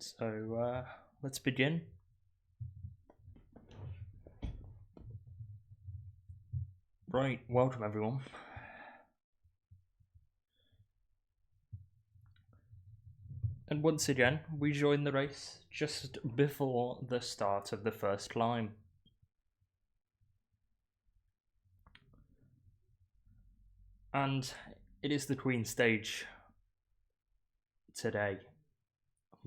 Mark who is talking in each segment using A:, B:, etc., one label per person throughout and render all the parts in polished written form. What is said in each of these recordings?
A: So let's begin. Right, welcome everyone. And once again, we join the race just before the start of the first climb. And it is the Queen stage today.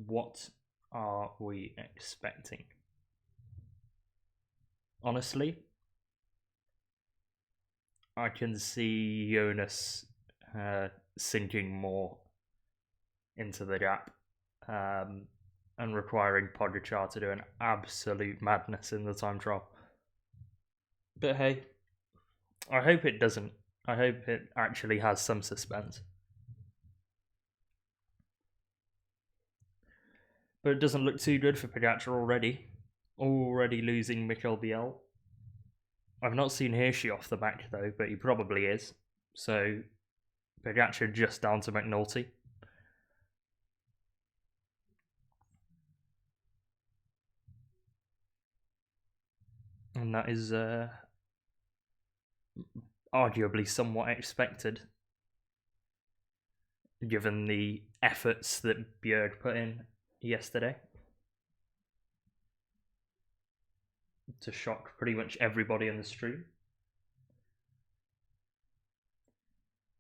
A: What are we expecting? Honestly, I can see Jonas sinking more into the gap and requiring Pogacar to do an absolute madness in the time trial. But hey, I hope it doesn't. I hope it actually has some suspense. But it doesn't look too good for Pogacar already. Already losing Mikel Biel. I've not seen Hirschi off the back though, but he probably is. So Pogacar just down to McNulty. And that is arguably somewhat expected, given the efforts that Bjerg put in yesterday to shock pretty much everybody on the stream.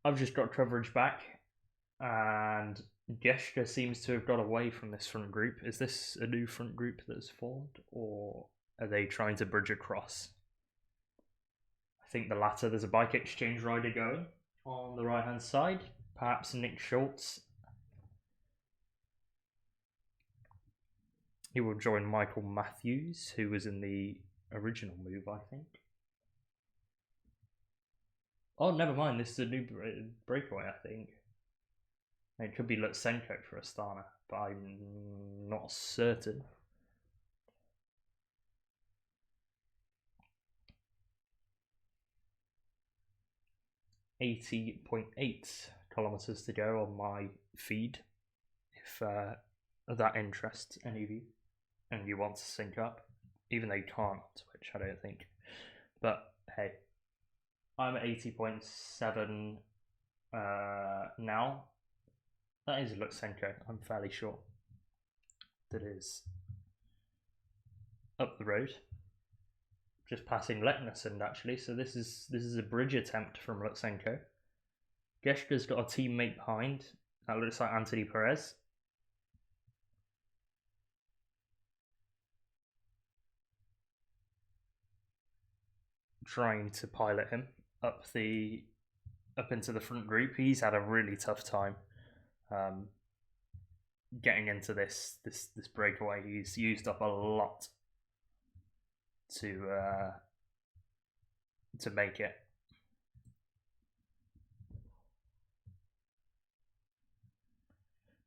A: I've just got coverage back, and Gesture seems to have got away from this front group. Is this a new front group that's formed, or are they trying to bridge across? I think the latter. There's a bike exchange rider going on the right hand side, perhaps Nick Schultz. He will join Michael Matthews, who was in the original move, I think. Oh, never mind. This is a new breakaway, I think. It could be Lutsenko for Astana, but I'm not certain. .8 kilometers to go on my feed, if that interests any of you and you want to sync up, even though you can't switch, I don't think. But hey, I'm at 80.7 now. That is Lutsenko, I'm fairly sure. That is up the road, just passing Leknesund actually. So this is a bridge attempt from Lutsenko. Gesture's got a teammate behind. That looks like Anthony Perez. Trying to pilot him up into the front group. He's had a really tough time getting into this breakaway. He's used up a lot to make it.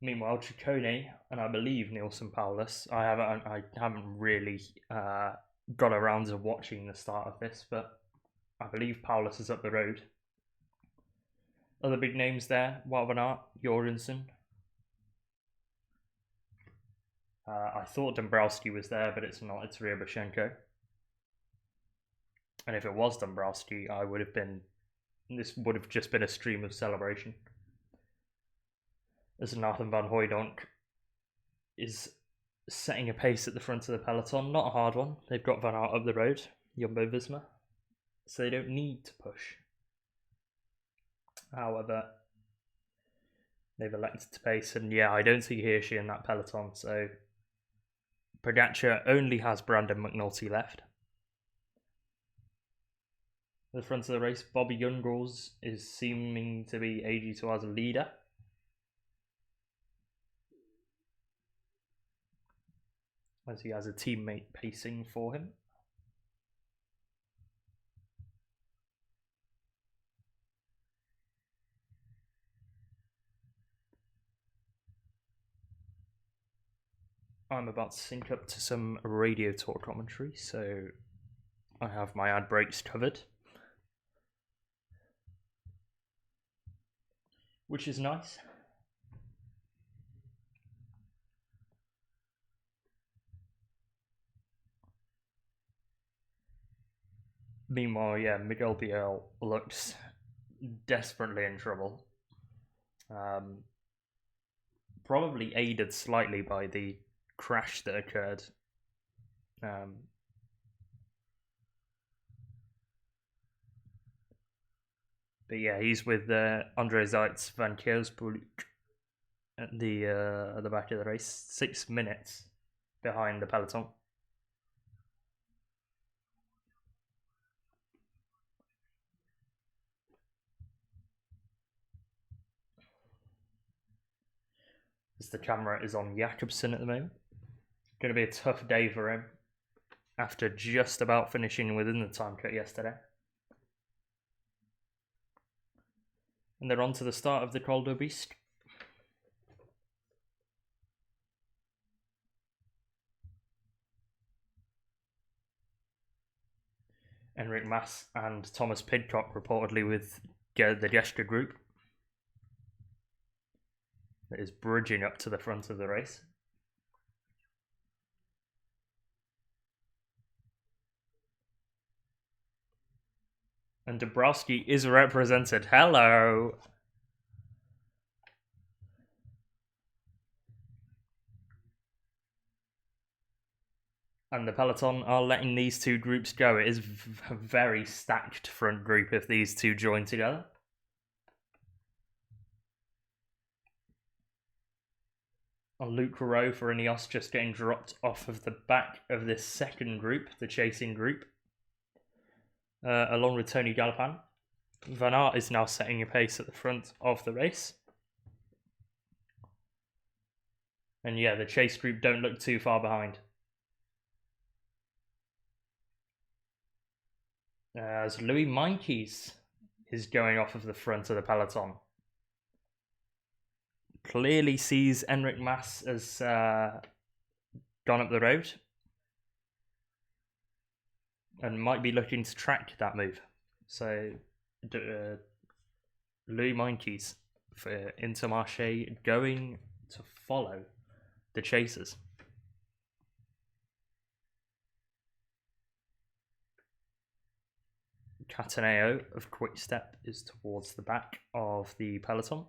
A: Meanwhile, Ciccone and I believe Nielsen Paulus. I haven't really got around to watching the start of this, but I believe Paulus is up the road. Other big names there: Wout Van Aert, Jorgensen. I thought Dombrowski was there, but it's not. It's Ryabushenko. And if it was Dombrowski, this would have just been a stream of celebration. As Nathan van Hooijdonk is setting a pace at the front of the peloton. Not a hard one. They've got Van Aert up the road, Jumbo-Visma, so they don't need to push. However, they've elected to pace, and yeah, I don't see Hirschi in that peloton, so Pogacar only has Brandon McNulty left. At the front of the race, Bobby Jungels is seeming to be AG2R's leader. As he has a teammate pacing for him. I'm about to sync up to some radio talk commentary, so I have my ad breaks covered, which is nice. Meanwhile, yeah, Miguel Biel looks desperately in trouble. Probably aided slightly by the crash that occurred. But yeah, he's with Andre Zeitz van Kersbroek at the back of the race, 6 minutes behind the peloton. As the camera is on Jakobsen at the moment. Going to be a tough day for him after just about finishing within the time cut yesterday. And they're on to the start of the Col de Beast. Enric Mas and Thomas Pidcock reportedly with the Gesture group that is bridging up to the front of the race. And Dabrowski is represented. Hello! And the peloton are letting these two groups go. It is a very stacked front group if these two join together. And Luke Rowe for Ineos just getting dropped off of the back of this second group, the chasing group. Along with Tony Galopin. Van Aert is now setting a pace at the front of the race. And yeah, the chase group don't look too far behind. As Louis Meintjes is going off of the front of the peloton. Clearly sees Enric Mas as gone up the road. And might be looking to track that move. So, Louis Meintjes for Intermarché going to follow the chasers. Cataneo of Quickstep is towards the back of the peloton.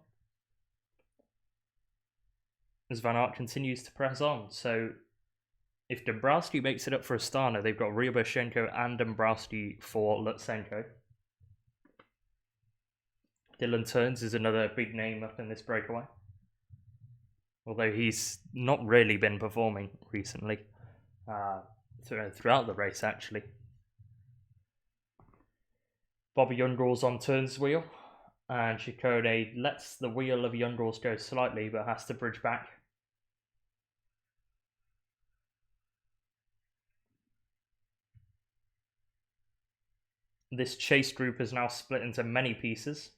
A: As Van Aert continues to press on. So if Dabrowski makes it up for Astana, they've got Ryaboshenko and Dabrowski for Lutsenko. Dylan Teuns is another big name up in this breakaway. Although he's not really been performing recently. Throughout the race, actually. Bobby Youngall's on Teuns' wheel. And Ciccone lets the wheel of Youngall's go slightly, but has to bridge back. This chase group is now split into many pieces.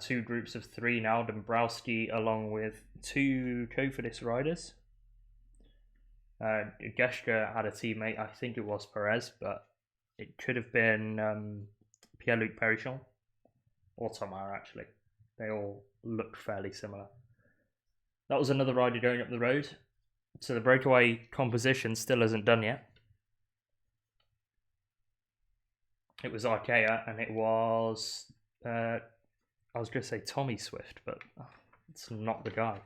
A: 2 groups of 3 now. Dombrowski along with 2 Cofidis riders. Geschke had a teammate, I think it was Perez, but it could have been Pierre-Luc Perichon or Thomas actually. They all look fairly similar. That was another rider going up the road. So the breakaway composition still isn't done yet. It was Arkea and it was, I was going to say Tommy Swift, but it's not the guy.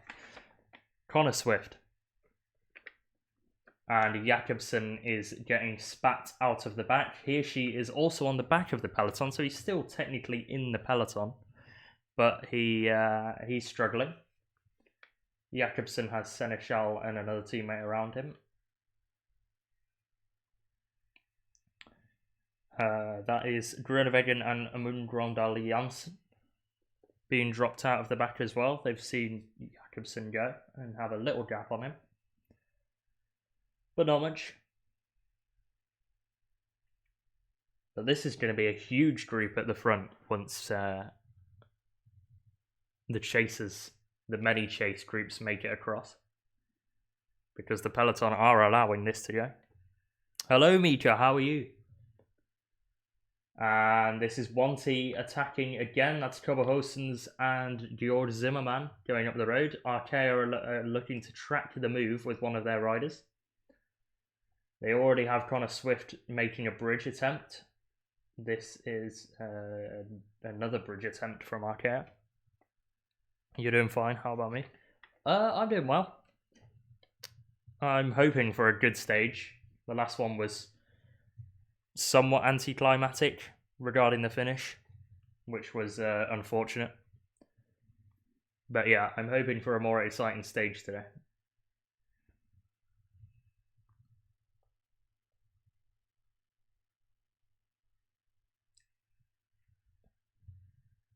A: Connor Swift. And Jakobsen is getting spat out of the back. He or she is also on the back of the peloton, so he's still technically in the peloton. But he's struggling. Jakobsen has Seneschal and another teammate around him. That is Groenewegen and Amund Grondal Janssen being dropped out of the back as well. They've seen Jakobsen go and have a little gap on him. But not much. But this is going to be a huge group at the front once the chasers, the many chase groups make it across. Because the peloton are allowing this to go. Hello Mika, how are you? And this is Wanty attacking again. That's Kobo Hostens and Georg Zimmermann going up the road. Arkea are looking to track the move with one of their riders. They already have Connor Swift making a bridge attempt. This is another bridge attempt from Arkea. You're doing fine. How about me? I'm doing well. I'm hoping for a good stage. The last one was somewhat anticlimactic regarding the finish, which was unfortunate. But yeah, I'm hoping for a more exciting stage today.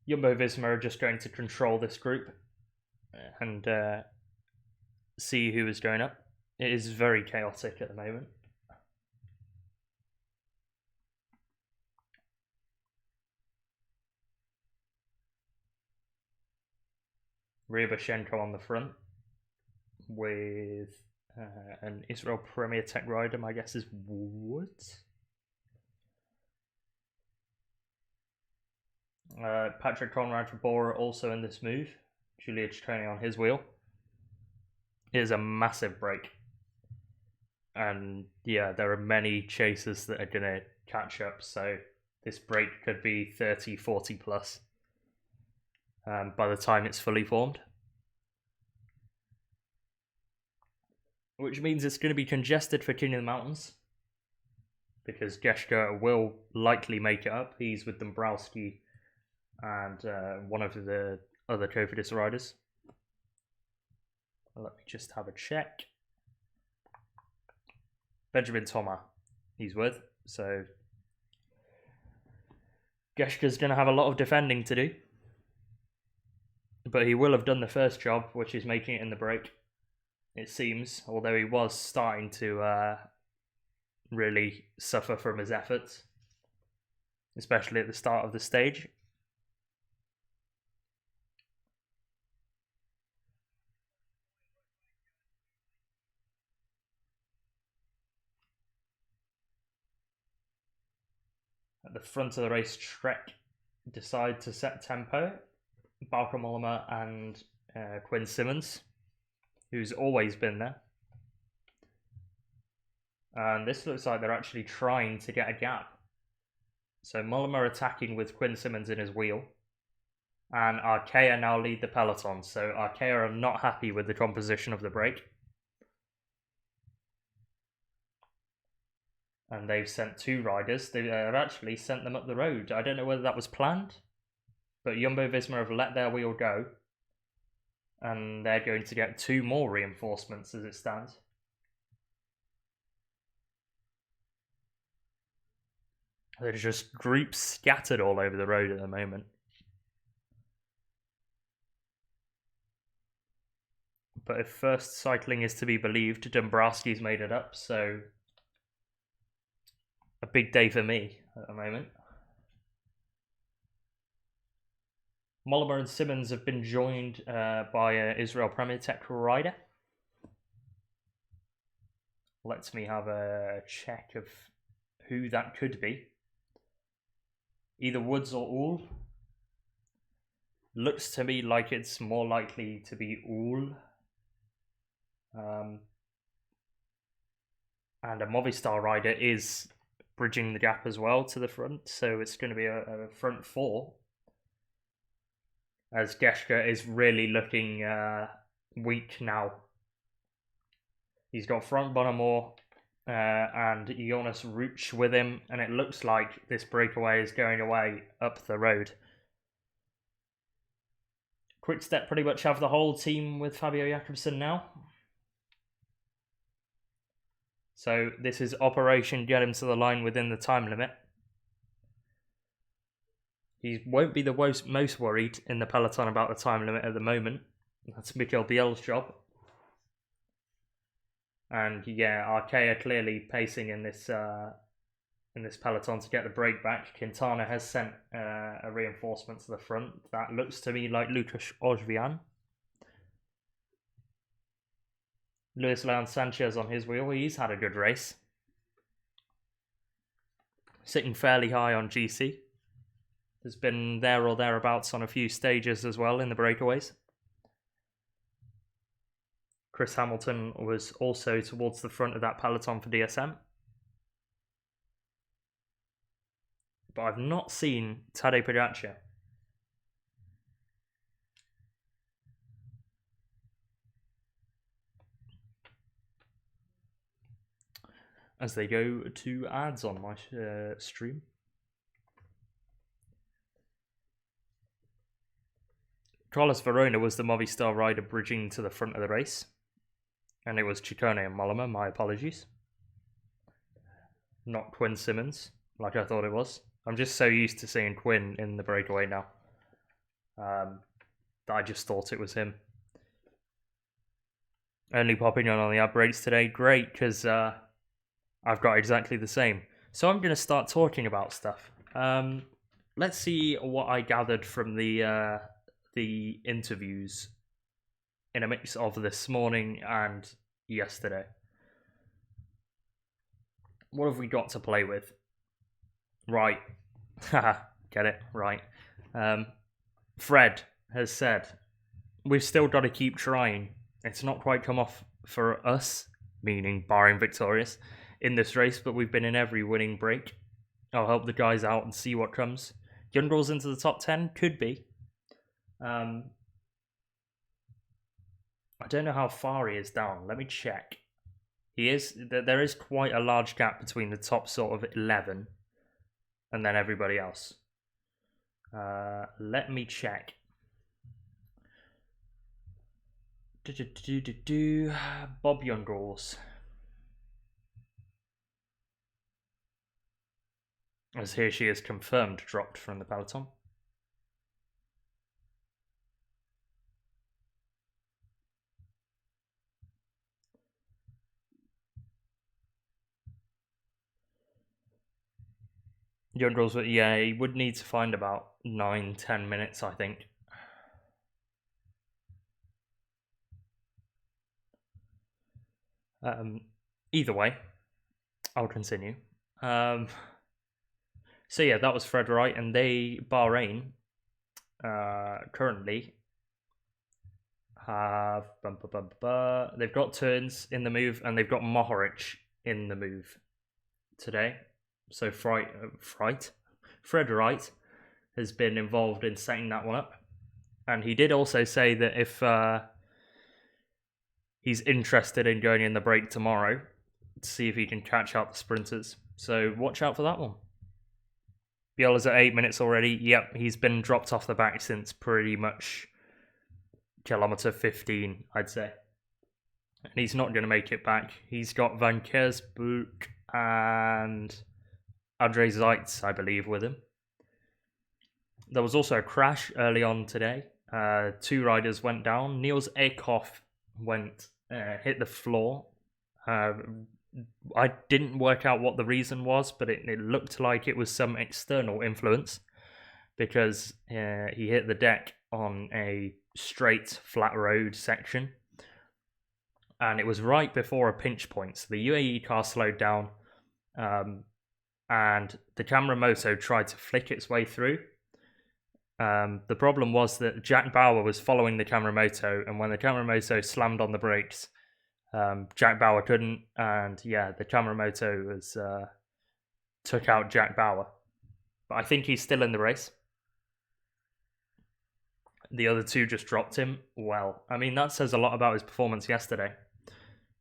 A: Jumbo-Visma are just going to control this group and see who is going up. It is very chaotic at the moment. Ryaboshenko on the front with an Israel Premier Tech rider, my guess is Woods. Patrick Conrad for Bora also in this move. Julia Ciccone on his wheel. It is a massive break. And yeah, there are many chasers that are going to catch up, so this break could be 30, 40 plus by the time it's fully formed. Which means it's going to be congested for King of the Mountains, because Geschke will likely make it up. He's with Dombrowski and one of the other Cofidis riders. Let me just have a check. Benjamin Thomas he's with, so Geschke's going to have a lot of defending to do. But he will have done the first job, which is making it in the break, it seems, although he was starting to really suffer from his efforts, especially at the start of the stage. At the front of the race, Trek decide to set tempo. Bauke Mollema and Quinn Simmons, who's always been there. And this looks like they're actually trying to get a gap. So Mollema attacking with Quinn Simmons in his wheel. And Arkea now lead the peloton. So Arkea are not happy with the composition of the break. And they've sent two riders. They have actually sent them up the road. I don't know whether that was planned, but Jumbo-Visma have let their wheel go. And they're going to get two more reinforcements as it stands. There's just groups scattered all over the road at the moment. But if first cycling is to be believed, Dombrowski's made it up, so a big day for me at the moment. Mollema and Simmons have been joined by an Israel Premier Tech rider. Let me have a check of who that could be. Either Woods or Uhl. Looks to me like it's more likely to be Uhl. And a Movistar rider is bridging the gap as well to the front, so it's going to be a front four, as Geschke is really looking weak now. He's got Frank Bonamore and Jonas Ruch with him, and it looks like this breakaway is going away up the road. Quickstep pretty much have the whole team with Fabio Jakobsen now. So this is Operation Get Him to the Line within the time limit. He won't be the most worried in the peloton about the time limit at the moment. That's Mikel Biel's job. And yeah, Arkea clearly pacing in this peloton to get the break back. Quintana has sent a reinforcement to the front. That looks to me like Lucas Ojvian. Luis Leon Sanchez on his wheel. He's had a good race. Sitting fairly high on GC. Has been there or thereabouts on a few stages as well in the breakaways. Chris Hamilton was also towards the front of that peloton for DSM. but I've not seen Tadej Pogacar. As they go to ads on my stream. Carlos Verona was the Movistar rider bridging to the front of the race. And it was Ciccone and Mollema, my apologies. Not Quinn Simmons, like I thought it was. I'm just so used to seeing Quinn in the breakaway now. That I just thought it was him. Only popping on the ad breaks today. Great, because I've got exactly the same. So I'm going to start talking about stuff. Let's see what I gathered from the interviews in a mix of this morning and yesterday. What have we got to play with? Right. Get it? Right. Fred has said, we've still got to keep trying. It's not quite come off for us, meaning barring victorious, in this race, but we've been in every winning break. I'll help the guys out and see what comes. Youngall's into the top 10? Could be. I don't know how far he is down. Let me check. There is quite a large gap between the top sort of 11 and then everybody else. Let me check. Bob Youngall's. As here she is confirmed dropped from the peloton. Youngall's, yeah, he would need to find about 9-10 minutes, I think. Either way, I'll continue. So yeah, that was Fred Wright, and Bahrain, currently have they've got Turns in the move, and they've got Mohoric in the move today. So Fred Wright has been involved in setting that one up, and he did also say that if he's interested in going in the break tomorrow to see if he can catch up the sprinters. So watch out for that one. Biela's at 8 minutes already. Yep, he's been dropped off the back since pretty much kilometre 15, I'd say. And he's not going to make it back. He's got Van Kersbroek and André Zeitz, I believe, with him. There was also a crash early on today. 2 riders went down. Niels Eekhoff hit the floor. I didn't work out what the reason was, but it looked like it was some external influence because he hit the deck on a straight, flat road section. And it was right before a pinch point. So the UAE car slowed down, and the camera moto tried to flick its way through. The problem was that Jack Bauer was following the camera moto, and when the camera moto slammed on the brakes, Jack Bauer couldn't, and yeah, the camera moto took out Jack Bauer. But I think he's still in the race. The other 2 just dropped him. Well, I mean, that says a lot about his performance yesterday,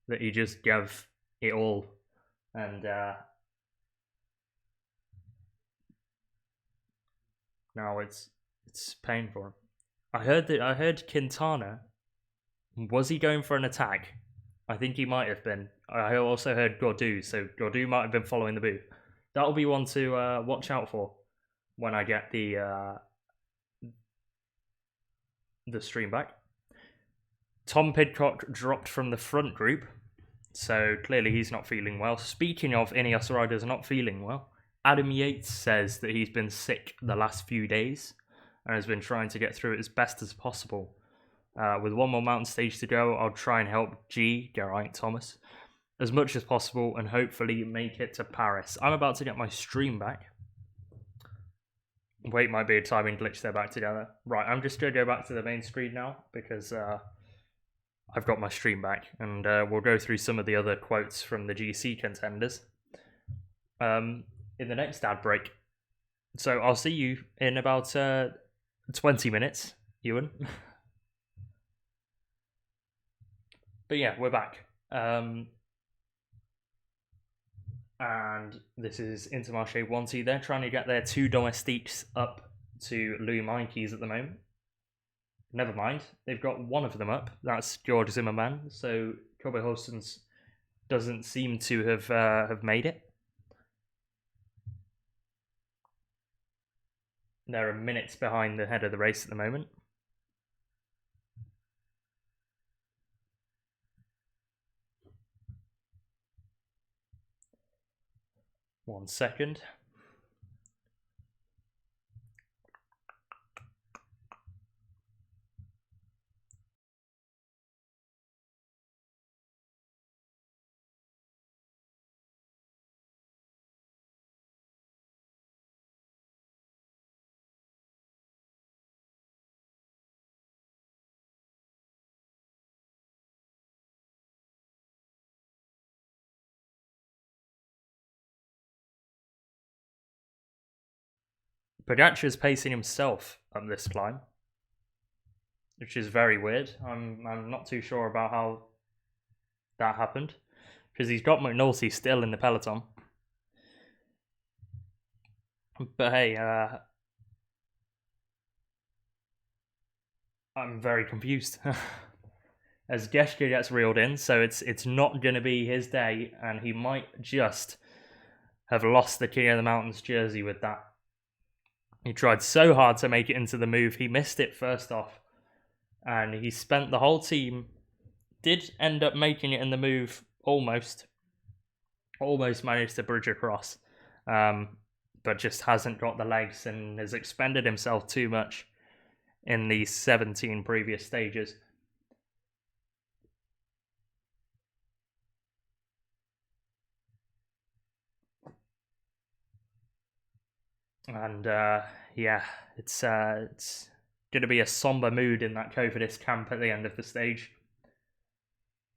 A: that he just gave it all, and now it's pain for him. I heard Quintana. Was he going for an attack? I think he might have been. I also heard Gaudu, so Gaudu might have been following the booth. That'll be one to watch out for when I get the stream back. Tom Pidcock dropped from the front group, so clearly he's not feeling well. Speaking of Ineos riders not feeling well, Adam Yates says that he's been sick the last few days and has been trying to get through it as best as possible. With one more mountain stage to go, I'll try and help Geraint Thomas as much as possible and hopefully make it to Paris. I'm about to get my stream back. Wait, might be a timing glitch, they're back together. Right, I'm just going to go back to the main screen now because I've got my stream back, and we'll go through some of the other quotes from the GC contenders. In the next ad break, So I'll see you in about 20 minutes, Ewan. But yeah, we're back. And this is Intermarché 1-2. They're trying to get their 2 domestiques up to Louis Meintjes at the moment. Never mind, they've got one of them up. That's George Zimmerman. So Kobe Hostens doesn't seem to have made it. They're minutes behind the head of the race at the moment. One second. Pogacar's pacing himself up this climb, which is very weird. I'm not too sure about how that happened, because he's got McNulty still in the peloton. But hey, I'm very confused. As Geschke gets reeled in, so it's not going to be his day, and he might just have lost the King of the Mountains jersey with that. He tried so hard to make it into the move, he missed it first off, and he spent the whole team, did end up making it in the move, almost managed to bridge across, but just hasn't got the legs and has expended himself too much in the 17 previous stages. And yeah, it's going to be a somber mood in that Cofidis camp at the end of the stage,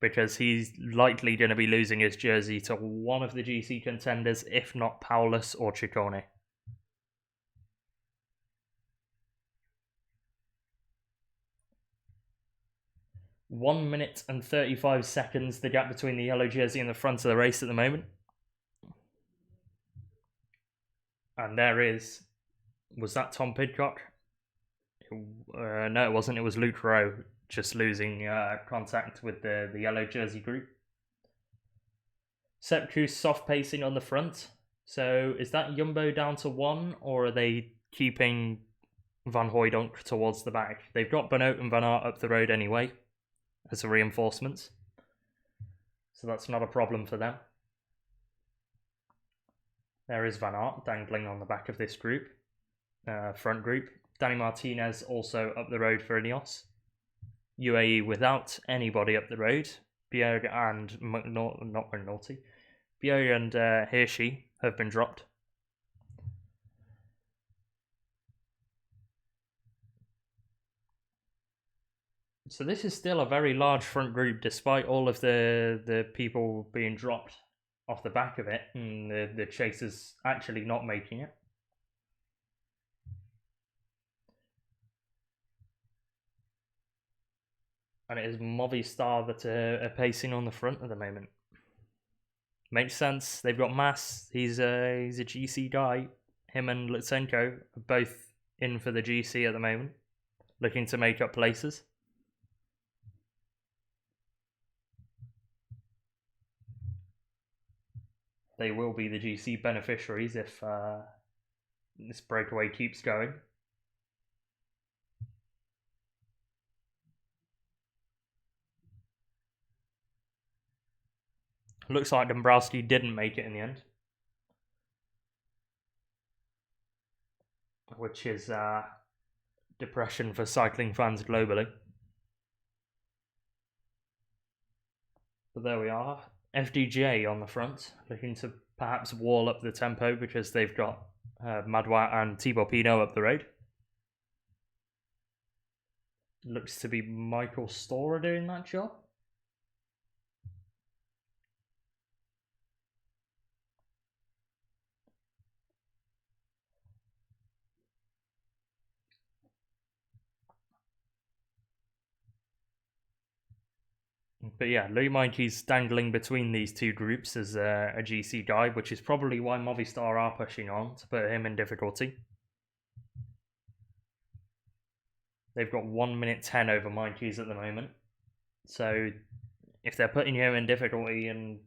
A: because he's likely going to be losing his jersey to one of the GC contenders, if not Paulus or Ciccone. One minute and 35 seconds, the gap between the yellow jersey and the front of the race at the moment. And there is... Was that Tom Pidcock? No, it wasn't. It was Luke Rowe just losing contact with the yellow jersey group. Sepp Kuss soft pacing on the front. So is that Jumbo down to 1, or are they keeping Van Hooijdonk towards the back? They've got Benoot and Van Aert up the road anyway as a reinforcement, so that's not a problem for them. There is Van Aert dangling on the back of this group, front group. Danny Martinez also up the road for Ineos. UAE without anybody up the road. Bjerg and not McNulty. Bjerg and Hirschi have been dropped. So this is still a very large front group, despite all of the people being dropped off the back of it, and the chasers actually not making it. And it is Movistar that are pacing on the front at the moment. Makes sense. They've got Mas. He's a GC guy. Him and Lutsenko are both in for the GC at the moment, looking to make up places. They will be the GC beneficiaries if this breakaway keeps going. Looks like Dombrowski didn't make it in the end, which is depression for cycling fans globally. But there we are. FDJ on the front, looking to perhaps wall up the tempo because they've got Madouas and Thibaut Pinot up the road. Looks to be Michael Storer doing that job. But yeah, Louis Mikey's dangling between these two groups as a GC guy, which is probably why Movistar are pushing on to put him in difficulty. They've got 1 minute 10 over Mikey's at the moment. So if they're putting him in difficulty and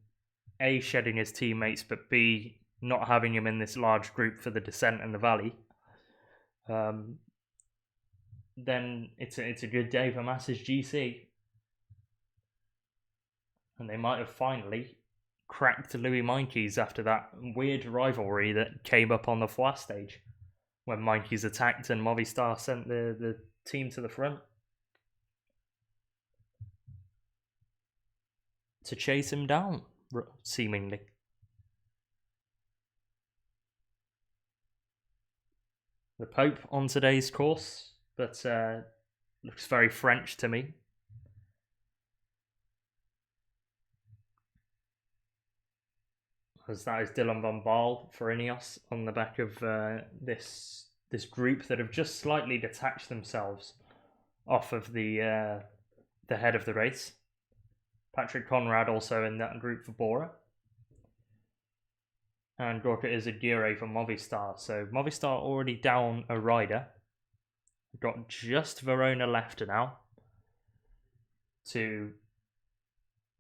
A: A, shedding his teammates, but B, not having him in this large group for the descent and the valley, then it's a good day for Massa's GC. And they might have finally cracked Louis Meintjes after that weird rivalry that came up on the Foix stage when Meintjes attacked and Movistar sent the team to the front to chase him down, seemingly. The Pope on today's course, but looks very French to me. As that is Dylan van Baarle for Ineos on the back of this group that have just slightly detached themselves off of the head of the race. Patrick Conrad also in that group for Bora. And Gorka Izagirre for Movistar. So Movistar already down a rider. We've got just Verona left now to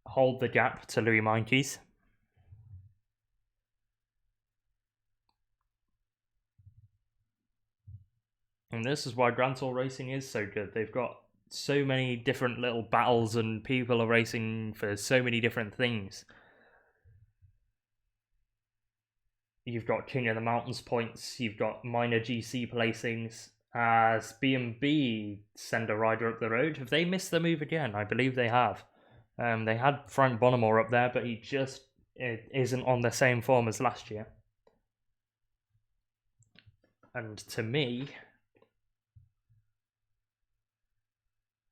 A: hold the gap to Louis Meintjes. And this is why Grand Tour racing is so good. They've got so many different little battles and people are racing for so many different things. You've got King of the Mountains points, you've got minor GC placings. As B&B send a rider up the road, have they missed the move again? I believe they have. They had Frank Bonnemore up there, but he just isn't on the same form as last year. And to me,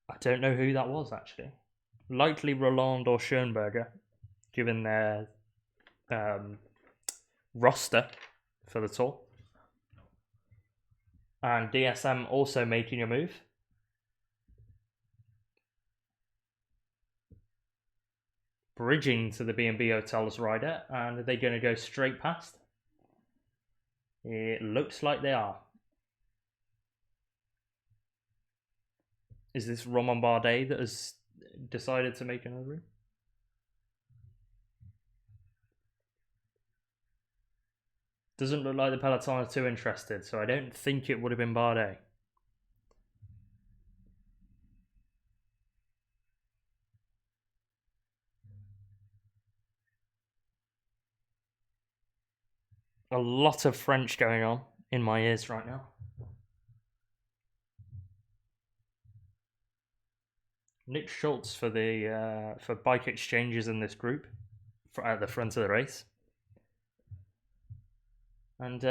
A: I don't know who that was, actually. Likely Roland or Schoenberger, given their roster for the Tour. And DSM also making a move. Bridging to the B&B Hotels rider, and are they going to go straight past? It looks like they are. Is this Romain Bardet that has decided to make another move? Doesn't look like the peloton are too interested, so I don't think it would have been Bardet. A lot of French going on in my ears right now. Nick Schultz for the for bike exchanges in this group at the front of the race. And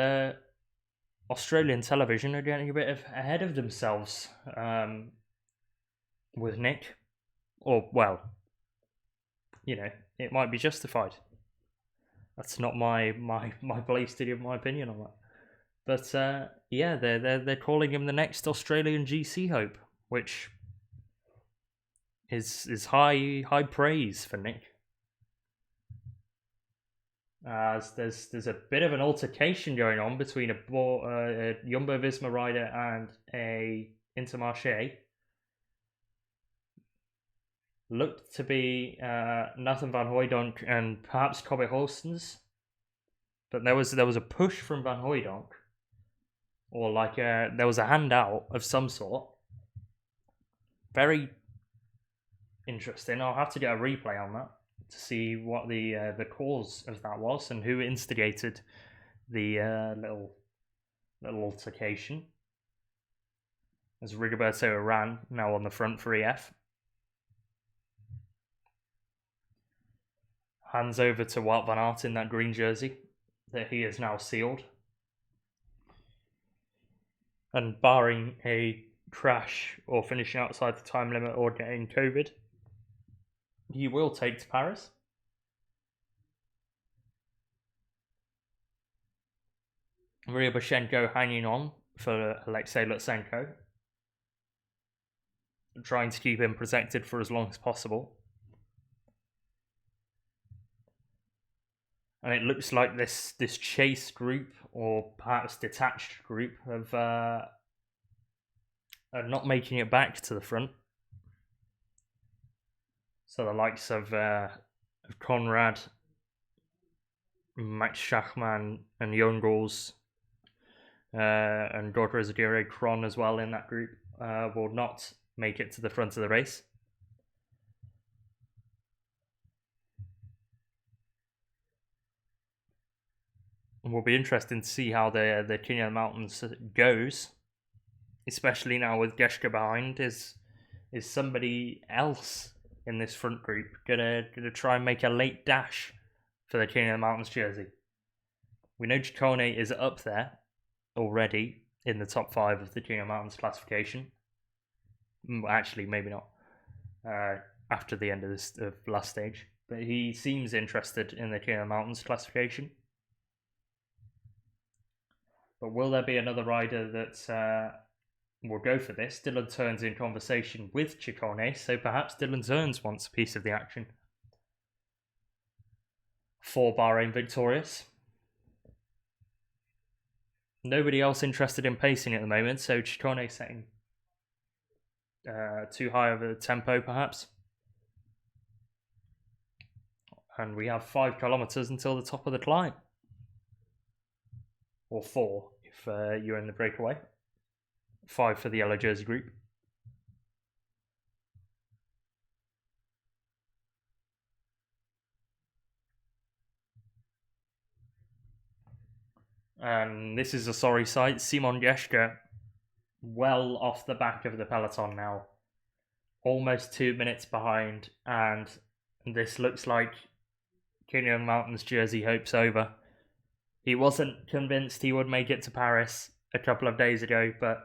A: Australian television are getting a bit ahead of themselves with Nick. Or, well, you know, it might be justified. That's not my place to give my opinion on that. But yeah, they're calling him the next Australian GC hope, which is high praise for Nick. As there's a bit of an altercation going on between a Jumbo-Visma rider and a Intermarché. Looked to be Nathan van Hooijdonk and perhaps Kobe Hoostens, but there was a push from Van Hooijdonk, or like there was a handout of some sort. Very interesting. I'll have to get a replay on that to see what the cause of that was and who instigated the little altercation. As Rigoberto Urán now on the front for EF. Hands over to Wout Van Aert in that green jersey that he has now sealed. And barring a crash or finishing outside the time limit or getting COVID, he will take to Paris. Ryaboshenko hanging on for Alexei Lutsenko, trying to keep him protected for as long as possible. And it looks like this chase group, or perhaps detached group, are not making it back to the front. So the likes of Conrad, Max Schachmann, and Jungels, and Godrezadire Kron as well in that group will not make it to the front of the race. And will be interesting to see how the King of the Mountains goes, especially now with Geschke behind. Is somebody else in this front group gonna try and make a late dash for the King of the Mountains jersey? We know Ciccone is up there already in the top 5 of the King of the Mountains classification. Actually, maybe not after the end of this last stage, but he seems interested in the King of the Mountains classification. But will there be another rider that will go for this? Dylan Teuns in conversation with Ciccone, so perhaps Dylan Teuns wants a piece of the action for Bahrain Victorious. Nobody else interested in pacing at the moment, so Ciccone setting too high of a tempo perhaps. And we have 5 kilometers until the top of the climb. Or 4 if you're in the breakaway. 5 for the yellow jersey group. And this is a sorry sight. Simon Geschke well off the back of the peloton now. Almost 2 minutes behind, and this looks like King of the Mountains jersey hopes over. He wasn't convinced he would make it to Paris a couple of days ago, but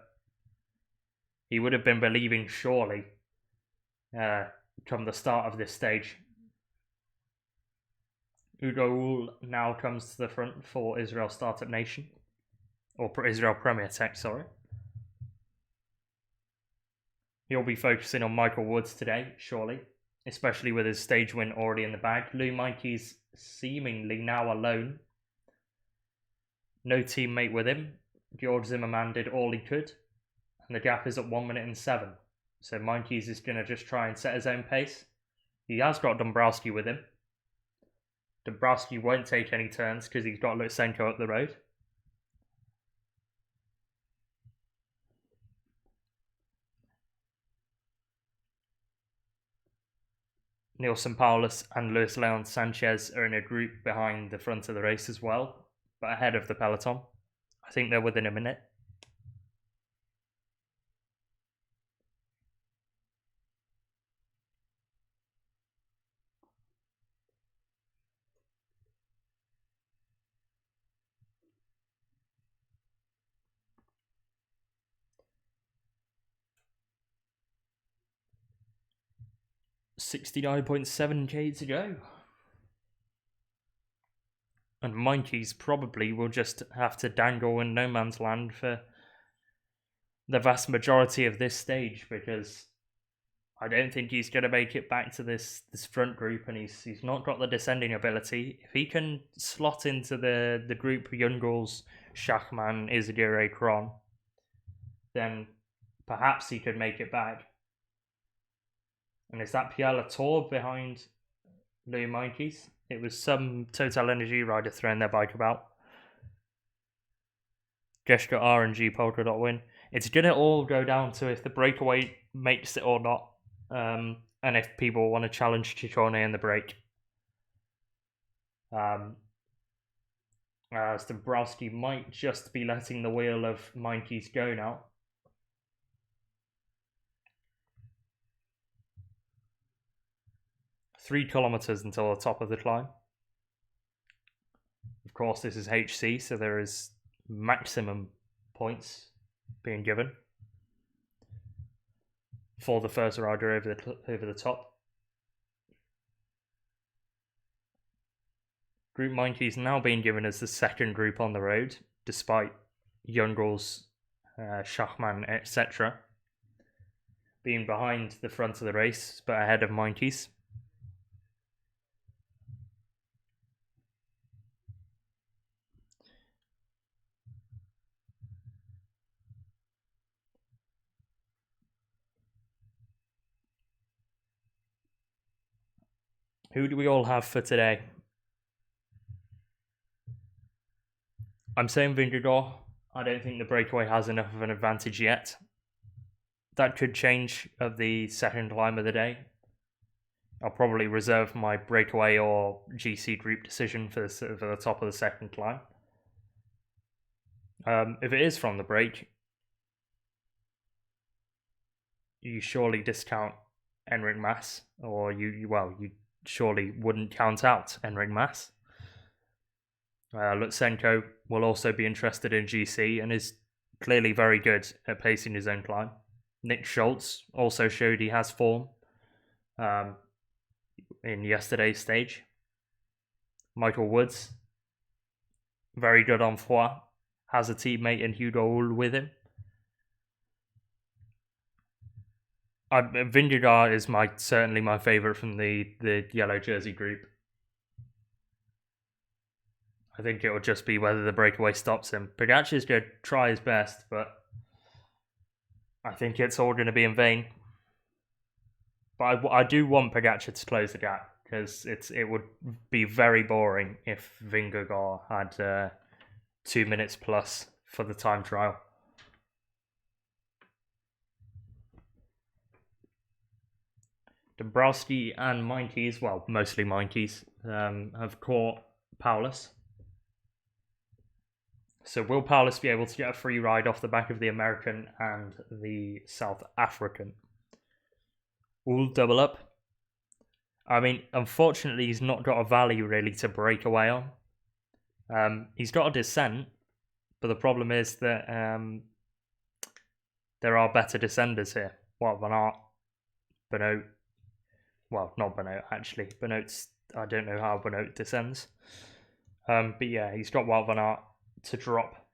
A: he would have been believing surely from the start of this stage. Ugo Ull now comes to the front for Israel Startup Nation, or Israel Premier Tech, sorry. He'll be focusing on Michael Woods today, surely, especially with his stage win already in the bag. Lou Mikey's seemingly now alone. No teammate with him. George Zimmerman did all he could, and the gap is at 1 minute and 7. So Mikey's is going to just try and set his own pace. He has got Dombrowski with him. Dombrowski won't take any turns because he's got Lutsenko up the road. Nilson Paulus and Luis Leon Sanchez are in a group behind the front of the race as well, but ahead of the peloton. I think they're within a minute. $69.7k to go. And Mikey's probably will just have to dangle in no man's land for the vast majority of this stage, because I don't think he's going to make it back to this front group, and he's not got the descending ability. If he can slot into the group Jungels, Schachmann, Isidire Kron, then perhaps he could make it back. And is that Pierre Latour behind Louis Mikey's? It was some Total Energy rider throwing their bike about. Geschke RNG Polka Dot win. It's going to all go down to if the breakaway makes it or not. And if people want to challenge Ciccone in the break. As Dombrowski might just be letting the wheel of Mikey's go now. Three kilometers until the top of the climb. Of course, this is HC, so there is maximum points being given for the first rider over the top. Group Mikey is now being given as the second group on the road, despite Jungels, Schachmann, etc. being behind the front of the race, but ahead of Mikey's. Who do we all have for today? I'm saying Vingegaard. I don't think the breakaway has enough of an advantage yet. That could change at the second climb of the day. I'll probably reserve my breakaway or GC group decision for the top of the second climb. If it is from the break, you surely discount Enric Mas, or you surely wouldn't count out Enric Mas. Lutsenko will also be interested in GC and is clearly very good at pacing his own climb. Nick Schultz also showed he has form in yesterday's stage. Michael Woods, very good on foot, has a teammate in Hugo Hull with him. Vingegaard is certainly my favourite from the yellow jersey group. I think it will just be whether the breakaway stops him. Pogacar is going to try his best, but I think it's all going to be in vain. But I do want Pogacar to close the gap, because it would be very boring if Vingegaard had 2 minutes plus for the time trial. Dombrowski and Meinkeys, well, mostly Meinkeys, have caught Paulus. So will Paulus be able to get a free ride off the back of the American and the South African? All double up. I mean, unfortunately, he's not got a value really to break away on. He's got a descent, but the problem is that there are better descenders here. Wout Van Aert, Benoot. Well, not Benoot, actually. Benoot's, I don't know how Benoot descends. But yeah, he's got Wout Van Aert to drop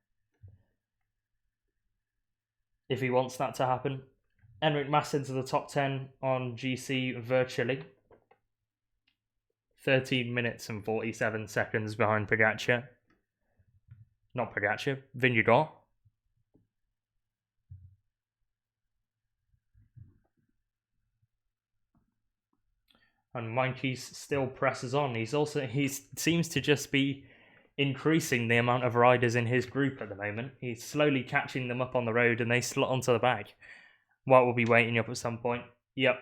A: if he wants that to happen. Enric Mas into the top 10 on GC virtually. 13 minutes and 47 seconds behind Pogacar. Not Pogacar, Vingegaard. And Meinkeys still presses on. He seems to just be increasing the amount of riders in his group at the moment. He's slowly catching them up on the road and they slot onto the back. Wout will be waiting up at some point. Yep.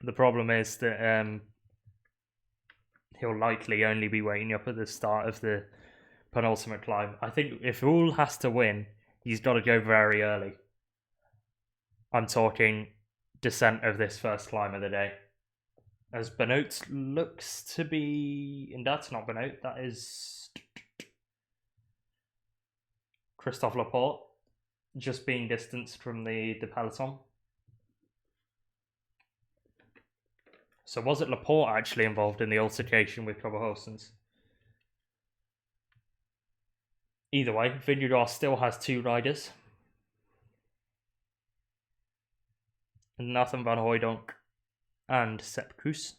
A: The problem is that he'll likely only be waiting up at the start of the penultimate climb. I think if Hull has to win, he's got to go very early. I'm talking descent of this first climb of the day. As Benoot looks to be... And that's not Benoot, that is Christophe Laporte, just being distanced from the peloton. So was it Laporte actually involved in the altercation with Koberhosens? Either way, Vingegaard still has 2 riders. Nathan van Hooijdonk and Sepp Kuss.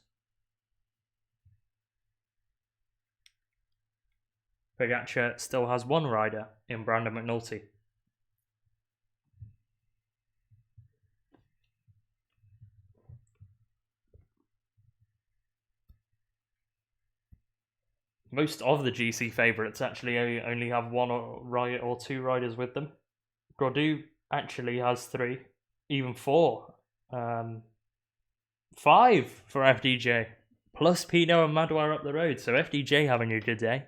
A: Pogacar still has 1 rider in Brandon McNulty. Most of the GC favourites actually only have 1 or 2 riders with them. Gaudu actually has 3, even 4. 5 for FDJ, plus Pinot and Madouar up the road, so FDJ having a good day.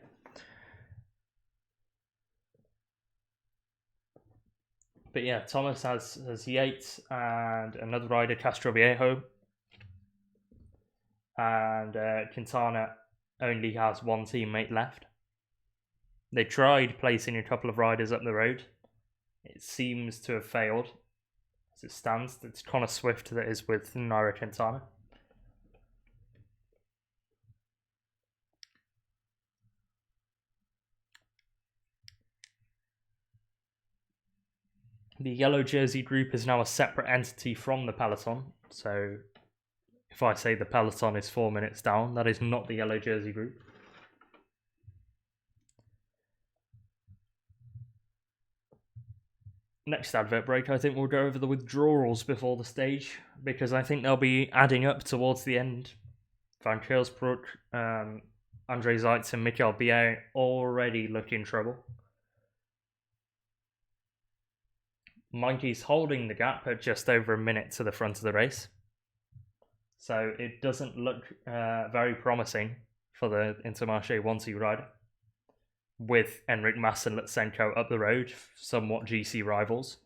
A: But yeah, Thomas has Yates and another rider, Castroviejo, and Quintana only has 1 teammate left. They tried placing a couple of riders up the road. It seems to have failed. As it stands, it's Connor Swift that is with Nairo Quintana. The yellow jersey group is now a separate entity from the peloton, so if I say the peloton is 4 minutes down, that is not the yellow jersey group. Next advert break, I think we'll go over the withdrawals before the stage, because I think they'll be adding up towards the end Van Kelsbroek, Andre Zeitz and Mikel Bier already look in trouble. Monkey's holding the gap at just over a minute to the front of the race. So it doesn't look very promising for the Intermarché 1-2 rider. With Enric Mas and Lutsenko up the road, somewhat GC rivals.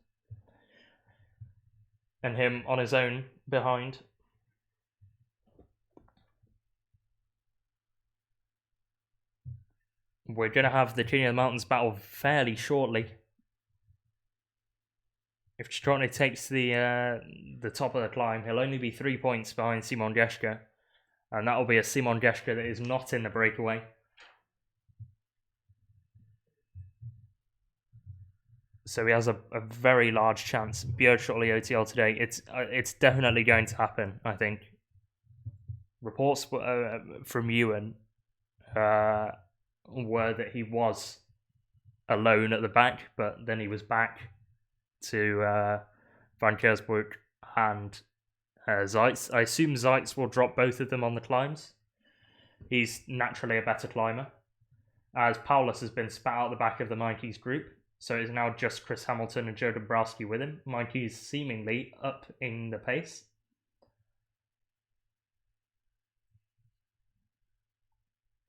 A: And him on his own behind. We're going to have the King of the Mountains battle fairly shortly. If Ciccone takes the top of the climb, he'll only be 3 points behind Simon Geschke. And that'll be a Simon Geschke that is not in the breakaway. So he has a very large chance. Björn OTL today. It's definitely going to happen, I think. Reports from Ewan were that he was alone at the back, but then he was back to Van Kelsbroek and Zeitz. I assume Zeitz will drop both of them on the climbs. He's naturally a better climber, as Paulus has been spat out the back of the Mikey's group. So it's now just Chris Hamilton and Joe Dombrowski with him. Mikey's seemingly up in the pace.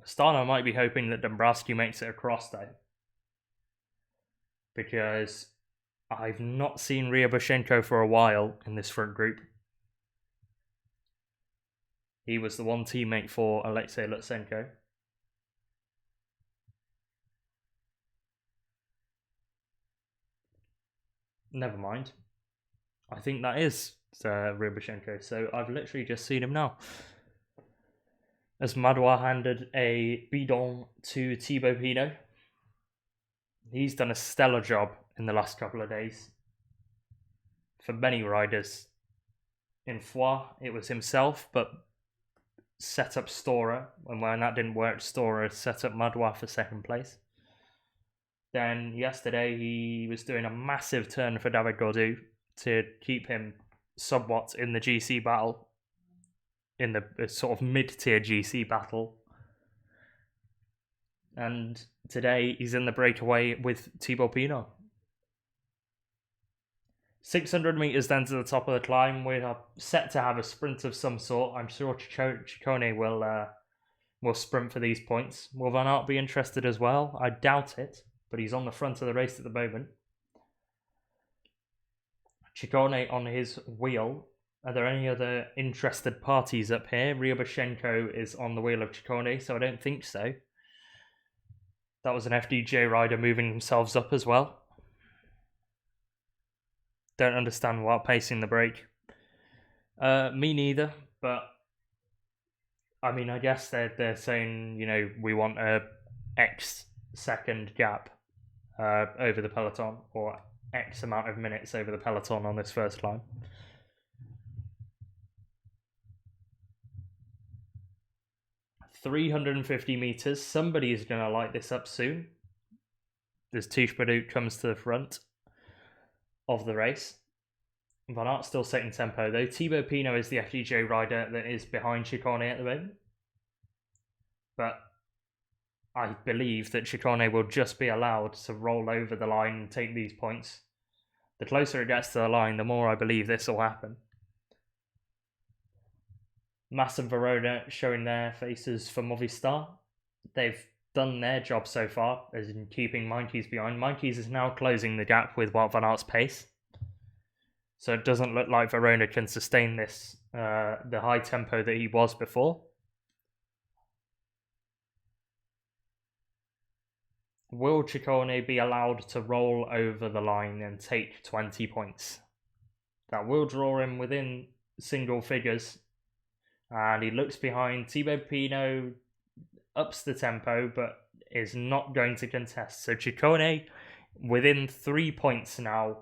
A: Stano might be hoping that Dombrowski makes it across though, because I've not seen Ryabushenko for a while in this front group. He was the one teammate for Alexei Lutsenko. Never mind. I think that is Ryabushenko, so I've literally just seen him now. As Madouas handed a bidon to Thibaut Pinot. He's done a stellar job in the last couple of days. For many riders. In Foix, it was himself, but set up Stora, and when that didn't work, Stora set up Madouas for second place. Then yesterday he was doing a massive turn for David Gaudu to keep him somewhat in the GC battle, in the sort of mid-tier GC battle. And today he's in the breakaway with Thibaut Pinot. 600 metres then to the top of the climb. We're set to have a sprint of some sort. I'm sure Ciccone will sprint for these points. Will Van Aert be interested as well? I doubt it, but he's on the front of the race at the moment. Ciccone on his wheel. Are there any other interested parties up here? Ryabushenko is on the wheel of Ciccone, so I don't think so. That was an FDJ rider moving themselves up as well. Don't understand while pacing the break. Me neither, but I mean, I guess they're saying, you know, we want a X second gap over the peloton, or X amount of minutes over the peloton on this first climb. $350 meters. Somebody is going to light this up soon. As Tish Badu comes to the front of the race. Van Aert still setting tempo though. Thibaut Pinot is the FDJ rider that is behind Ciccone at the moment. But I believe that Ciccone will just be allowed to roll over the line and take these points. The closer it gets to the line, the more I believe this will happen. Mas and Verona showing their faces for Movistar. They've done their job so far, as in keeping Meintjes behind. Meintjes is now closing the gap with Wout Van Aert's pace. So it doesn't look like Verona can sustain this, the high tempo that he was before. Will Ciccone be allowed to roll over the line and take 20 points? That will draw him within single figures. And he looks behind. Thibaut Pinot ups the tempo, but is not going to contest. So Ciccone within 3 points now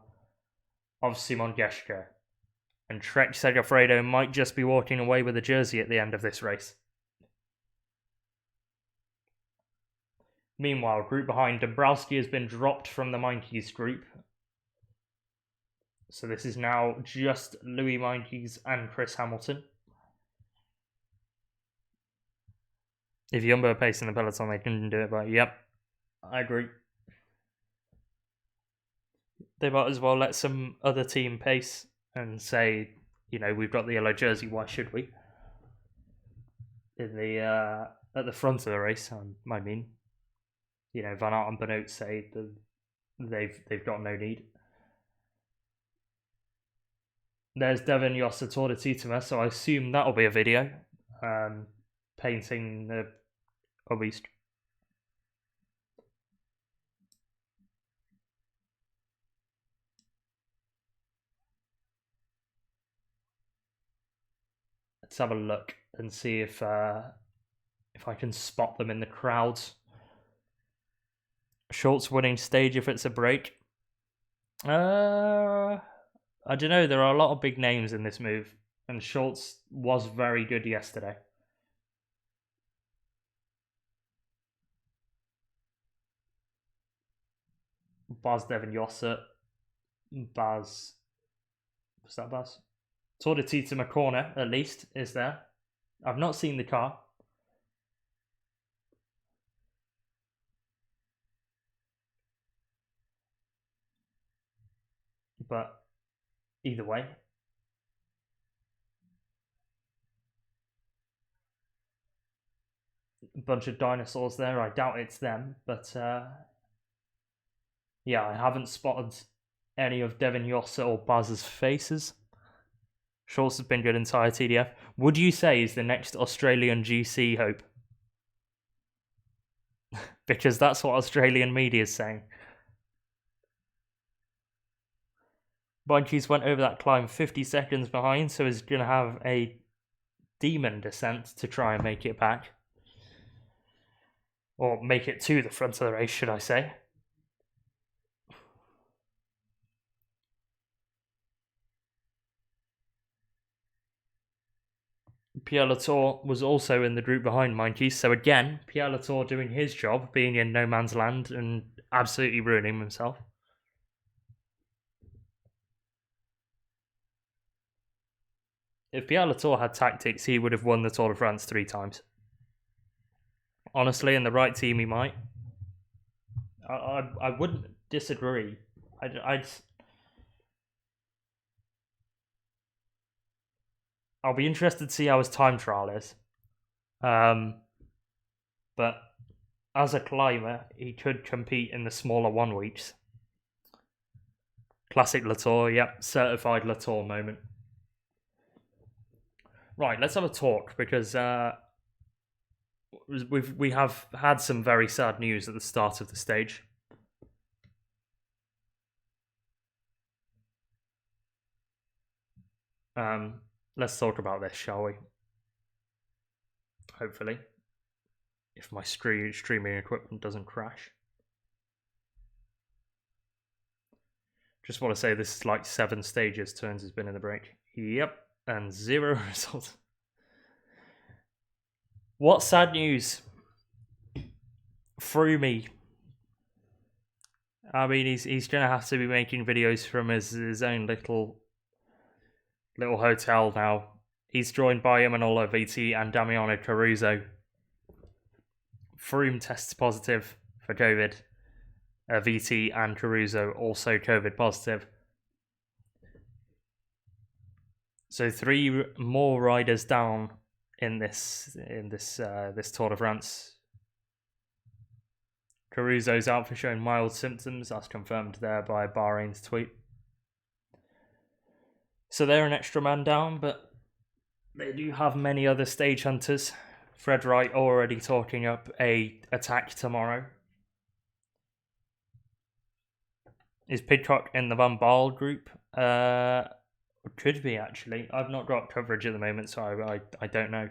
A: of Simon Geschke. And Trek Segafredo might just be walking away with a jersey at the end of this race. Meanwhile, group behind, Dombrowski has been dropped from the Meintjes group. So this is now just Louis Meintjes and Chris Hamilton. If Jumbo are pacing the peloton, they can do it. But yep, I agree. They might as well let some other team pace and say, you know, we've got the yellow jersey. Why should we? In the at the front of the race, I mean, you know, Van Aert and Benoot say that they've got no need. There's Devin Jossa Tour de Titema, so I assume that'll be a video, painting the Obist. Let's have a look and see if I can spot them in the crowds. Schultz winning stage if it's a break. I don't know. There are a lot of big names in this move, and Schultz was very good yesterday. Baz Devin Jossa. Baz. Was that Baz? Tour de Titema corner, at least, is there. I've not seen the car. But either way. A bunch of dinosaurs there. I doubt it's them, but yeah, I haven't spotted any of Devin Jossa or Baz's faces. Schultz has been good entire TDF. Would you say is the next Australian GC hope? Because that's what Australian media is saying. Bunkies went over that climb 50 seconds behind, so he's going to have a demon descent to try and make it back. Or make it to the front of the race, should I say. Pierre Latour was also in the group behind Mindkeys, so again, Pierre Latour doing his job, being in no man's land and absolutely ruining himself. If Pierre Latour had tactics, he would have won the Tour de France 3 times. Honestly, in the right team, he might. I wouldn't disagree. I'll be interested to see how his time trial is. But as a climber, he could compete in the smaller 1 weeks. Classic Latour, yep, certified Latour moment. Right, let's have a talk because we have had some very sad news at the start of the stage. Let's talk about this, shall we? Hopefully, if my streaming equipment doesn't crash. Just want to say this is like 7 stages turns has been in the break. Yep, and 0 result. What sad news? Through me. I mean, he's gonna have to be making videos from his own little hotel now. He's joined by Emanuele Viti and Damiano Caruso. Froome tests positive for COVID. Viti and Caruso also COVID positive. So 3 more riders down in this Tour de France. Caruso's out for showing mild symptoms. That's confirmed there by Bahrain's tweet. So they're an extra man down, but they do have many other stage hunters. Fred Wright already talking up a attack tomorrow. Is Pidcock in the Van Baal group? Could be, actually. I've not got coverage at the moment, so I don't know.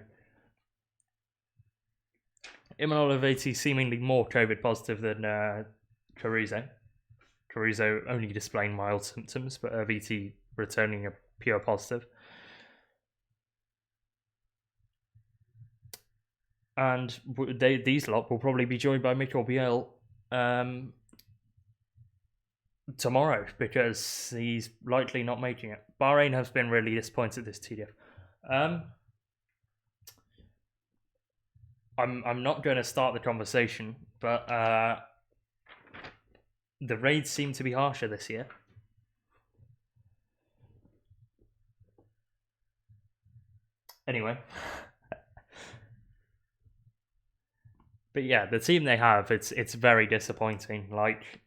A: Emanuele Viti seemingly more COVID positive than Caruso. Caruso only displaying mild symptoms, but Viti returning a pure positive. And these lot will probably be joined by Mikkel Biel tomorrow because he's likely not making it. Bahrain has been really disappointed this TDF. I'm not going to start the conversation, but the raids seem to be harsher this year. Anyway. But yeah, the team they have, it's very disappointing. Like,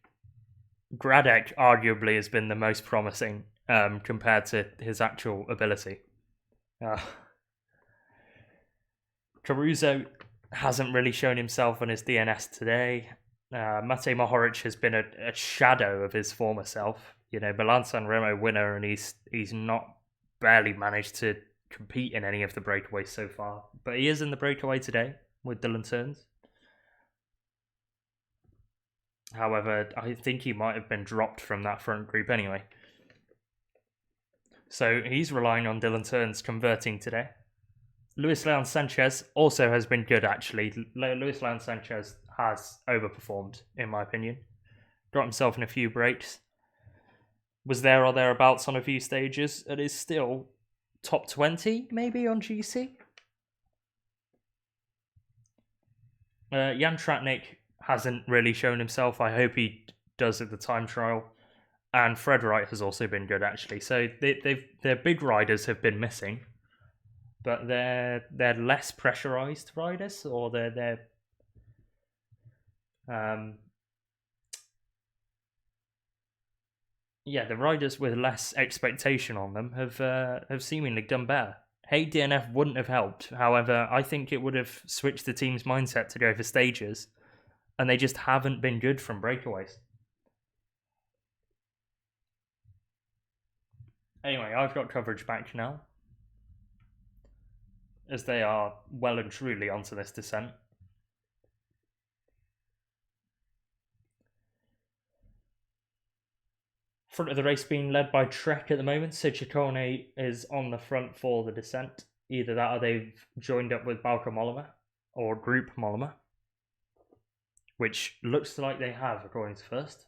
A: Gradek arguably has been the most promising compared to his actual ability. Caruso hasn't really shown himself on his DNS today. Matej Mohoric has been a shadow of his former self. You know, Milan San Remo winner, and he's not barely managed to compete in any of the breakaways so far. But he is in the breakaway today with Dylan Teuns. However, I think he might have been dropped from that front group anyway. So he's relying on Dylan Teuns converting today. Luis Leon Sanchez also has been good, actually. Luis Leon Sanchez has overperformed, in my opinion. Got himself in a few breaks. Was there or thereabouts on a few stages. It is still top 20, maybe, on GC. Jan Tratnik hasn't really shown himself. I hope he does at the time trial. And Fred Wright has also been good, actually. So their big riders have been missing. But they're less pressurized riders, or they're the riders with less expectation on them have seemingly done better. Hey DNF wouldn't have helped. However, I think it would have switched the team's mindset to go for stages, and they just haven't been good from breakaways. Anyway, I've got coverage back now, as they are well and truly onto this descent. Front of the race being led by Trek at the moment, so Ciccone is on the front for the descent. Either that or they've joined up with Bauke Mollema, or Group Mollema, which looks like they have, according to First.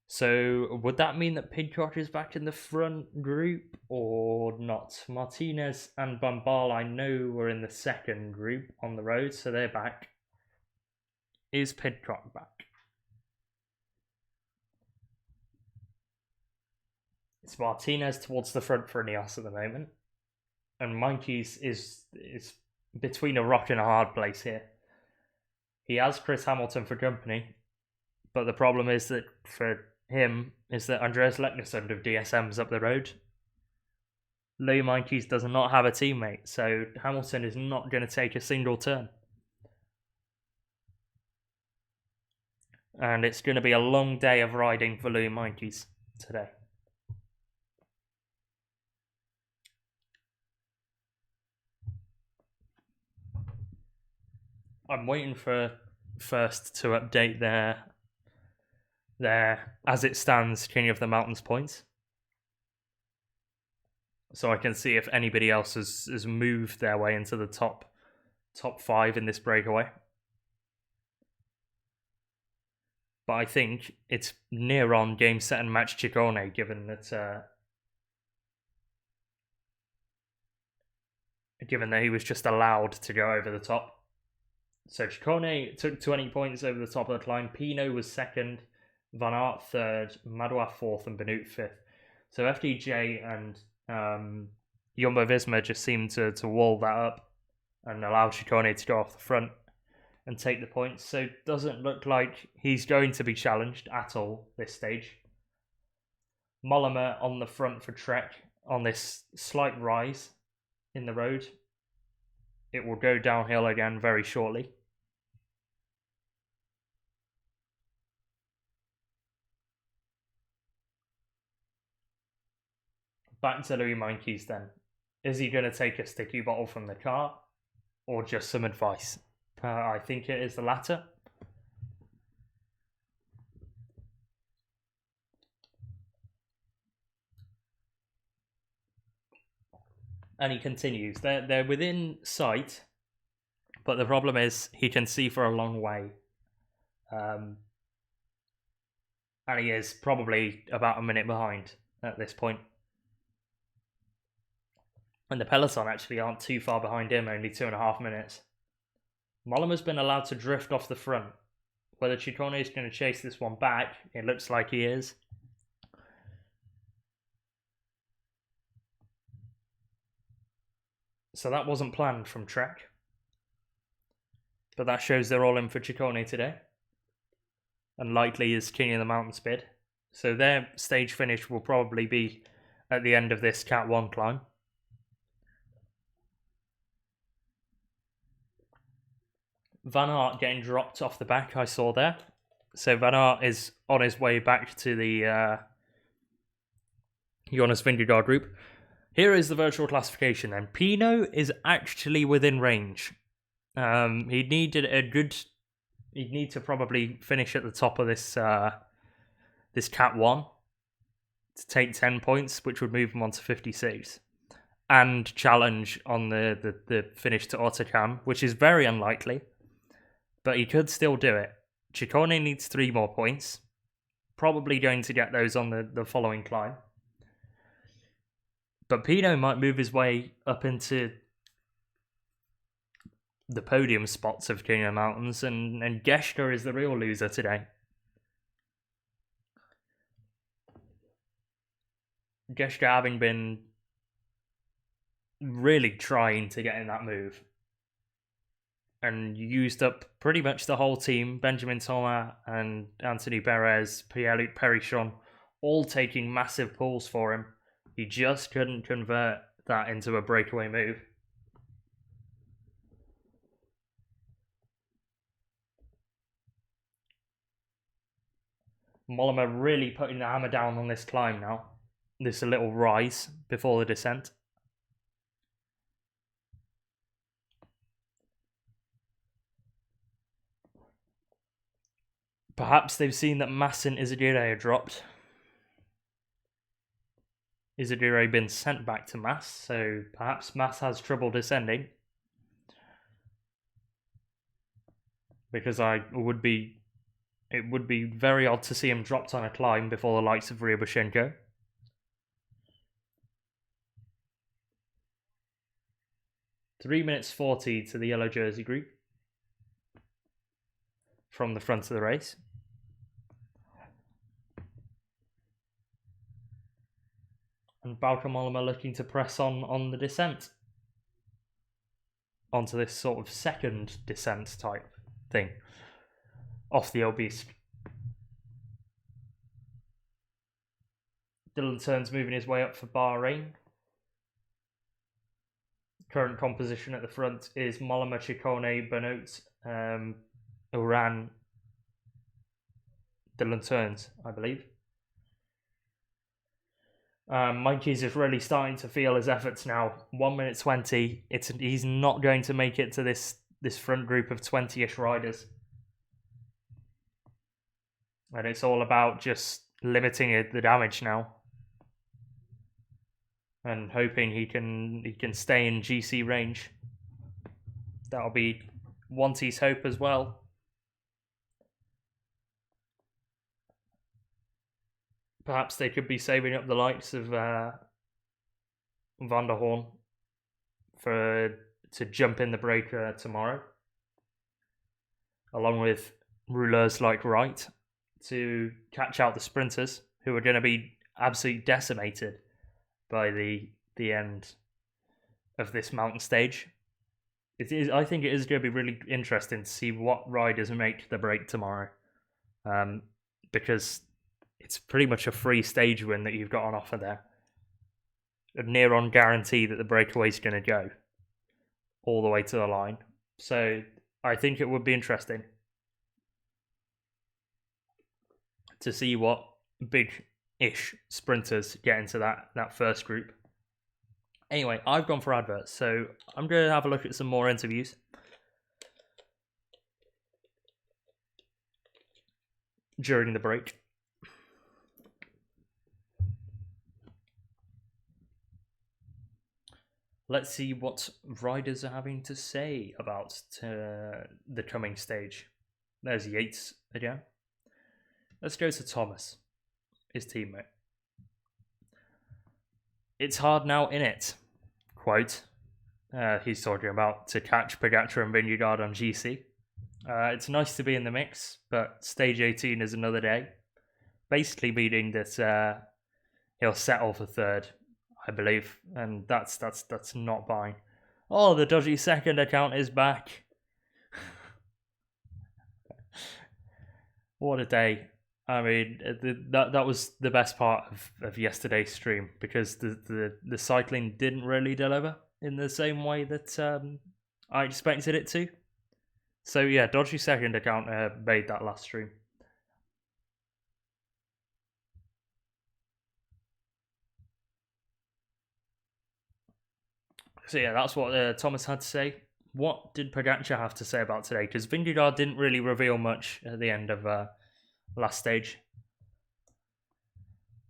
A: So would that mean that Pidcock is back in the front group or not? Martinez and Bambal, I know, were in the second group on the road, so they're back. Is Pidcock back? It's Martinez towards the front for Ineos at the moment. And Meintjes is between a rock and a hard place here. He has Chris Hamilton for company, but the problem is that for him is that Andreas Leknesund of DSM's up the road. Louis Meintjes does not have a teammate, so Hamilton is not going to take a single turn. And it's going to be a long day of riding for Louis Meintjes today. I'm waiting for First to update their as it stands King of the Mountains points, so I can see if anybody else has moved their way into the top 5 in this breakaway. But I think it's near on game, set and match Ciccone, given that he was just allowed to go over the top. So Ciccone took 20 points over the top of the climb. Pinot was second, Van Aert third, Madouas fourth, and Benoot fifth. So FDJ and Jumbo-Visma just seemed to wall that up and allow Ciccone to go off the front and take the points. So it doesn't look like he's going to be challenged at all this stage. Mollema on the front for Trek on this slight rise in the road. It will go downhill again very shortly. Back to Louis Meintjes then. Is he going to take a sticky bottle from the car or just some advice? I think it is the latter. And he continues. They're within sight, but the problem is he can see for a long way. And he is probably about a minute behind at this point. And the peloton actually aren't too far behind him, only 2.5 minutes. Mollema's been allowed to drift off the front. Whether Ciccone is going to chase this one back, it looks like he is. So that wasn't planned from Trek. But that shows they're all in for Ciccone today. And likely is King of the Mountains bid. So their stage finish will probably be at the end of this Cat 1 climb. Van Aert getting dropped off the back, I saw there. So Van Aert is on his way back to the Jonas Vingegaard group. Here is the virtual classification then. Pinot is actually within range. He'd need to probably finish at the top of this this Cat 1 to take 10 points, which would move him on to 56. And challenge on the finish to Hautacam, which is very unlikely. But he could still do it. Ciccone needs 3 more points. Probably going to get those on the following climb. But Pinot might move his way up into the podium spots of King of the Mountains, and Geschke is the real loser today. Geschke having been really trying to get in that move. And used up pretty much the whole team. Benjamin Thomas and Anthony Perez, Pierre-Luc Perichon, all taking massive pulls for him. He just couldn't convert that into a breakaway move. Mollema really putting the hammer down on this climb now. This a little rise before the descent. Perhaps they've seen that Mas and Isidire are dropped. Isidire been sent back to Mas, so perhaps Mas has trouble descending. Because it would be very odd to see him dropped on a climb before the likes of Ryabushenko. (3:40) to the yellow jersey group from the front of the race. And Bauke Mollema looking to press on the descent. Onto this sort of second descent type thing. Off the Obisque. Dylan Teuns moving his way up for Bahrain. Current composition at the front is Mollema, Ciccone, Benoit, Uran, Dylan Teuns, I believe. Mikey's is really starting to feel his efforts now. 1:20. He's not going to make it to this front group of 20-ish riders. And it's all about just limiting the damage now. And hoping he can stay in GC range. That'll be Wanty's hope as well. Perhaps they could be saving up the likes of Van der Horn to jump in the breaker tomorrow, along with rouleurs like Wright, to catch out the sprinters who are going to be absolutely decimated by the end of this mountain stage. I think it is going to be really interesting to see what riders make the break tomorrow, because it's pretty much a free stage win that you've got on offer there. A near-on guarantee that the breakaway is going to go all the way to the line. So I think it would be interesting to see what big-ish sprinters get into that first group. Anyway, I've gone for adverts, so I'm going to have a look at some more interviews. During the break. Let's see what riders are having to say about the coming stage. There's Yates again. Let's go to Thomas, his teammate. It's hard now, innit? quote. He's talking about to catch Pogacar and Vingegaard on GC. It's nice to be in the mix, but stage 18 is another day. Basically meaning that he'll settle for third, I believe, and that's not buying. Oh, the dodgy second account is back. What a day. I mean, that was the best part of yesterday's stream, because the cycling didn't really deliver in the same way that I expected it to. So yeah, dodgy second account made that last stream. So yeah, that's what Thomas had to say. What did Pogacar have to say about today? Because Vingegaard didn't really reveal much at the end of last stage.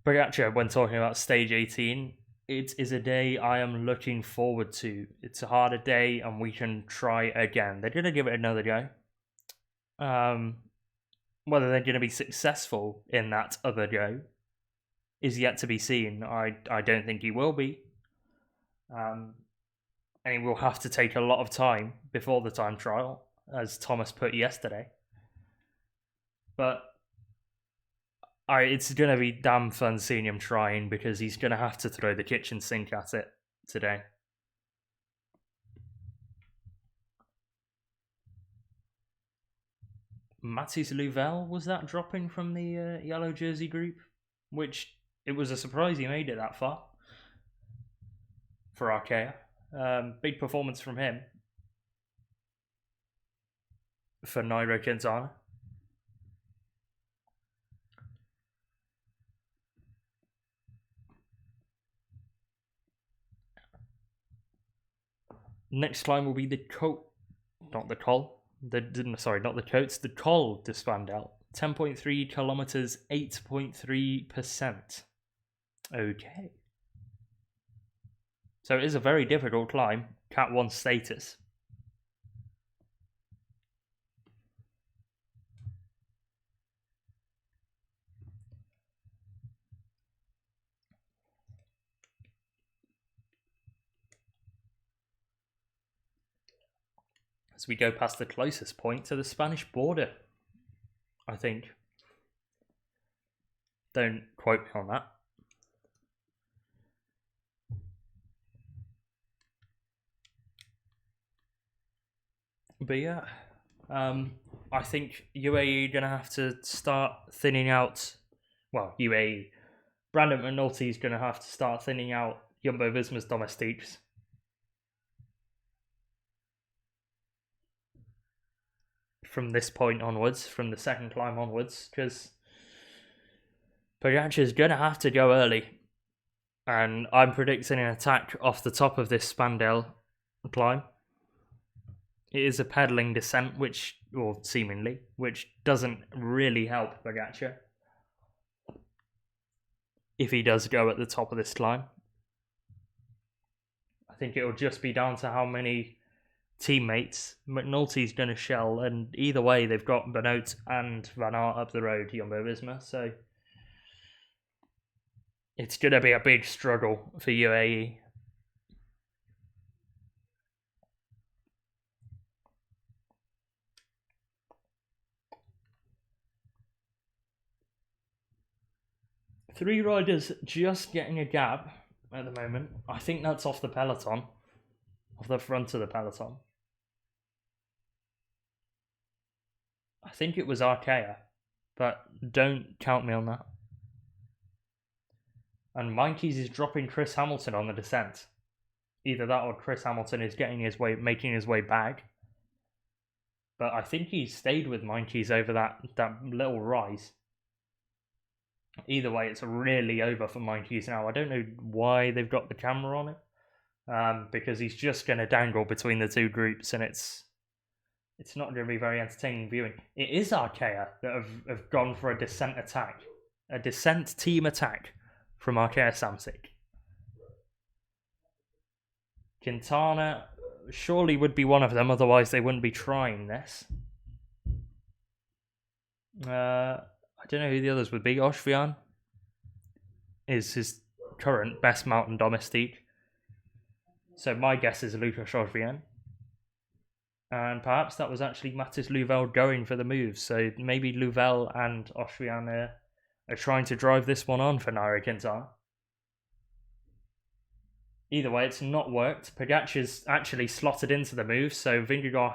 A: Pogacar, when talking about stage 18, it is a day I am looking forward to. It's a harder day and we can try again. They're going to give it another go. Whether they're going to be successful in that other go is yet to be seen. I don't think he will be. And he will have to take a lot of time before the time trial, as Thomas put yesterday. But it's going to be damn fun seeing him trying, because he's going to have to throw the kitchen sink at it today. Mathis Louvel, was that dropping from the yellow jersey group? Which, it was a surprise he made it that far for Arkea. Big performance from him for Nairo Quintana. Next climb will be the Col de Spandelles. 10.3 kilometers, 8.3%. Okay. So it is a very difficult climb. Cat 1 status. As we go past the closest point to the Spanish border, I think. Don't quote me on that. But yeah, I think UAE are going to have to start thinning out. Well, UAE. Brandon McNulty is going to have to start thinning out Jumbo-Visma's domestiques. From this point onwards, from the second climb onwards, because Pogacar is going to have to go early. And I'm predicting an attack off the top of this Spandelle climb. It is a pedaling descent, which doesn't really help Pogacar if he does go at the top of this climb. I think it will just be down to how many teammates McNulty's going to shell, and either way they've got Benoot and Van Aert up the road, Jumbo-Visma, so it's going to be a big struggle for UAE. Three riders just getting a gap at the moment. I think that's off the peloton, off the front of the peloton. I think it was Arkea, but don't count me on that. And Meintjes is dropping Chris Hamilton on the descent. Either that or Chris Hamilton is making his way back. But I think he stayed with Meintjes over that little rise. Either way, it's really over for Meintjes now. I don't know why they've got the camera on it. Because he's just going to dangle between the two groups, and it's not going to be very entertaining viewing. It is Arkea that have gone for a descent attack. A descent team attack from Arkea Samsic. Quintana surely would be one of them, otherwise they wouldn't be trying this. I don't know who the others would be. Oshvian is his current best mountain domestique. So my guess is Lucas Austrian. And perhaps that was actually Mathis Louvel going for the move. So maybe Louvel and Austrian are trying to drive this one on for Nairo Quintana. Either way, it's not worked. Pogacar's actually slotted into the move, so Vingegaard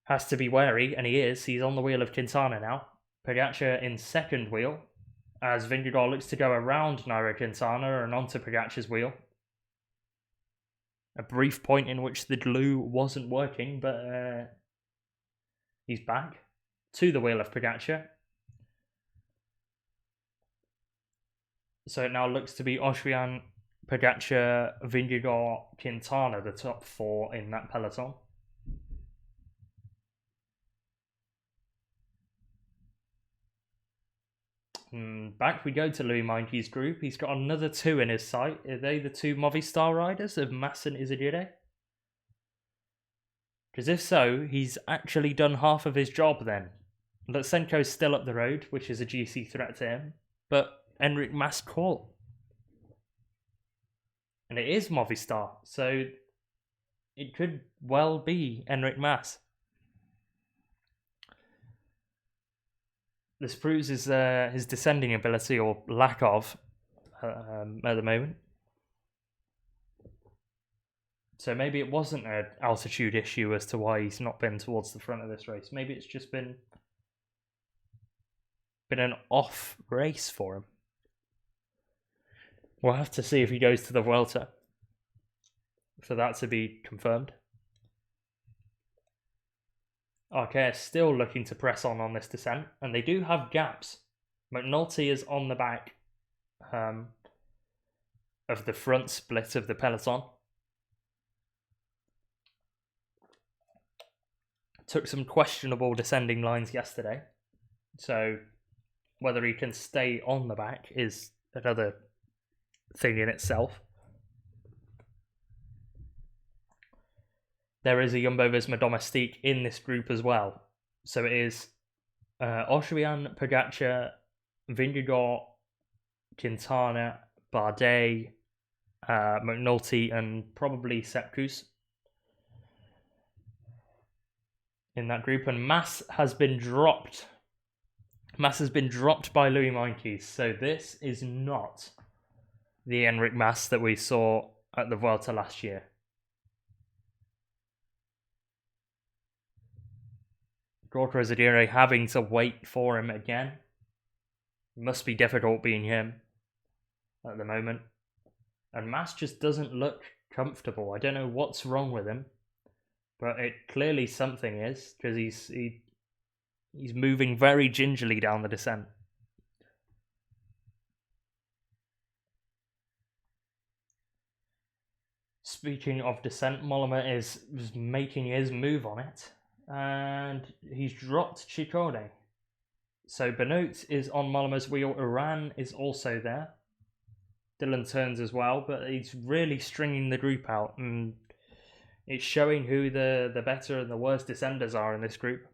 A: has to be wary, and he is. He's on the wheel of Quintana now. Pogacar in second wheel, as Vingegaard looks to go around Nairo Quintana and onto Pogacar's wheel. A brief point in which the glue wasn't working, but he's back to the wheel of Pogacar. So it now looks to be Austrian, Pogacar, Vingegaard, Quintana, the top four in that peloton. Back we go to Louis Meintjes' group. He's got another two in his sight. Are they the two Movistar riders of Mas and Izagirre? Because if so, he's actually done half of his job then. Lutsenko's still up the road, which is a GC threat to him. But Enric Mas caught. And it is Movistar, so it could well be Enric Mas. This proves his descending ability, or lack of, at the moment. So maybe it wasn't an altitude issue as to why he's not been towards the front of this race. Maybe it's just been an off race for him. We'll have to see if he goes to the Vuelta for that to be confirmed. Arkea still looking to press on this descent, and they do have gaps. McNulty is on the back of the front split of the peloton. Took some questionable descending lines yesterday, so whether he can stay on the back is another thing in itself. There is a Jumbo-Visma Domestique in this group as well. So it is Austrian, Pogacar, Vingegaard, Quintana, Bardet, McNulty, and probably Sepp Kuss in that group. And Mas has been dropped. Mas has been dropped by Louis Meintjes. So this is not the Enric Mas that we saw at the Vuelta last year. Gorka Izagirre having to wait for him again. Must be difficult being him at the moment. And Mas just doesn't look comfortable. I don't know what's wrong with him, but it clearly something is, because he's moving very gingerly down the descent. Speaking of descent, Mollema is making his move on it. And he's dropped Ciccone. So Benoit is on Mollema's wheel. Iran is also there. Dylan turns as well, but he's really stringing the group out, and it's showing who the better and the worst descenders are in this group.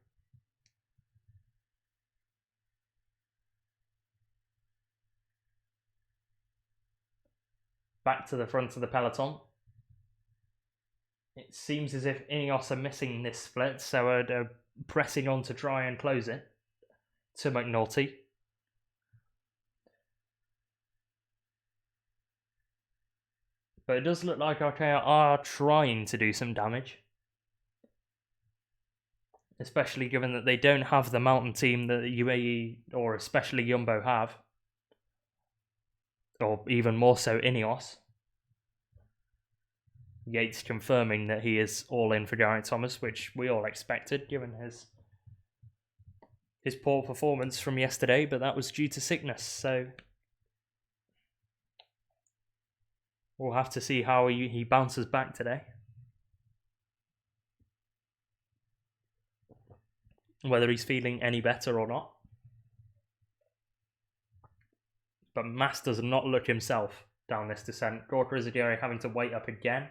A: Back to the front of the peloton. It seems as if Ineos are missing this split, so they're pressing on to try and close it to McNulty. But it does look like Arkea are trying to do some damage. Especially given that they don't have the mountain team that UAE or especially Jumbo have. Or even more so Ineos. Yates confirming that he is all in for Geraint Thomas, which we all expected given his poor performance from yesterday, but that was due to sickness, so we'll have to see how he bounces back today. Whether he's feeling any better or not. But Mas does not look himself down this descent. Gorka Izagirre having to wait up again.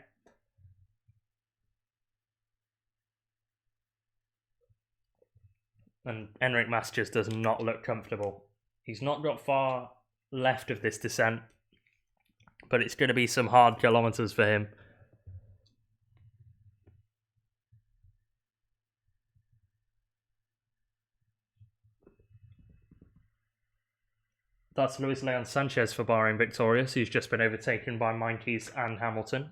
A: And Enric Mas just does not look comfortable. He's not got far left of this descent. but it's going to be some hard kilometers for him. That's Luis Leon Sanchez for Bahrain victorious, who's just been overtaken by Meintjes and Hamilton.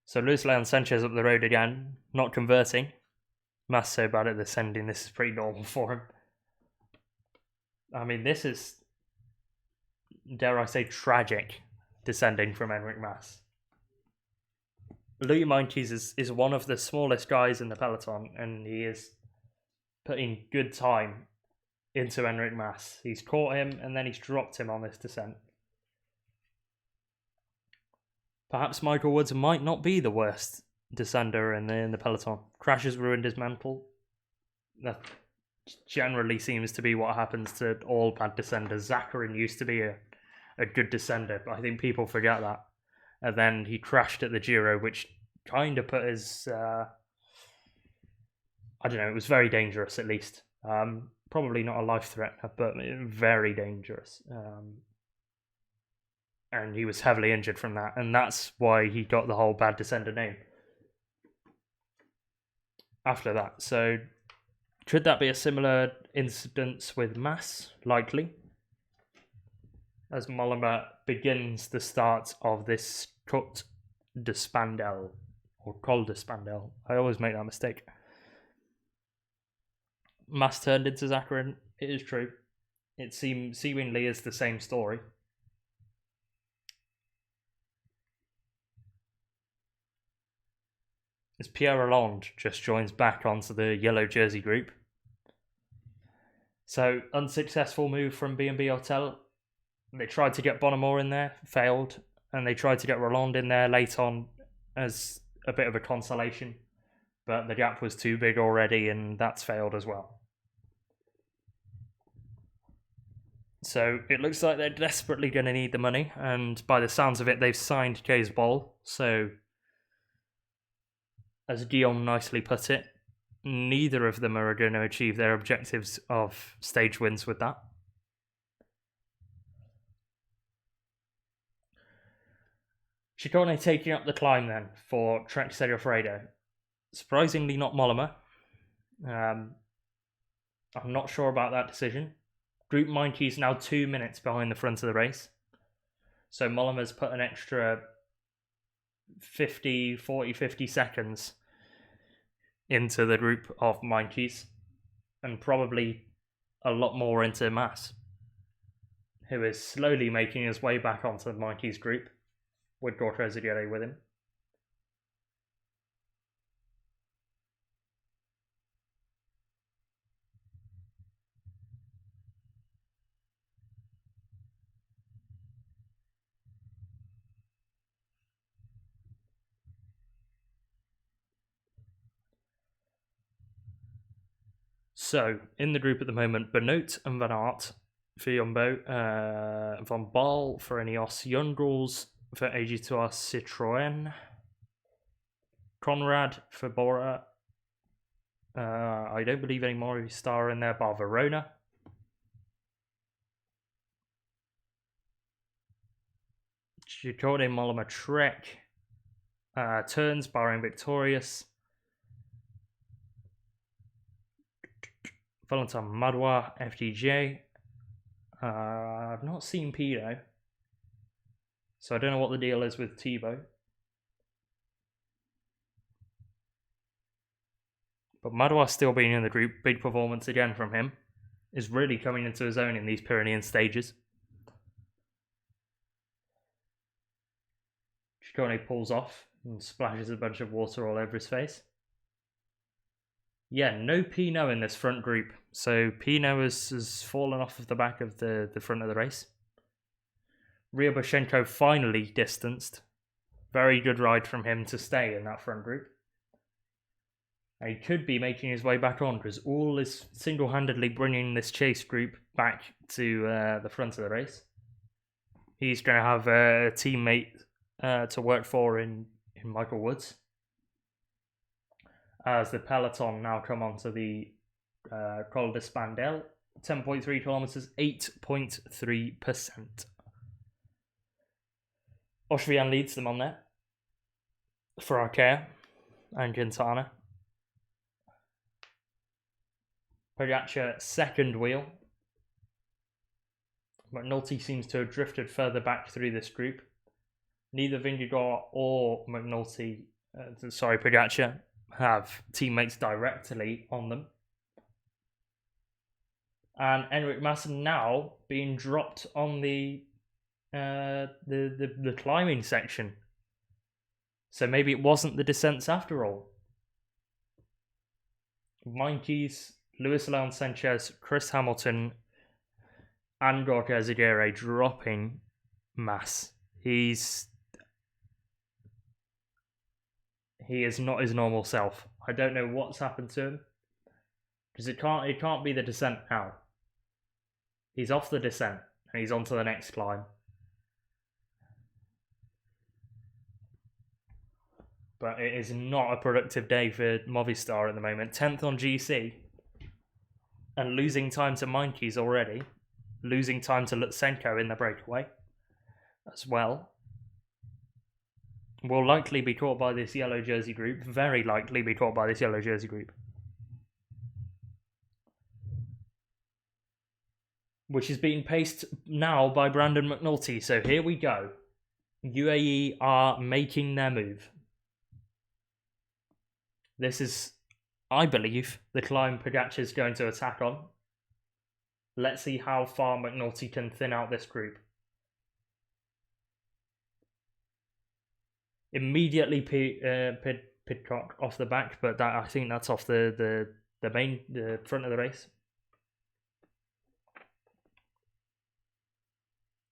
A: So Luis Leon Sanchez up the road again, not converting. Mas so bad at descending, this is pretty normal for him. I mean, this is, dare I say, tragic descending from Enric Mas. Louis Meintjes is one of the smallest guys in the peloton, and he is putting good time into Enric Mas. He's caught him and then he's dropped him on this descent. Perhaps Michael Woods might not be the worst descender in the peloton. Crash has ruined his mental. That generally seems to be what happens to all bad descenders. Zakarin used to be a good descender, but I think people forget that. And then he crashed at the Giro, which kind of put his... I don't know, it was very dangerous at least. Probably not a life threat, but very dangerous. And he was heavily injured from that, and that's why he got the whole bad descender name after that. So could that be a similar incidence with Mas? Likely. As Mollema begins the start of this Col de Spandelles, or Col de Spandelles. I always make that mistake. Mas turned into Zakarin. It is true. It seemingly is the same story. As Pierre Rolland just joins back onto the yellow jersey group. So, unsuccessful move from B&B Hotel. They tried to get Bonamore in there, failed. And they tried to get Rolland in there late on as a bit of a consolation. But the gap was too big already, and that's failed as well. So it looks like they're desperately going to need the money, and by the sounds of it, they've signed Cees Bol. So, as Guillaume nicely put it, neither of them are going to achieve their objectives of stage wins with that. Ciccone taking up the climb then for Trek Segafredo. Surprisingly not Mollema. I'm not sure about that decision. Group Meintjes now 2 minutes behind the front of the race. So Mollema's put an extra 50 seconds into the group of Meintjes, and probably a lot more into Mas, who is slowly making his way back onto the Meintjes group with Gorka Zaguirre with him. So, in the group at the moment, Benoot and Van Aert for Jumbo, Van Baal for Ineos, Youngles for AG2R Citroën, Conrad for Bora, I don't believe any more Star in there, bar Verona. Ciccone Mollema Trek, Turns, Bahrain victorious. Valentin Madouas, FDJ. I've not seen Pino, so I don't know what the deal is with Thibaut. But Madouas still being in the group, big performance again from him. Is really coming into his own in these Pyrenean stages. Ciccone pulls off and splashes a bunch of water all over his face. Yeah, no Pinot in this front group. So Pinot has fallen off of the back of the front of the race. Ryaboshenko finally distanced. Very good ride from him to stay in that front group. And he could be making his way back on, because All is single-handedly bringing this chase group back to the front of the race. He's going to have a teammate to work for in Michael Woods. As the peloton now come onto the Col de Spandelles, 10.3 kilometers, 8.3%. Austrian leads them on there for Arkea and Quintana. Pogacar second wheel. McNulty seems to have drifted further back through this group. Neither Vingegaard or Pogacar have teammates directly on them. And Enric Mas now being dropped on the climbing section. So maybe it wasn't the descents after all. Meintjes, Luis Leon Sanchez, Chris Hamilton, and Gorka Zagere dropping Mas. He is not his normal self. I don't know what's happened to him, because it can't be the descent now. He's off the descent and he's on to the next climb. But it is not a productive day for Movistar at the moment. 10th on GC. And losing time to Meintjes already. Losing time to Lutsenko in the breakaway as well. Will likely be caught by this yellow jersey group. Very likely be caught by this yellow jersey group. Which is being paced now by Brandon McNulty. So here we go. UAE are making their move. This is, I believe, the climb Pogacar is going to attack on. Let's see how far McNulty can thin out this group. Immediately Pidcock off the back, but I think that's off the front of the race.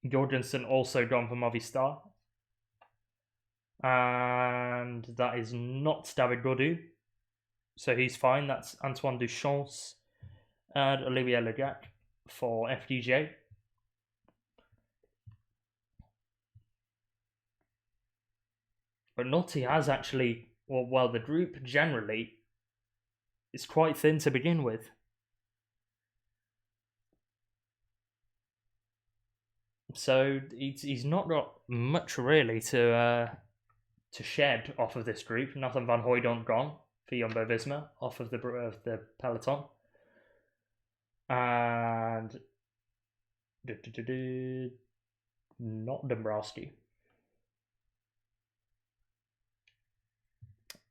A: Jorgensen also gone for Movistar. And that is not David Gaudu. So he's fine. That's Antoine Duchamps and Olivier Legac for FDJ. But Nulty has actually, well, the group generally is quite thin to begin with. So he's not got much really to shed off of this group. Nathan van Hooijdonk gone for Jumbo-Visma off of the peloton. And not Dombrowski.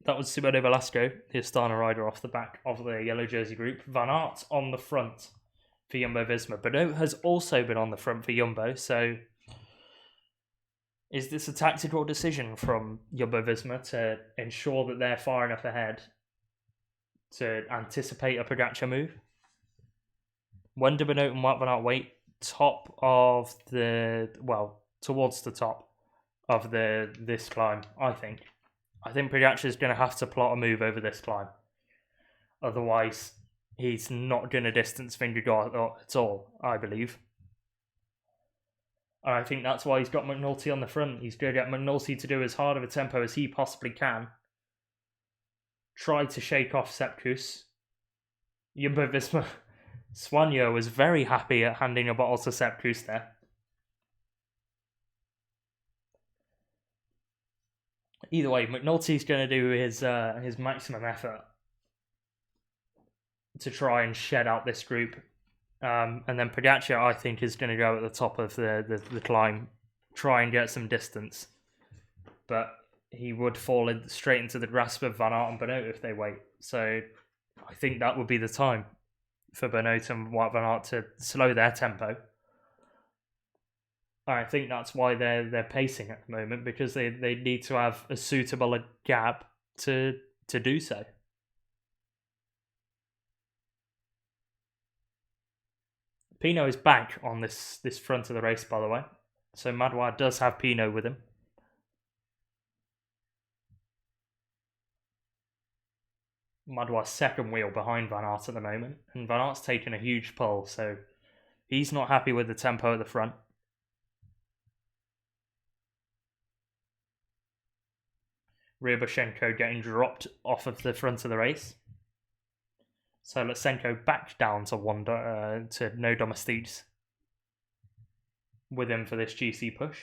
A: That was Simone Velasco, the Astana rider, off the back of the yellow jersey group. Van Aert on the front for Jumbo-Visma. Bernot has also been on the front for Jumbo, so is this a tactical decision from Jumbo-Visma to ensure that they're far enough ahead to anticipate a Pogacar move? When do Bernot and Wout Van Aert wait towards the top of this climb, I think. I think Pogacar is going to have to plot a move over this climb. Otherwise, he's not going to distance Vingegaard at all, I believe. And I think that's why he's got McNulty on the front. He's going to get McNulty to do as hard of a tempo as he possibly can. Try to shake off Sepkus. Jumbo-Visma Soigneau was very happy at handing a bottle to Sepkus there. Either way, McNulty's going to do his maximum effort to try and shed out this group. And then Pogacar, I think, is going to go at the top of the climb, try and get some distance. But he would fall straight into the grasp of Van Aert and Bernot if they wait. So I think that would be the time for Bernot and Wout Van Aert to slow their tempo. I think that's why they're pacing at the moment, because they need to have a suitable gap to do so. Pinot is back on this front of the race, by the way. So Madouas does have Pinot with him. Madouas' second wheel behind Van Aert at the moment. And Van Aert's taken a huge pull, so he's not happy with the tempo at the front. Ryabushenko getting dropped off of the front of the race. So Lutsenko back down to no domestiques with him for this GC push.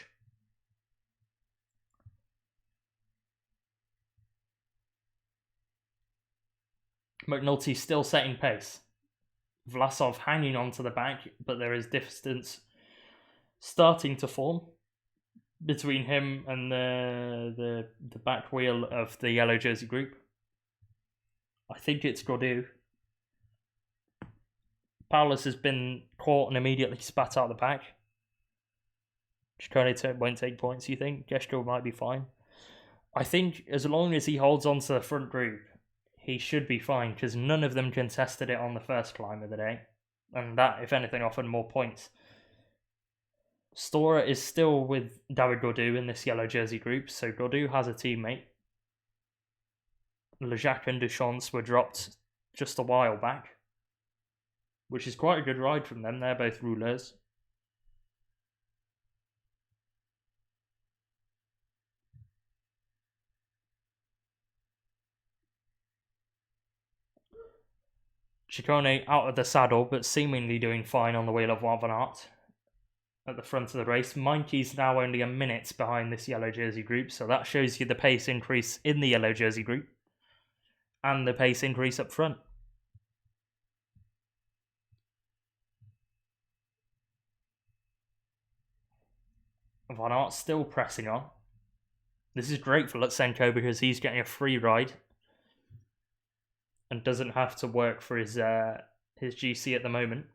A: McNulty still setting pace. Vlasov hanging on to the back, but there is distance starting to form between him and the back wheel of the yellow jersey group. I think it's Gaudu. Paulus has been caught and immediately spat out the back. Ciccone won't take points, you think? Geschko might be fine. I think as long as he holds on to the front group, he should be fine, because none of them contested it on the first climb of the day. And that, if anything, offered more points. Stora is still with David Gaudu in this yellow jersey group, so Gaudu has a teammate. Lejac and Duchance were dropped just a while back, which is quite a good ride from them. They're both rouleurs. Ciccone out of the saddle, but seemingly doing fine on the wheel of Wout Van Aert at the front of the race. Meinke's now only a minute behind this yellow jersey group, so that shows you the pace increase in the yellow jersey group and the pace increase up front. Van Aert still pressing on. This is great for Lutsenko because he's getting a free ride and doesn't have to work for his GC at the moment.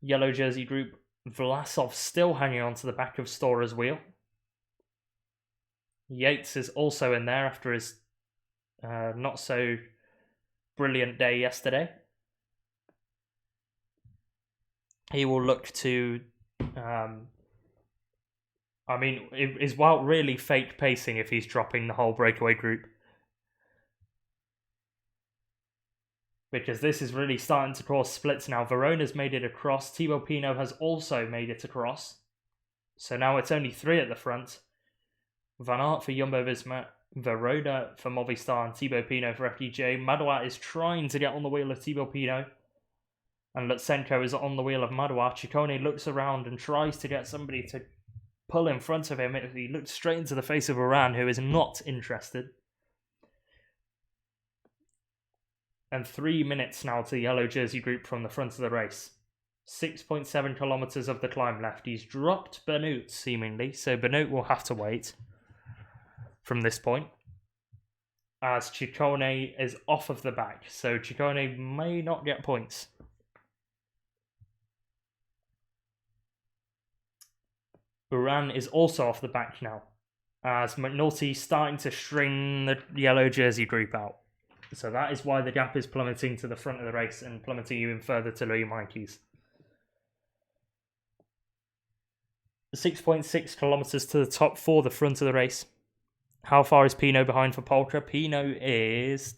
A: Yellow jersey group, Vlasov still hanging on to the back of Stora's wheel. Yates is also in there after his not so brilliant day yesterday. He will look to is Wout really fake pacing if he's dropping the whole breakaway group? Because this is really starting to cause splits now. Verona's made it across. Thibaut Pinot has also made it across. So now it's only 3 at the front. Van Aert for Jumbo-Visma, Verona for Movistar, and Thibaut Pinot for FDJ. Madouas is trying to get on the wheel of Thibaut Pinot, and Lutsenko is on the wheel of Madouas. Ciccone looks around and tries to get somebody to pull in front of him. He looks straight into the face of Uran, who is not interested. And 3 minutes now to the yellow jersey group from the front of the race. 6.7 kilometers of the climb left. He's dropped Benoot, seemingly, so Benoot will have to wait from this point, as Ciccone is off of the back, so Ciccone may not get points. Uran is also off the back now, as McNulty starting to string the yellow jersey group out. So that is why the gap is plummeting to the front of the race and plummeting even further to Louis Meinke's. 6.6 kilometers to the top for the front of the race. How far is Pinot behind for Polka? Pinot is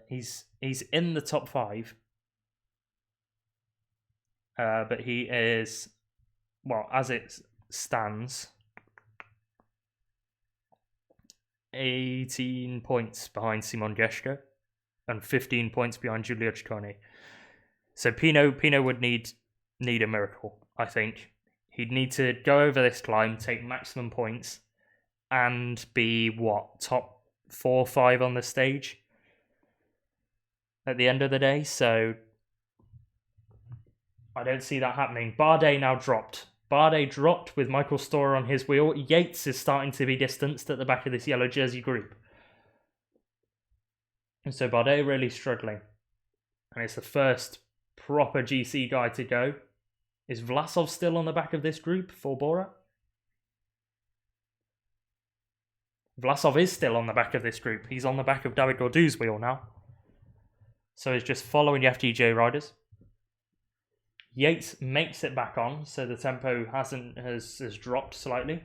A: he's in the top 5, but he is, well, as it stands, 18 points behind Simon Geschke and 15 points behind Giulio Ciccone. So Pinot would need a miracle, I think. He'd need to go over this climb, take maximum points, and be, top 4 or 5 on the stage at the end of the day. So I don't see that happening. Bardet now dropped. Bardet dropped with Michael Storer on his wheel. Yates is starting to be distanced at the back of this yellow jersey group. And so Bardet really struggling. And it's the first proper GC guy to go. Is Vlasov still on the back of this group for Bora? Vlasov is still on the back of this group. He's on the back of David Gaudu's wheel now. So he's just following the FDJ riders. Yates makes it back on, so the tempo has dropped slightly.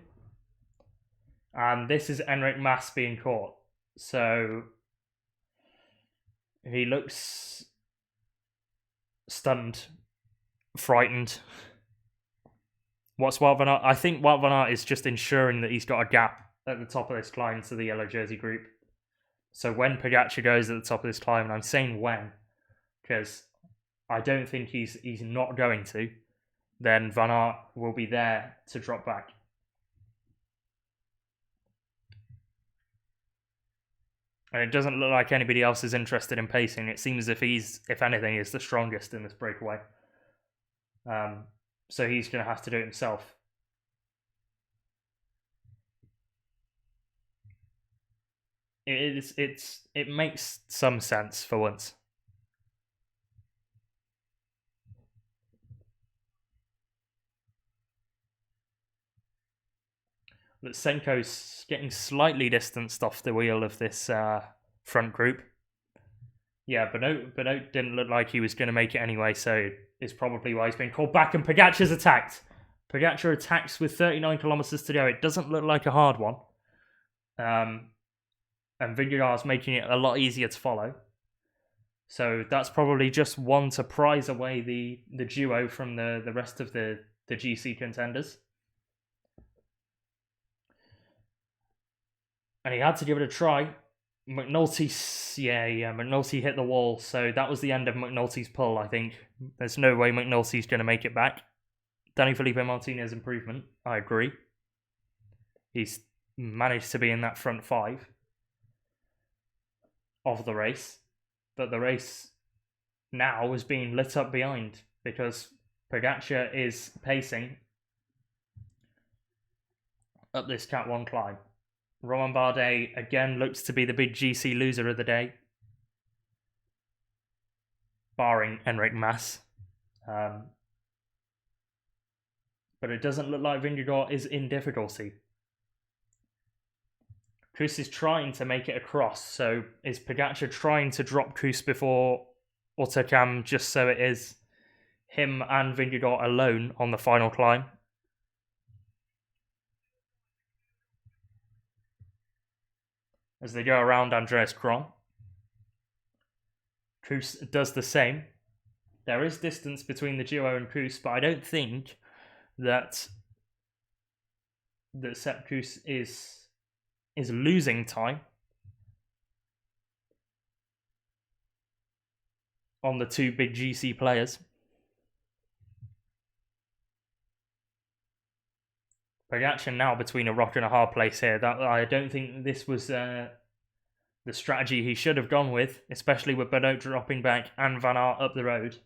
A: And this is Enric Mas being caught. So he looks stunned, frightened. What's Wout Van Aert? I think Wout Van Aert is just ensuring that he's got a gap at the top of this climb to the yellow jersey group. So when Pogacar goes at the top of this climb, and I'm saying when, because I don't think he's not going to. then Van Aert will be there to drop back. And it doesn't look like anybody else is interested in pacing. It seems as if he's, if anything, is the strongest in this breakaway. So he's going to have to do it himself. It makes some sense for once. Lutsenko's getting slightly distanced off the wheel of this front group. Yeah, Benoit didn't look like he was going to make it anyway, so it's probably why he's been called back, and Pogacar's attacked. Pogacar attacks with 39 kilometers to go. It doesn't look like a hard one. And Vingegaard's making it a lot easier to follow. So that's probably just one to prize away the duo from the rest of the GC contenders. And he had to give it a try. McNulty hit the wall, so that was the end of McNulty's pull, I think. There's no way McNulty's going to make it back. Danny Felipe Martinez improvement, I agree. He's managed to be in that front five of the race, but the race now is being lit up behind because Pogacar is pacing up this Cat 1 climb. Romain Bardet again looks to be the big GC loser of the day, barring Enric Mas. But it doesn't look like Vingegaard is in difficulty. Kuss is trying to make it across, so is Pogacar trying to drop Kuss before Hautacam, just so it is him and Vingegaard alone on the final climb? As they go around Andreas Kron. Kuss does the same. There is distance between the duo and Kuss, but I don't think that Sepp Kuss is losing time on the two big GC players. Pogacar now between a rock and a hard place here. That I don't think this was the strategy he should have gone with, especially with Benoit dropping back and Van Aert up the road.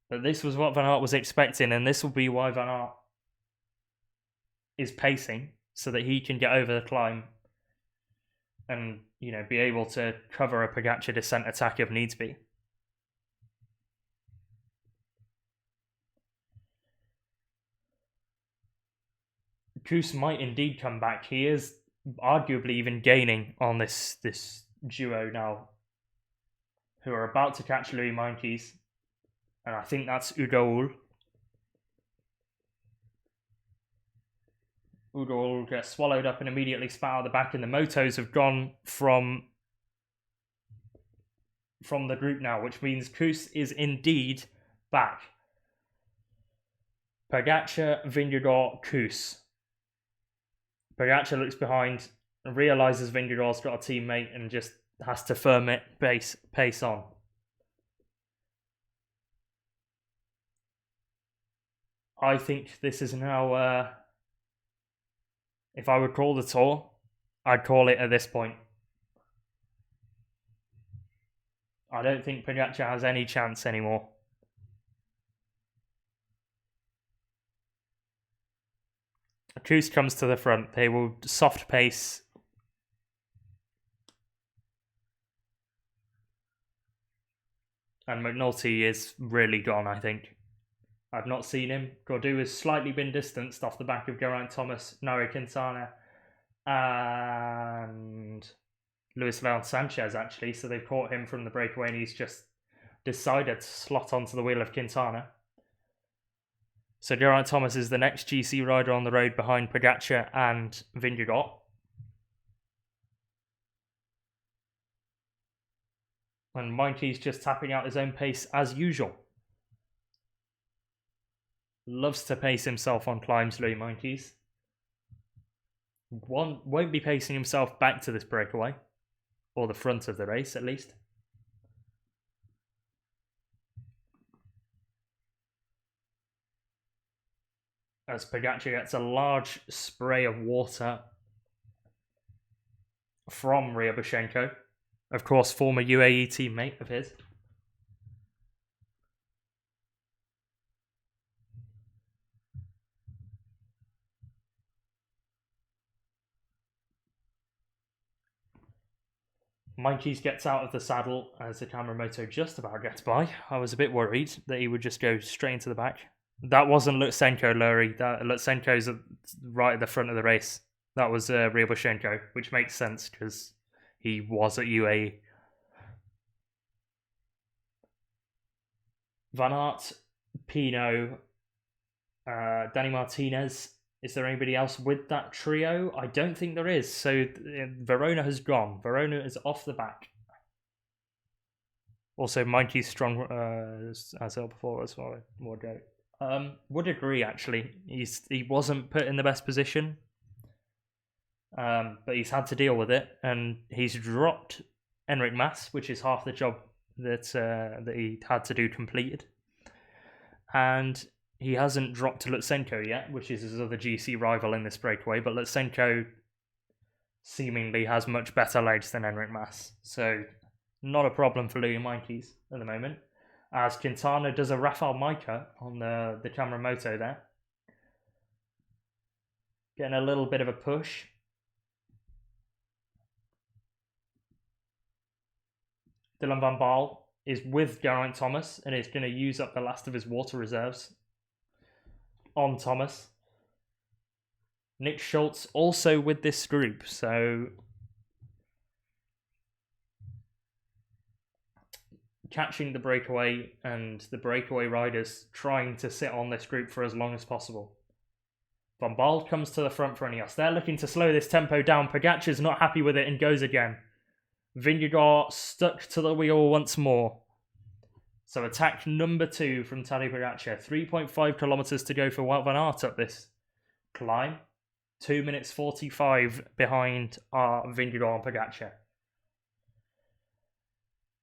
A: But this was what Van Aert was expecting, and this will be why Van Aert is pacing, so that he can get over the climb and, you know, be able to cover a Pogacar descent attack if needs be. Kuss might indeed come back. He is arguably even gaining on this duo now, who are about to catch Louis Meintjes, and I think that's Ugo will get swallowed up and immediately spat out the back, and the motos have gone from the group now, which means Kuss is indeed back. Pogacar, Vingegaard, Kuss. Pogacar looks behind and realises Vingegaard's got a teammate and just has to firm it, pace on. I think this is now... if I would call the tour, I'd call it at this point. I don't think Pogacar has any chance anymore. Kuss comes to the front. They will soft pace. And McNulty is really gone, I think. I've not seen him. Gaudu has slightly been distanced off the back of Geraint Thomas, Nairo Quintana, and Luis Leon Sanchez, actually. So they've caught him from the breakaway, and he's just decided to slot onto the wheel of Quintana. So Geraint Thomas is the next GC rider on the road behind Pogacar and Vingegaard. And Meintjes just tapping out his own pace as usual. Loves to pace himself on climbs, Louis Meintjes. Won't be pacing himself back to this breakaway. Or the front of the race, at least. as Pogacar gets a large spray of water from Ryabushenko, of course, former UAE teammate of his. Mikey's gets out of the saddle as the camera moto just about gets by. I was a bit worried that he would just go straight into the back. That wasn't Lutsenko, Lurie. Lutsenko's right at the front of the race. That was Ryabushenko, which makes sense because he was at UAE. Van Aert, Pinot, Danny Martinez. Is there anybody else with that trio? I don't think there is. So Verona has gone. Verona is off the back. Also, Mikey's strong as I before as well. Would agree, actually. He wasn't put in the best position. But he's had to deal with it. And he's dropped Enric Mas, which is half the job that he had to do completed. And he hasn't dropped to Lutsenko yet, which is his other GC rival in this breakaway, but Lutsenko seemingly has much better legs than Enric Mas. So, not a problem for Louis Meintjes at the moment. As Quintana does a Rafael Micah on the camera moto there. Getting a little bit of a push. Dylan van Baarle is with Geraint Thomas and is going to use up the last of his water reserves on Thomas. Nick Schultz also with this group, so catching the breakaway and the breakaway riders trying to sit on this group for as long as possible. Van Baarle comes to the front for Ineos. They're looking to slow this tempo down. Pogacar's not happy with it and goes again. Vingegaard stuck to the wheel once more. So attack number 2 from Tadej Pogacar. 3.5 kilometers to go for Wout Van Aert up this climb. 2 minutes 45 behind Vingegaard and Pogacar.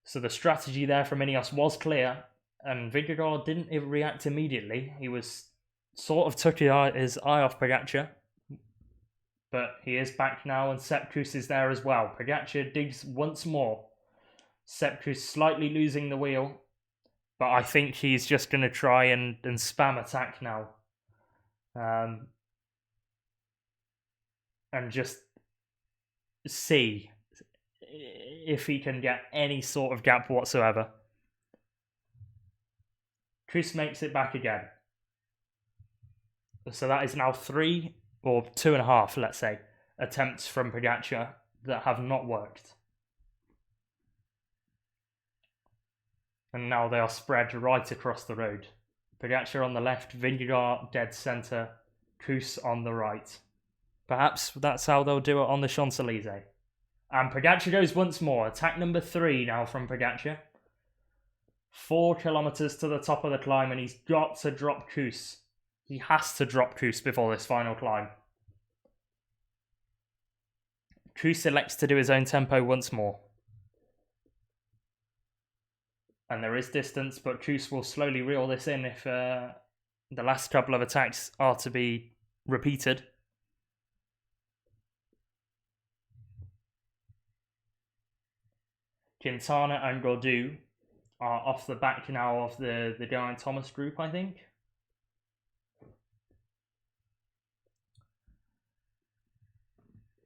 A: So the strategy there from Ineos was clear, and Vingegaard didn't react immediately. He was sort of took his eye off Pogacar, but he is back now, and Sepp Kuss is there as well. Pogacar digs once more. Sepp Kuss slightly losing the wheel, but I think he's just going to try and spam attack now. And just see if he can get any sort of gap whatsoever. Kuss makes it back again. So that is now 3 or 2.5, let's say, attempts from Pogacar that have not worked. And now they are spread right across the road. Pogacar on the left, Vingegaard dead centre, Kuss on the right. Perhaps that's how they'll do it on the Champs-Élysées. And Pogacar goes once more. Attack number 3 now from Pogacar. 4 kilometers to the top of the climb, and he's got to drop Kuss. He has to drop Kuss before this final climb. Kuss elects to do his own tempo once more. And there is distance, but Kuss will slowly reel this in if the last couple of attacks are to be repeated. Quintana and Gaudu are off the back now of the Geraint Thomas group, I think.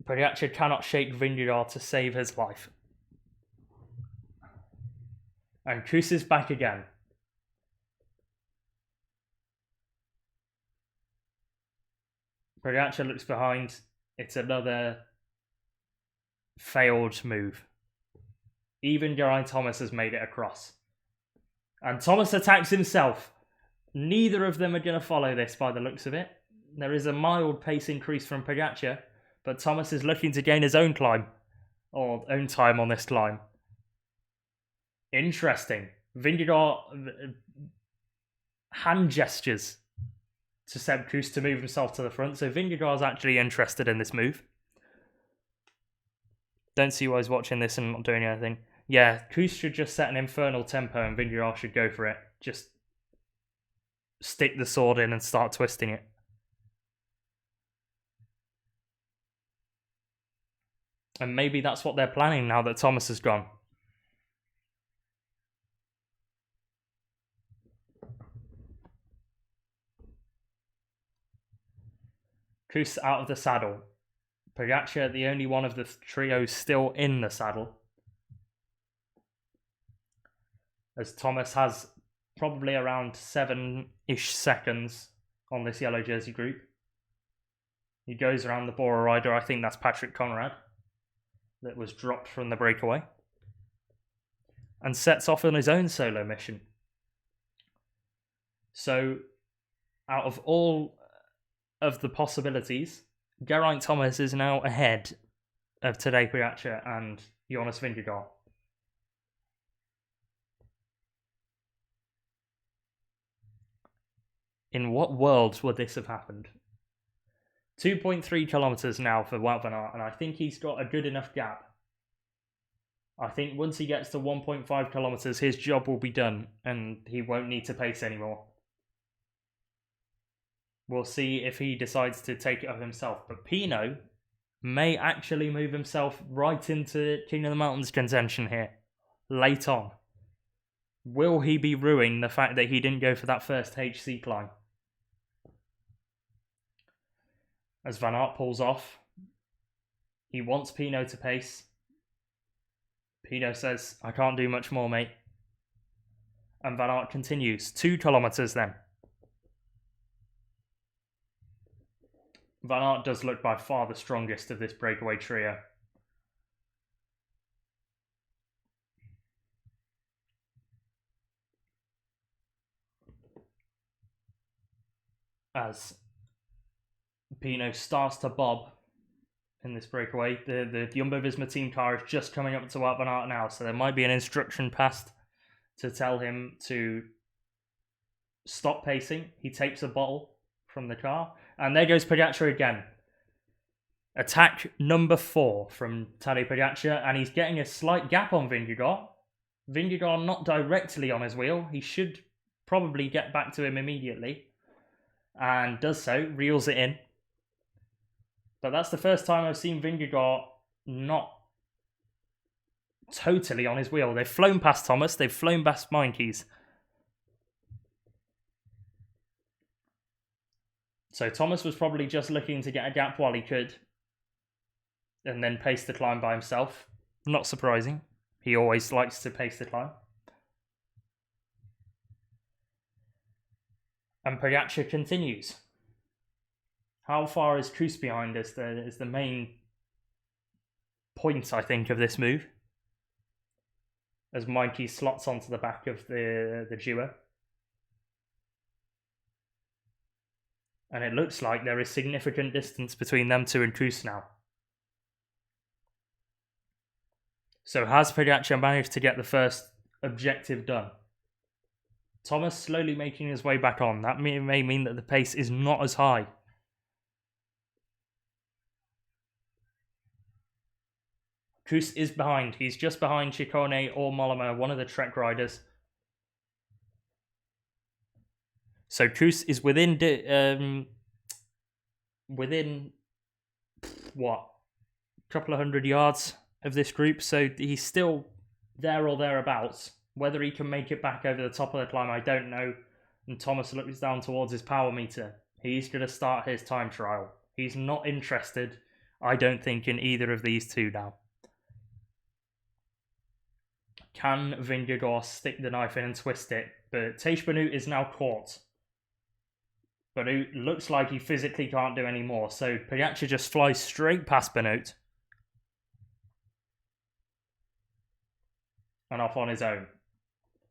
A: Pogacar cannot shake Vingegaard to save his life. And Kuss is back again. Pogacar looks behind. It's another failed move. Even Geraint Thomas has made it across. And Thomas attacks himself. Neither of them are going to follow this by the looks of it. There is a mild pace increase from Pogacar, but Thomas is looking to gain his own climb, or own time on this climb. Interesting. Vingegaard hand gestures to Sepp Kuss to move himself to the front, so Vingegaard's actually interested in this move. Don't see why he's watching this and not doing anything. Yeah, Kuss should just set an infernal tempo and Vingegaard should go for it. Just stick the sword in and start twisting it. And maybe that's what they're planning now that Thomas has gone. Kuss out of the saddle. Pogacar, the only one of the trio still in the saddle. As Thomas has probably around 7-ish seconds on this yellow jersey group. He goes around the Bora rider. I think that's Patrick Conrad that was dropped from the breakaway. And sets off on his own solo mission. So, out of all of the possibilities, Geraint Thomas is now ahead of Tadej Pogacar and Jonas Vingegaard. In what world would this have happened? 2.3 kilometers now for Wout Van Aert, and I think he's got a good enough gap. I think once he gets to 1.5 kilometers, his job will be done, and he won't need to pace anymore. We'll see if he decides to take it up himself. But Pinot may actually move himself right into King of the Mountains contention here, late on. Will he be ruining the fact that he didn't go for that first HC climb? As Van Aert pulls off, he wants Pinot to pace. Pinot says, I can't do much more, mate. And Van Aert continues. 2 kilometers then. Van Aert does look by far the strongest of this breakaway trio. As Pinot starts to bob in this breakaway, the Jumbo-Visma team car is just coming up to Wout Van Aert now, so there might be an instruction passed to tell him to stop pacing. He takes a bottle from the car, and there goes Pogacar again. Attack number 4 from Tadej Pogacar, and he's getting a slight gap on Vingegaard. Vingegaard not directly on his wheel. He should probably get back to him immediately, and does so, reels it in. But that's the first time I've seen Vingegaard not totally on his wheel. They've flown past Thomas, they've flown past Meinke's. So Thomas was probably just looking to get a gap while he could, and then pace the climb by himself. Not surprising. He always likes to pace the climb. And Pogacar continues. How far is Kuss behind us? Is the main point, I think, of this move. As Mikey slots onto the back of the duo. And it looks like there is significant distance between them two and Kuss now. So has Pogacar managed to get the first objective done? Thomas slowly making his way back on. That may mean that the pace is not as high. Kuss is behind. He's just behind Ciccone or Mollema, one of the Trek riders. So Kuss is within what? A couple of 100 yards of this group. So he's still there or thereabouts. Whether he can make it back over the top of the climb, I don't know. And Thomas looks down towards his power meter. He's going to start his time trial. He's not interested, I don't think, in either of these two now. Can Vingegaard stick the knife in and twist it? But Tadej Pogacar is now caught. But it looks like he physically can't do any more. So Pogacar just flies straight past Benoot. And off on his own.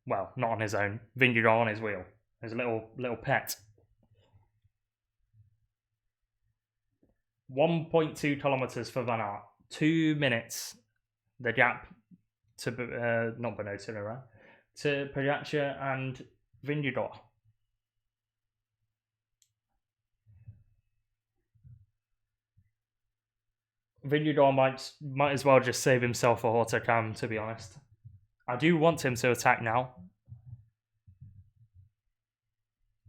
A: Well, not on his own. Vingegaard on his wheel. His little pet. 1.2 kilometers for Van Aert. 2 minutes. The gap to not Benoot in a row. To Pogacar and Vingegaard. Vingegaard might as well just save himself a Hautacam, to be honest. I do want him to attack now.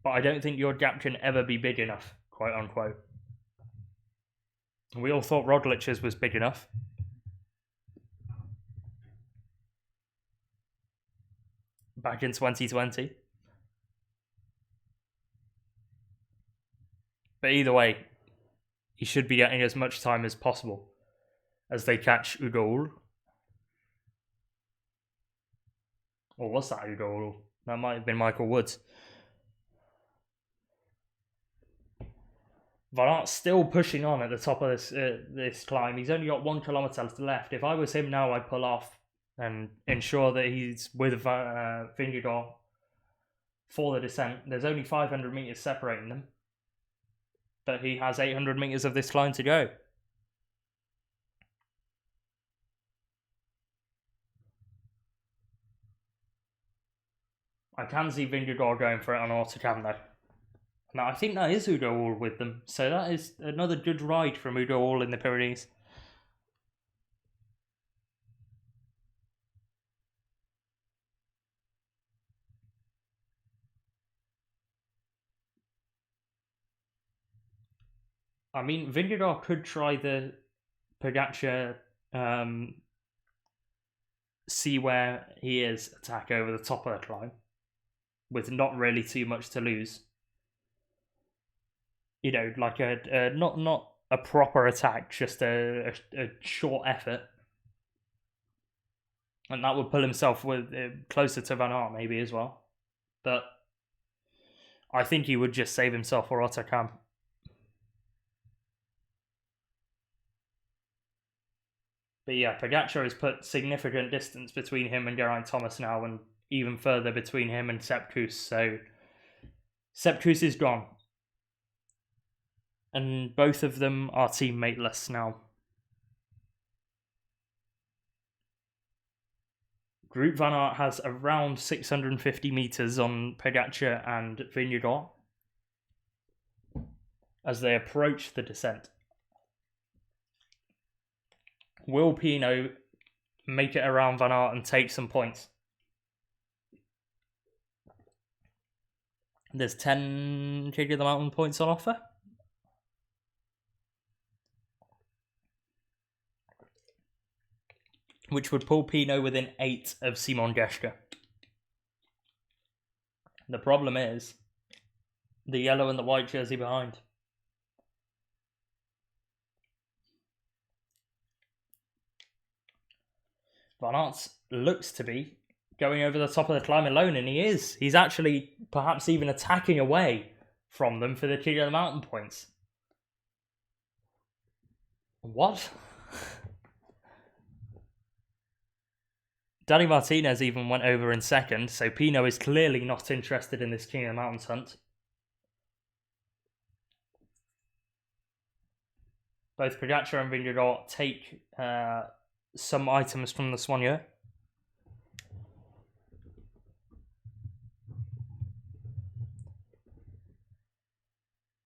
A: But I don't think your gap can ever be big enough, quote unquote. We all thought Roglic's was big enough. back in 2020. But either way, he should be getting as much time as possible as they catch Udall. Or was that Udall? That might have been Michael Woods. Van Aert's still pushing on at the top of this climb. He's only got 1 kilometre left. If I was him now, I'd pull off and ensure that he's with Vingegaard for the descent. There's only 500 metres separating them, but he has 800 metres of this climb to go. I can see Vingegaard going for it on Hautacam though. Now, I think that is Udall with them, so that is another good ride from Udall in the Pyrenees. I mean, Vingegaard could try the Pogacar, see where he is, attack over the top of the climb, with not really too much to lose. You know, like not a proper attack, just a short effort, and that would pull himself with closer to Van Aert maybe as well. But I think he would just save himself for Hautacam. But yeah, Pogacar has put significant distance between him and Geraint Thomas now, and even further between him and Sepp Kuss. So Sepp Kuss is gone. And both of them are teammateless now. Group Van Aert has around 650 metres on Pogacar and Vingegaard as they approach the descent. Will Pinot make it around Van Aert and take some points? There's 10 King of the Mountain points on offer. Which would pull Pinot within 8 of Simon Geschke. The problem is the yellow and the white jersey behind. Van Aert looks to be going over the top of the climb alone, and he is. He's actually perhaps even attacking away from them for the King of the Mountain points. What? Danny Martinez even went over in second, so Pinot is clearly not interested in this King of the Mountains hunt. Both Pogacar and Vingegaard take some items from the Soigneur.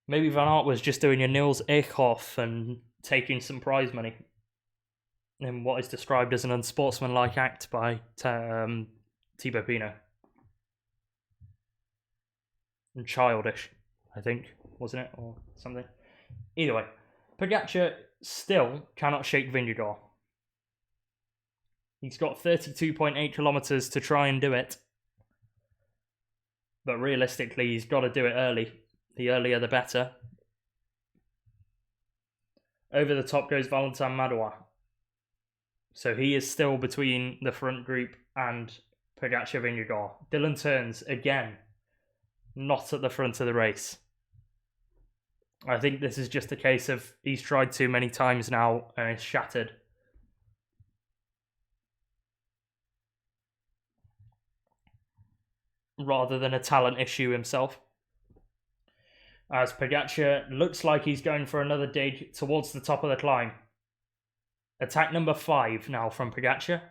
A: Maybe Van Aert was just doing a Niels Eekhoff and taking some prize money in what is described as an unsportsmanlike act by Thibaut Pinot. And childish, I think, wasn't it? Or something. Either way, Pogacar still cannot shake Vingegaard. He's got 32.8 kilometres to try and do it. But realistically, he's got to do it early. The earlier, the better. Over the top goes Valentin Madouas. So he is still between the front group and Pogacar Vingegaard. Dylan Teuns, again, not at the front of the race. I think this is just a case of he's tried too many times now and is shattered. Rather than a talent issue himself. As Pogacar looks like he's going for another dig towards the top of the climb. Attack number 5 now from Pogacar.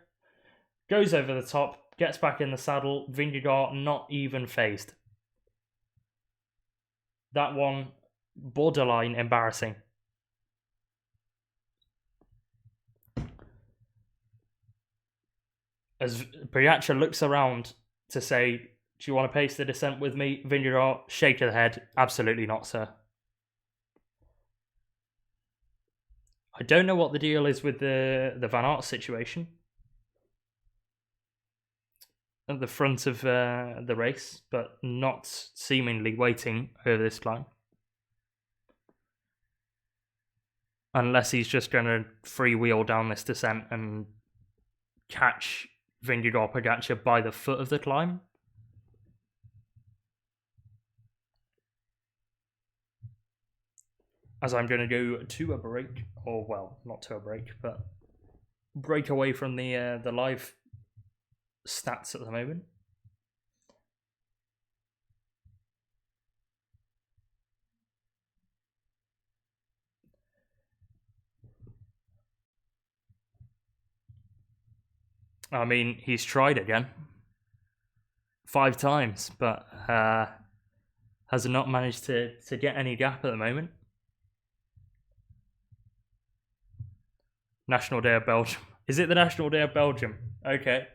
A: Goes over the top, gets back in the saddle. Vingegaard not even phased. That one, borderline embarrassing. As Pogacar looks around to say, do you want to pace the descent with me? Vingegaard, shake of the head. Absolutely not, sir. I don't know what the deal is with the Van Aert situation. at the front of the race, but not seemingly waiting over this climb. Unless he's just going to freewheel down this descent and catch Vingegaard Pogacar by the foot of the climb. As I'm going to go to a break, or well, not to a break, but break away from the live stats at the moment. I mean, he's tried again 5 times, but has not managed to get any gap at the moment. National Day of Belgium. Is it the National Day of Belgium? Okay.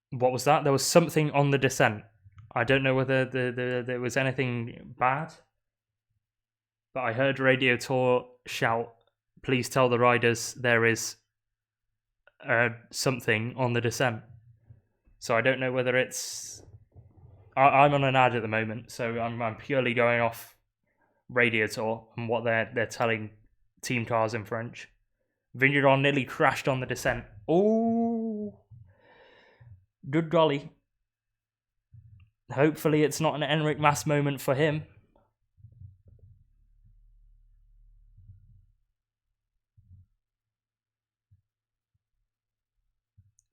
A: What was that? There was something on the descent. I don't know whether there was anything bad, but I heard Radio Tour shout, "Please tell the riders there is something on the descent." So I don't know whether it's... I'm on an ad at the moment, so I'm purely going off Radio Tour and what they're telling team cars in French. Vingegaard nearly crashed on the descent. Oh, good golly. Hopefully it's not an Enric Mas moment for him.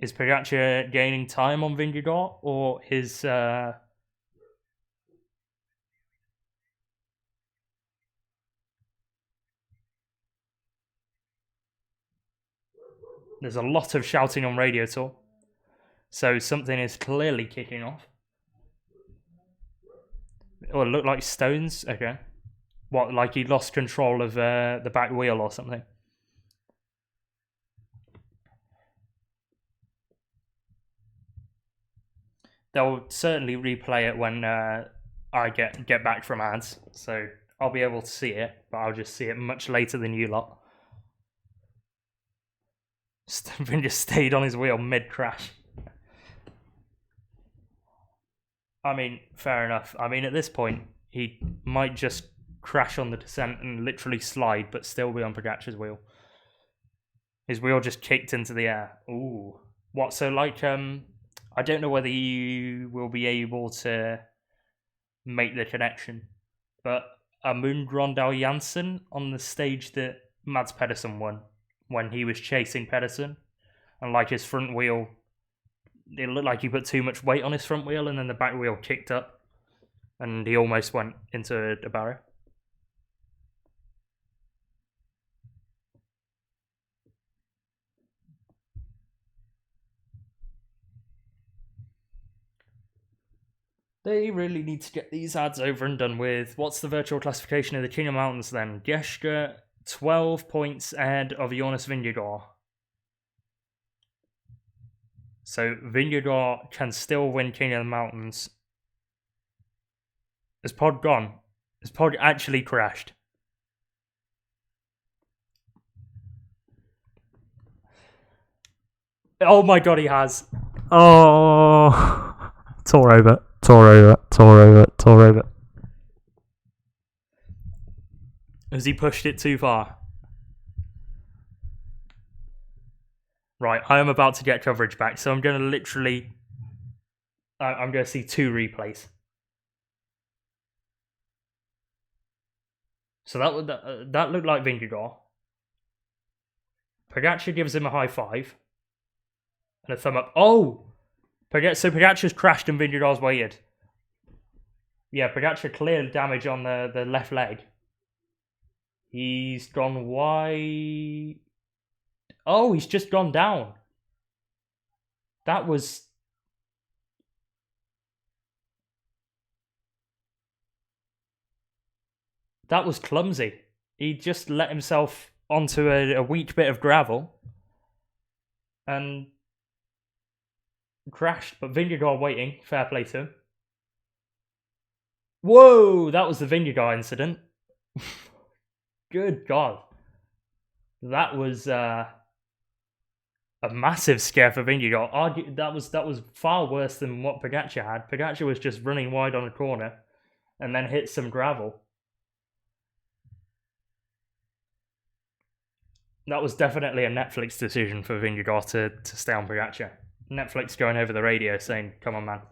A: Is Pogacar gaining time on Vingegaard, or his... There's a lot of shouting on Radio Tour, so something is clearly kicking off. Oh, it looked like stones. Okay. What, like he lost control of the back wheel or something? They'll certainly replay it when I get back from ads, so I'll be able to see it, but I'll just see it much later than you lot. Stephen just stayed on his wheel mid-crash. I mean, fair enough. I mean, at this point, he might just crash on the descent and literally slide, but still be on Pogacar's wheel. His wheel just kicked into the air. Ooh. What, so like, I don't know whether you will be able to make the connection, but Amund Grøndal Jansen on the stage that Mads Pedersen won when he was chasing Pedersen, and like his front wheel, it looked like he put too much weight on his front wheel, and then the back wheel kicked up, and he almost went into a barrier. They really need to get these ads over and done with. What's the virtual classification of the King of Mountains then? Geschke, 12 points ahead of Jonas Vingegaard. So Vingegaard can still win King of the Mountains. Is Pod gone? Is Pod actually crashed? Oh my god, he has. Oh, tore over. Has he pushed it too far? Right, I am about to get coverage back, so I'm going to literally... I'm going to see 2 replays. So that looked like Vingegaard. Pogacar gives him a high five. And a thumb up. Oh! So Pogacar's crashed and Vingegaard's waited. Yeah, Pogacar cleared damage on the left leg. He's gone wide. Oh, he's just gone down. That was... That was clumsy. He just let himself onto a weak bit of gravel. And... crashed, but Vingegaard waiting. Fair play to him. Whoa, that was the Vingegaard incident. Good God. That was a massive scare for Vingegaard. That was far worse than what Pogacar had. Pogacar was just running wide on a corner and then hit some gravel. That was definitely a Netflix decision for Vingegaard to stay on Pogacar. Netflix going over the radio saying, "Come on, man."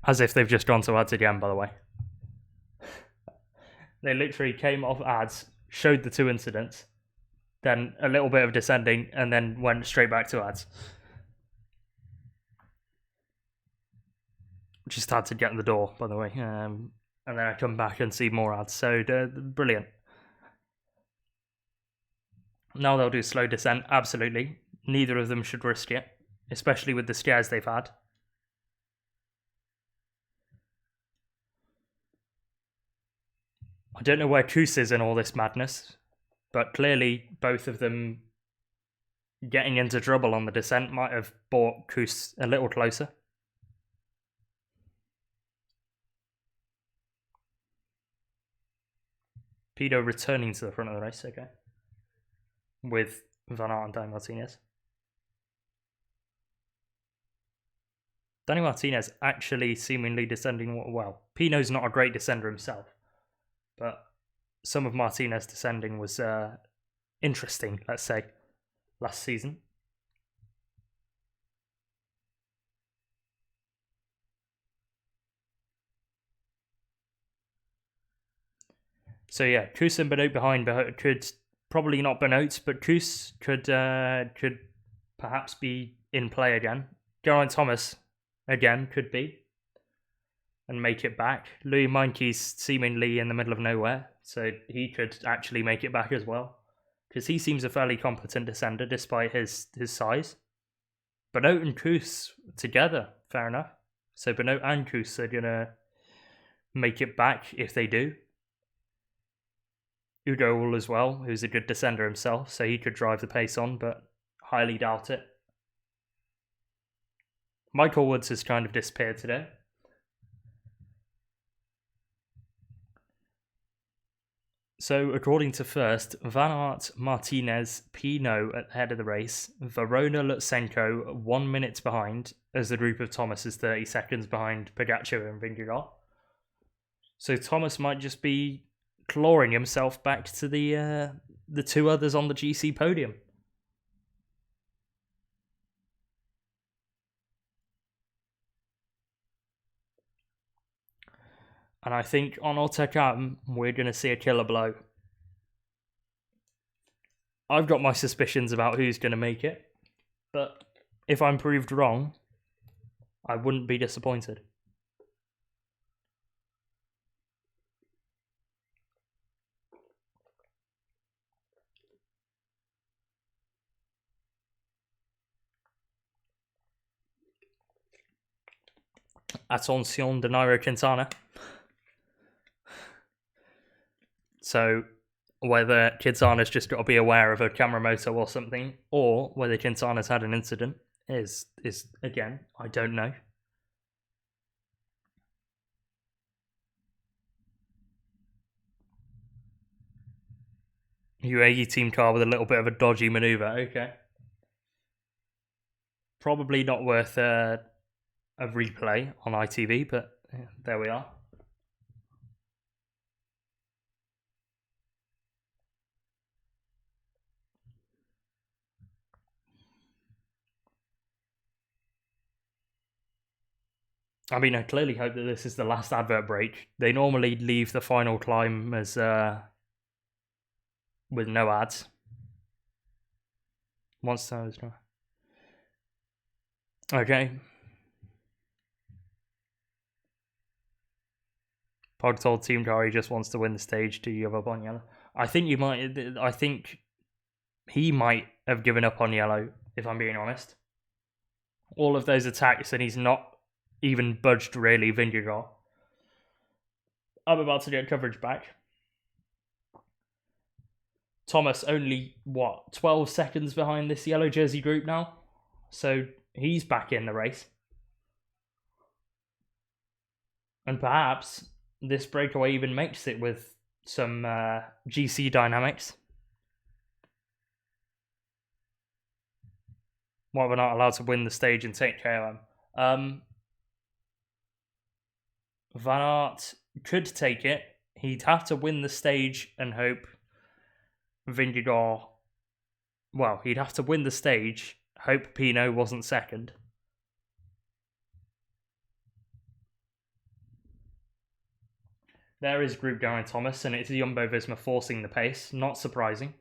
A: As if they've just gone to ads again, by the way. They literally came off ads, showed the two incidents, then a little bit of descending, and then went straight back to ads. Which is hard to get in the door, by the way. And then I come back and see more ads. So, brilliant. Now they'll do slow descent, absolutely. Neither of them should risk it, especially with the scares they've had. I don't know where Koos is in all this madness, but clearly both of them getting into trouble on the descent might have brought Koos a little closer. Pedo returning to the front of the race, okay. With Van Aert and Dane Martinez. Dane Martinez actually seemingly descending well. Pino's not a great descender himself, but some of Martinez descending was interesting, let's say, last season. So yeah, Koos and Benoit behind could probably not Benoit, but Koos could perhaps be in play again. Geraint Thomas again could be and make it back. Louis Meinke's seemingly in the middle of nowhere, so he could actually make it back as well, because he seems a fairly competent descender despite his size. Benoit and Koos together, fair enough. So Benoit and Koos are gonna make it back if they do. Ugo Ull as well, who's a good descender himself, so he could drive the pace on, but highly doubt it. Michael Woods has kind of disappeared today. So, according to first, Van Aert, Martinez, Pinot at the head of the race, Verona, Lutsenko 1 minute behind, as the group of Thomas is 30 seconds behind Pogacar and Vingegaard. So Thomas might just be clawing himself back to the two others on the GC podium. And I think on Hautacam, we're going to see a killer blow. I've got my suspicions about who's going to make it, but if I'm proved wrong, I wouldn't be disappointed. Attention de Nairo Quintana. So whether Quintana's just got to be aware of a camera motor or something, or whether Quintana's had an incident is again, I don't know. UAE team car with a little bit of a dodgy maneuver. Okay. Probably not worth a replay on ITV, but there we are. I mean, I clearly hope that this is the last advert break. They normally leave the final climb as with no ads. Once those. Okay. Pog told Team Car he just wants to win the stage to give up on yellow. I think he might have given up on yellow, if I'm being honest. All of those attacks, and he's not even budged really, Vingegaard. I'm about to get coverage back. Thomas only, 12 seconds behind this yellow jersey group now? So he's back in the race. And perhaps this breakaway even makes it with some GC dynamics. Why we're not allowed to win the stage and take KOM. Van Aert could take it. He'd have to win the stage and hope Vingegaard... Well, he'd have to win the stage, hope Pinot wasn't second. There is group going Thomas, and it's Jumbo-Visma forcing the pace. Not surprising.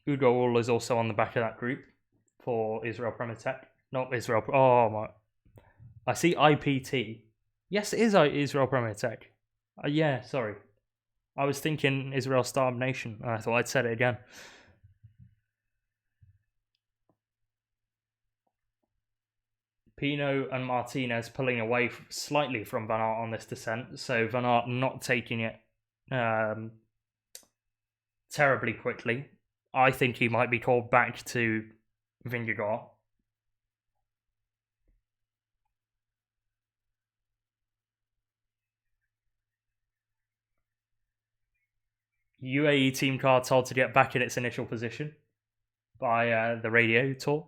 A: Ugo All is also on the back of that group for Israel Premier Tech. Not Israel... Oh, my... I see IPT. Yes, it is Israel Premier Tech. Yeah, sorry. I was thinking Israel Star Nation. I thought I'd said it again. Pinot and Martinez pulling away slightly from Van Aert on this descent. So Van Aert not taking it terribly quickly. I think he might be called back to Vingegaard. UAE team car told to get back in its initial position by the radio tour.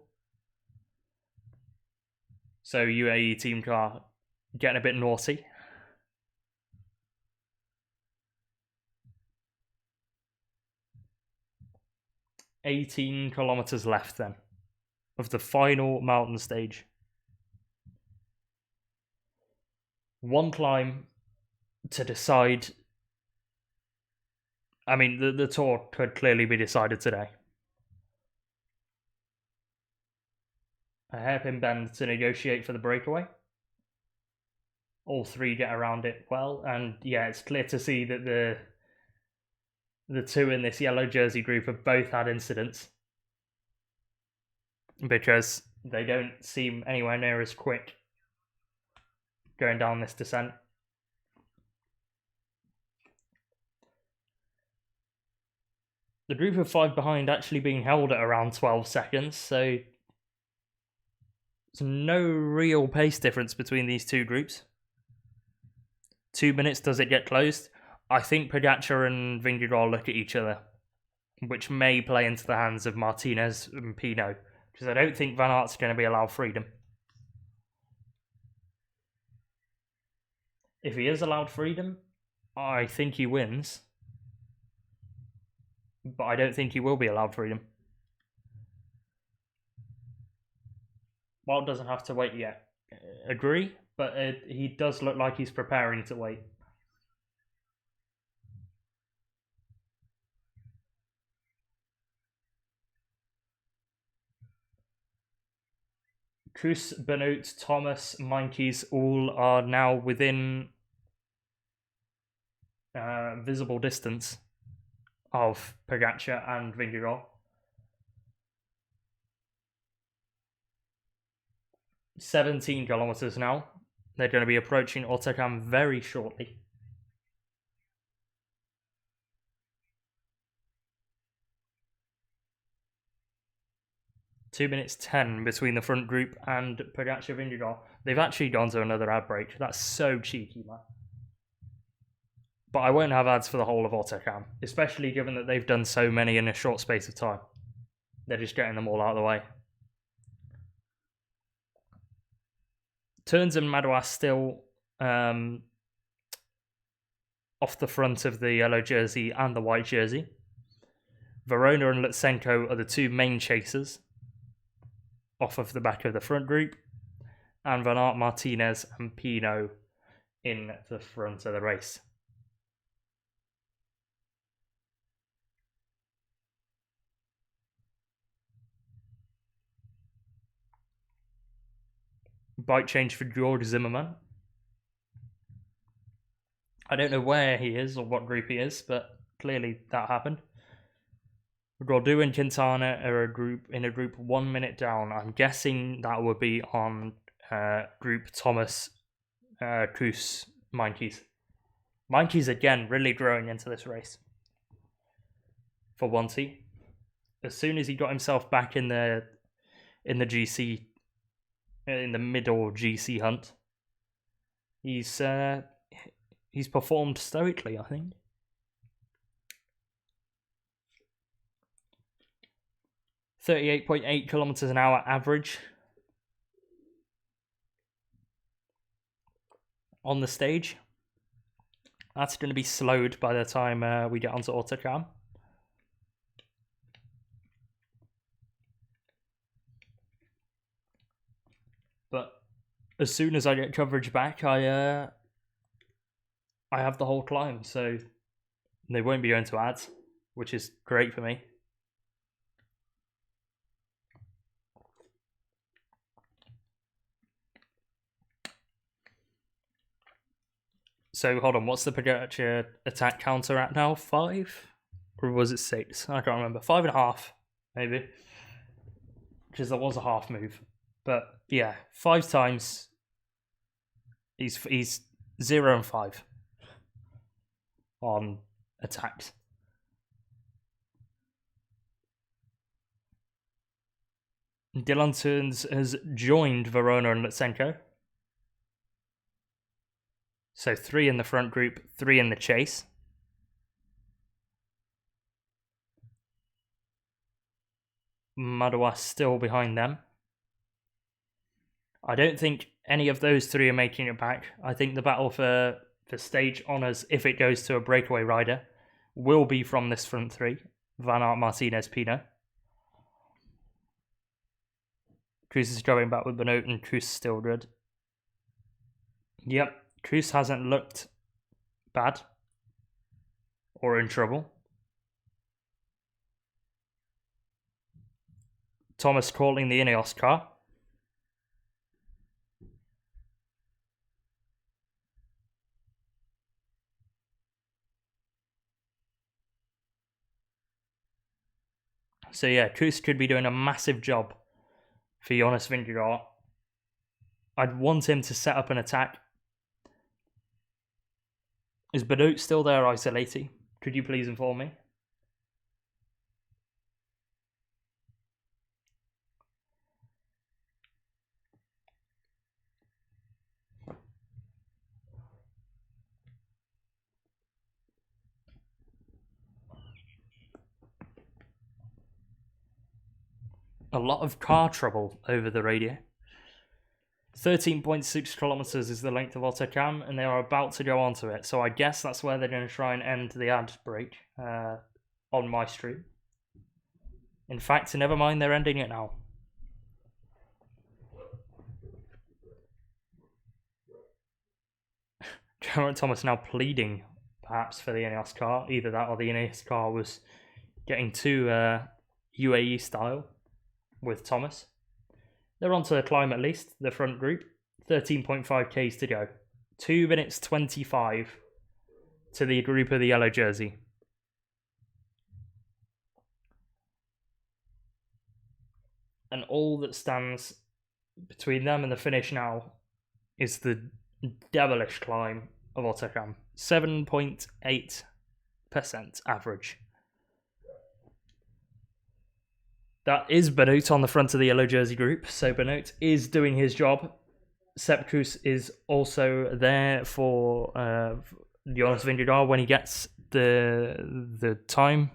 A: So UAE team car getting a bit naughty. $18 kilometers left then of the final mountain stage. One climb to decide. I mean, the tour could clearly be decided today. A hairpin bend to negotiate for the breakaway. All three get around it well, and yeah, it's clear to see that the two in this yellow jersey group have both had incidents because they don't seem anywhere near as quick going down this descent. The group of five behind actually being held at around 12 seconds, so there's no real pace difference between these two groups. 2 minutes, does it get closed? I think Pogacar and Vingegaard look at each other, which may play into the hands of Martinez and Pinot, because I don't think Van Aert's going to be allowed freedom. If he is allowed freedom, I think he wins. But I don't think he will be allowed freedom. Wout doesn't have to wait yet. Agree, but he does look like he's preparing to wait. Kuss, Benoot, Thomas, Meintjes all are now within visible distance of Pogacar and Vingegaard. 17 kilometers now. They're going to be approaching Hautacam very shortly. Two minutes 10 between the front group and Pogacar Vingegaard. They've actually gone to another ad break. That's so cheeky, man. But I won't have ads for the whole of Hautacam, especially given that they've done so many in a short space of time. They're just getting them all out of the way. Turns and Madouas still off the front of the yellow jersey and the white jersey. Verona and Lutsenko are the two main chasers off of the back of the front group, and Van Aert, Martinez and Pinot in the front of the race. Bike change for George Zimmerman. I don't know where he is or what group he is, but clearly that happened. Gaudu and Quintana are in a group 1 minute down. I'm guessing that would be on group Thomas, Kuss, Meintjes. Meintjes again really growing into this race for Wanty. As soon as he got himself back in the GC, in the middle GC hunt, he's performed stoically, I think. .8 kilometers an hour average on the stage. That's going to be slowed by the time we get onto Hautacam. But as soon as I get coverage back, I have the whole climb, so they won't be going to ads, which is great for me. So hold on, what's the Pogacar attack counter at now? 5? Or was it 6? I can't remember. 5.5, maybe. Because there was a half move. But yeah, 5 times. He's 0 and 5 on attacks. Dylan Turns has joined Verona and Lutsenko. So 3 in the front group, 3 in the chase. Madouas still behind them. I don't think any of those 3 are making it back. I think the battle for stage honours, if it goes to a breakaway rider, will be from this front 3. Van Aert, Martinez, Pinot. Kuss is going back with Benoit and Kuss still good. Yep. Kuss hasn't looked bad or in trouble. Thomas calling the Ineos car. So yeah, Kuss could be doing a massive job for Jonas Vingegaard. I'd want him to set up an attack. Is Benoit still there isolating? Could you please inform me? A lot of car trouble over the radio. 13.6 kilometers is the length of Hautacam, and they are about to go onto it. So I guess that's where they're going to try and end the ad break on my stream. In fact, never mind, they're ending it now. Geraint Thomas now pleading, perhaps, for the Ineos car. Either that or the Ineos car was getting too UAE style with Thomas. They're onto the climb at least, the front group. 13.5 Ks to go. 2 minutes 25 to the group of the yellow jersey. And all that stands between them and the finish now is the devilish climb of Hautacam. 7.8% average. That is Benoot on the front of the yellow jersey group, so Benoot is doing his job. Sepp Kuss is also there for Jonas Vingegaard when he gets the time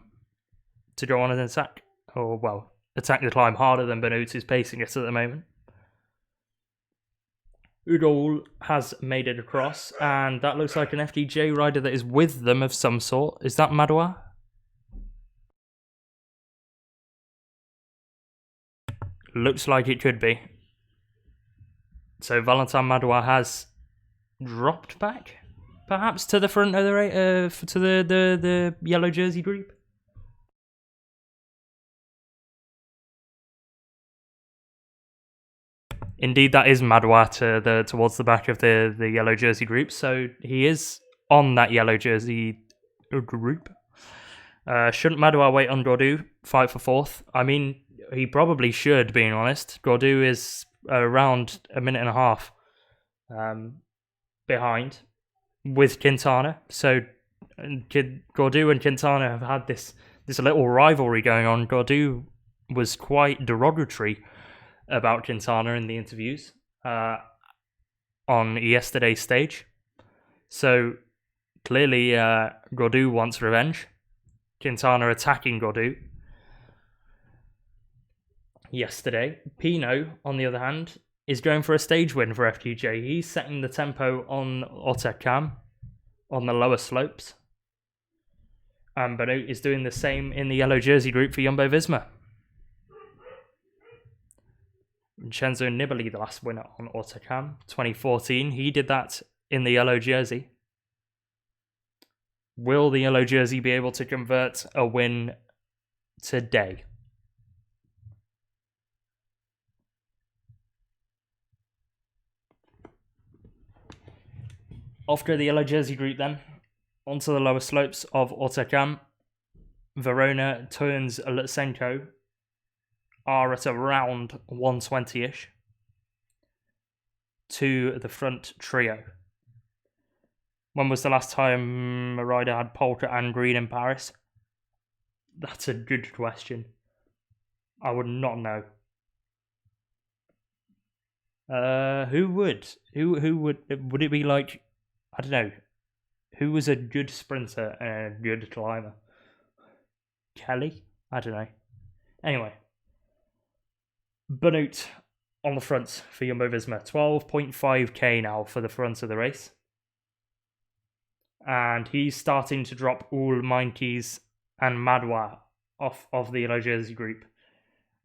A: to go on an attack, or well, attack the climb harder than Benoot is pacing it at the moment. Udall has made it across, and that looks like an FDJ rider that is with them of some sort. Is that Madouas? Looks like it could be. So Valentin Madouas has dropped back, perhaps to the front of the yellow jersey group. Indeed, that is Madouas towards the back of the yellow jersey group. So he is on that yellow jersey group. Shouldn't Madouas wait on Gaudu, fight for fourth? I mean, he probably should, being honest. Gaudu is around a minute and a half behind with Quintana. So Gaudu and Quintana have had this little rivalry going on. Gaudu was quite derogatory about Quintana in the interviews on yesterday's stage. So clearly Gaudu wants revenge. Quintana attacking Gaudu yesterday. Pinot, on the other hand, is going for a stage win for FDJ. He's setting the tempo on Hautacam on the lower slopes. And Benoot is doing the same in the yellow jersey group for Jumbo-Visma. Vincenzo Nibali, the last winner on Hautacam, 2014. He did that in the yellow jersey. Will the yellow jersey be able to convert a win today? After the yellow jersey group then, onto the lower slopes of Hautacam. Verona, Turns, Lutsenko are at around 120-ish to the front trio. When was the last time a rider had polka and green in Paris? That's a good question. I would not know. Who would? Who would it be like? I don't know. Who was a good sprinter and a good climber? Kelly? I don't know. Anyway. Benoot on the front for Jumbo-Visma. 12.5k now for the front of the race. And he's starting to drop all Meinkes and Madouas off of the yellow jersey group.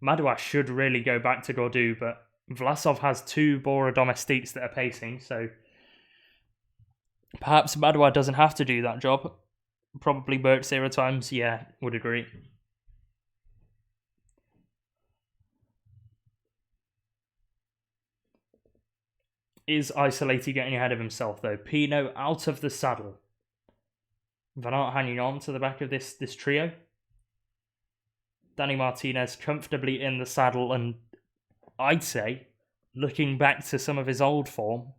A: Madouas should really go back to Gaudu, but Vlasov has two Bora Domestiques that are pacing, so perhaps Madouas doesn't have to do that job. Probably Bert 0 times, yeah, would agree. Is Isolated getting ahead of himself though? Pinot out of the saddle. Van Aert hanging on to the back of this trio. Danny Martinez comfortably in the saddle, and I'd say, looking back to some of his old form,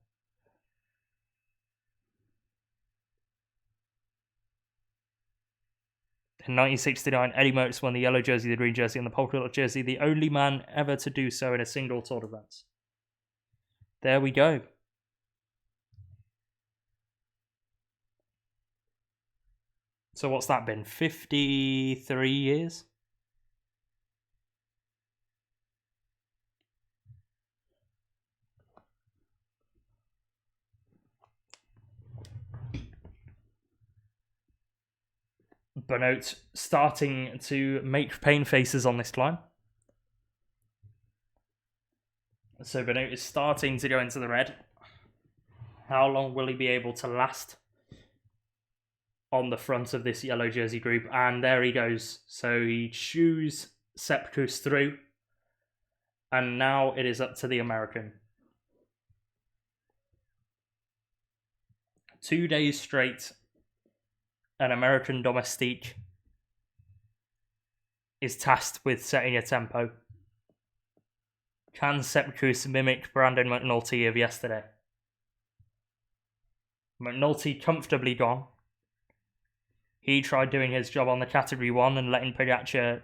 A: in 1969, Eddie Merckx won the yellow jersey, the green jersey, and the polka dot jersey, the only man ever to do so in a single Tour de France. There we go. So what's that been? 53 years? Benoot starting to make pain faces on this climb. So Benoot is starting to go into the red. How long will he be able to last on the front of this yellow jersey group? And there he goes. So he chews Sepp Kuss through. And now it is up to the American. 2 days straight, an American domestique is tasked with setting a tempo. Can Sepp Kuss mimic Brandon McNulty of yesterday? McNulty comfortably gone. He tried doing his job on the Category 1 and letting Pogacar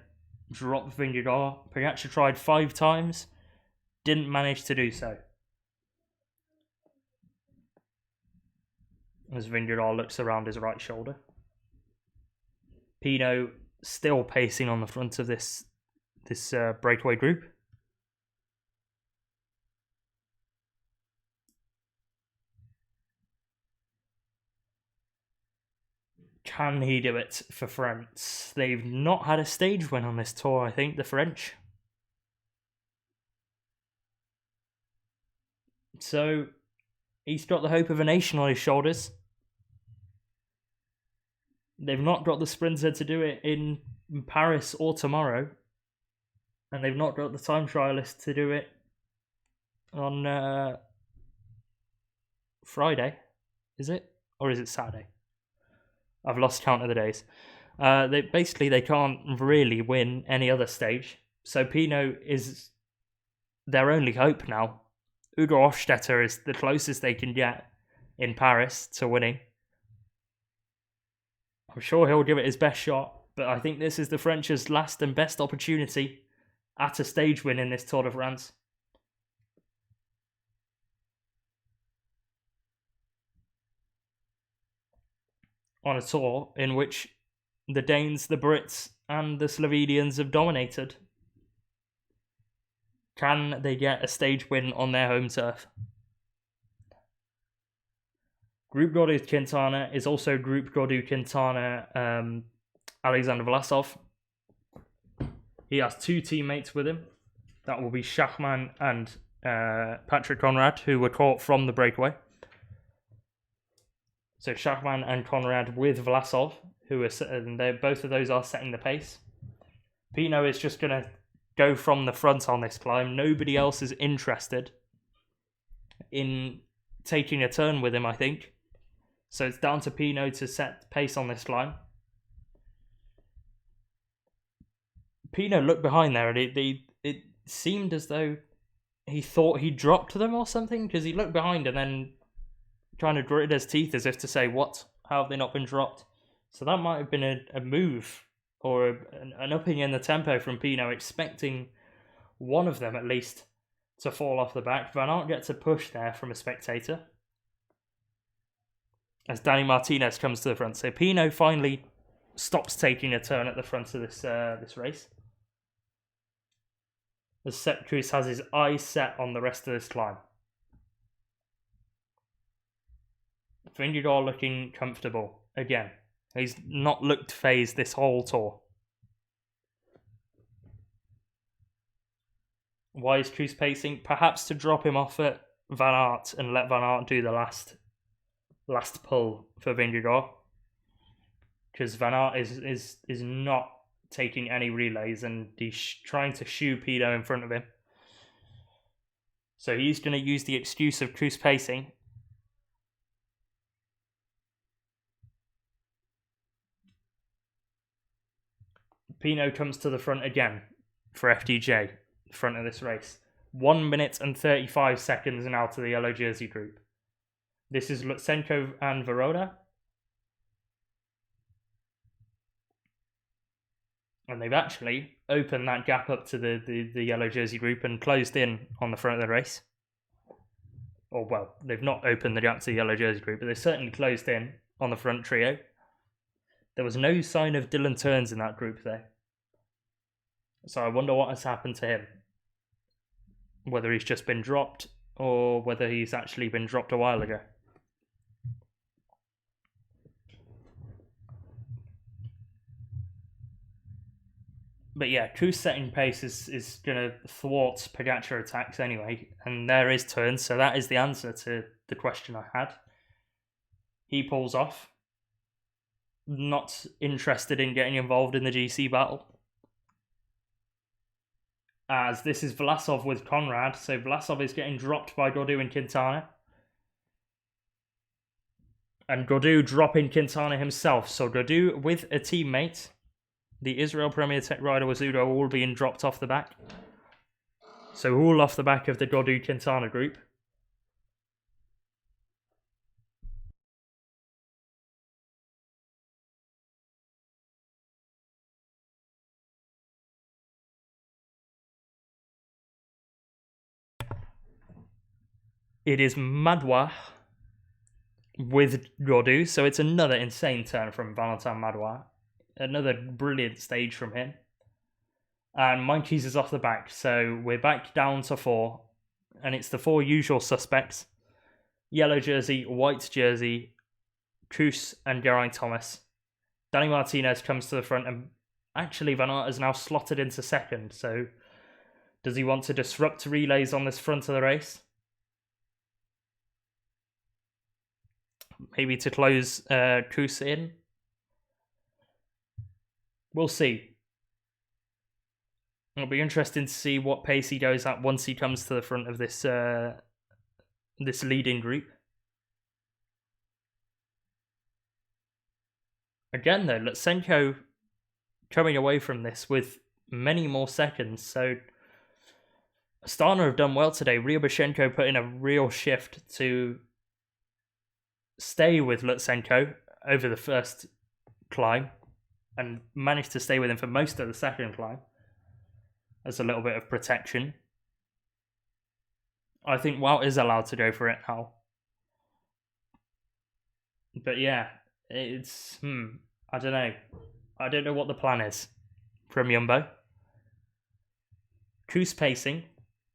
A: drop Vingegaard. Pogacar tried 5 times, didn't manage to do so. As Vingegaard looks around his right shoulder. Pinot still pacing on the front of this breakaway group. Can he do it for France? They've not had a stage win on this tour, I think, the French. So, he's got the hope of a nation on his shoulders. They've not got the sprinter to do it in Paris or tomorrow. And they've not got the time trialist to do it on Friday. Is it? Or is it Saturday? I've lost count of the days. They can't really win any other stage. So Pinot is their only hope now. Ugo Hofstetter is the closest they can get in Paris to winning. I'm sure he'll give it his best shot, but I think this is the French's last and best opportunity at a stage win in this Tour de France. On a tour in which the Danes, the Brits, and the Slovenians have dominated. Can they get a stage win on their home turf? Group Gordon Quintana is also Group Gordon Quintana Alexander Vlasov. He has 2 teammates with him. That will be Schachmann and Patrick Conrad, who were caught from the breakaway. So Schachmann and Conrad with Vlasov, both of those are setting the pace. Pinot is just going to go from the front on this climb. Nobody else is interested in taking a turn with him, I think. So it's down to Pinot to set pace on this climb. Pinot looked behind there and it seemed as though he thought he dropped them or something, because he looked behind and then kind of gritted his teeth as if to say, what? How have they not been dropped? So that might have been a move or an upping in the tempo from Pinot, expecting one of them at least to fall off the back. Van Aert gets a push there from a spectator as Danny Martinez comes to the front. So Pinot finally stops taking a turn at the front of this race, as Sepp Kuss has his eyes set on the rest of this climb. Vingegaard looking comfortable again. He's not looked phased this whole tour. Why is Kuss pacing? Perhaps to drop him off at Van Aert and let Van Aert do the last pull for Vingegaard. Because Van Aert is not taking any relays and he's trying to shoe Pinot in front of him. So he's going to use the excuse of Kuss pacing. Pinot comes to the front again for FDJ, front of this race. 1 minute and 35 seconds now to the yellow jersey group. This is Lutsenko and Verona. And they've actually opened that gap up to the yellow jersey group and closed in on the front of the race. Or, well, they've not opened the gap to the yellow jersey group, but they've certainly closed in on the front trio. There was no sign of Dylan Teuns in that group there. So I wonder what has happened to him. Whether he's just been dropped or whether he's actually been dropped a while ago. But yeah, Kuss setting pace is going to thwart Pogacar attacks anyway. And there is Teuns, so that is the answer to the question I had. He pulls off. Not interested in getting involved in the GC battle. As this is Vlasov with Conrad, so Vlasov is getting dropped by Gaudu and Quintana. And Gaudu dropping Quintana himself. So Gaudu with a teammate, the Israel Premier Tech rider Wazudo, all being dropped off the back. So all off the back of the Gaudu-Quintana group. It is Madouas with Gaudu, so it's another insane turn from Valentin Madouas. Another brilliant stage from him. And Monkeys is off the back, so we're back down to 4. And it's the 4 usual suspects. Yellow jersey, white jersey, Kuss and Geraint Thomas. Danny Martinez comes to the front, and actually Van Aert is now slotted into second, so does he want to disrupt relays on this front of the race? Maybe to close Kuss in? We'll see. It'll be interesting to see what pace he goes at once he comes to the front of this this leading group. Again, though, Lutsenko coming away from this with many more seconds. So Astana have done well today. Ryabushenko put in a real shift to stay with Lutsenko over the first climb and managed to stay with him for most of the second climb as a little bit of protection. I think Wout is allowed to go for it now. But yeah, it's... I don't know. I don't know what the plan is from Jumbo. Kuss pacing.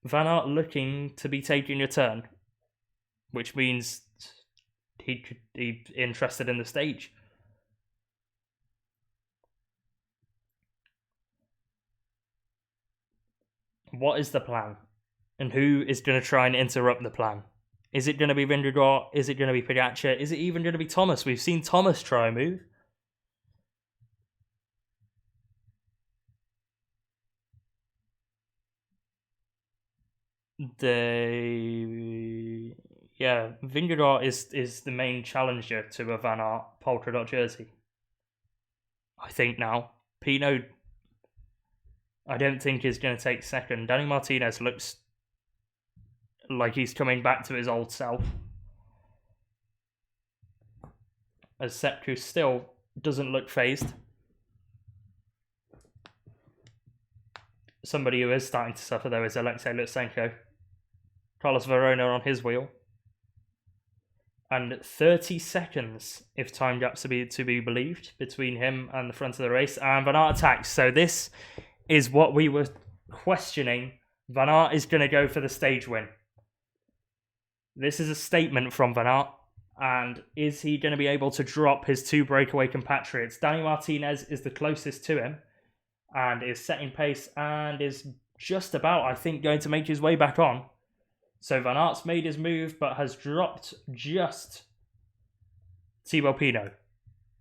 A: Van Aert looking to be taking a turn, which means he could be interested in the stage. What is the plan? And who is going to try and interrupt the plan? Is it going to be Vingegaard? Is it going to be Pogacar? Is it even going to be Thomas? We've seen Thomas try a move. Vingegaard is the main challenger to a Van Aert polka dot jersey. I think now. Pinot, I don't think is going to take second. Danny Martinez looks like he's coming back to his old self. As Sepp Kuss still doesn't look phased. Somebody who is starting to suffer though is Alexei Lutsenko. Carlos Verona on his wheel. And 30 seconds, if time gaps to be believed, between him and the front of the race. And Van Aert attacks. So this is what we were questioning. Van Aert is going to go for the stage win. This is a statement from Van Aert. And is he going to be able to drop his 2 breakaway compatriots? Danny Martinez is the closest to him. And is setting pace and is just about, I think, going to make his way back on. So Van Aert's made his move, but has dropped just Thibaut Pinot.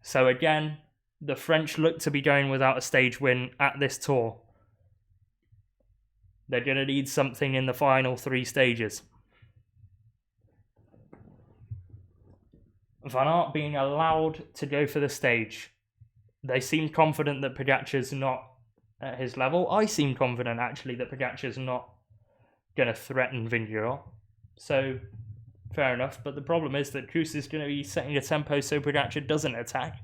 A: So again, the French look to be going without a stage win at this tour. They're going to need something in the final 3 stages. Van Aert being allowed to go for the stage. They seem confident that Pogacar's not at his level. I seem confident, actually, that Pogacar's not going to threaten Vingegaard. So, fair enough. But the problem is that Kuss is going to be setting a tempo so Pogacar doesn't attack.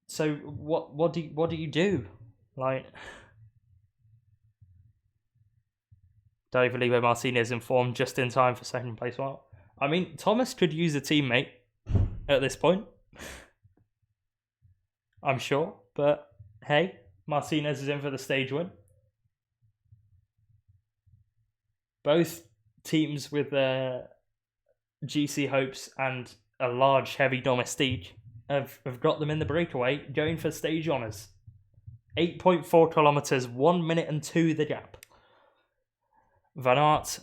A: So, what do you do? Like, David Felipe Martinez informed just in time for second place. Well, I mean, Thomas could use a teammate at this point. I'm sure. But, hey, Martinez is in for the stage win. Both teams with their GC hopes and a large, heavy domestique have got them in the breakaway, going for stage honours. 8.4 kilometres, 1 minute and 2 the gap. Van Aert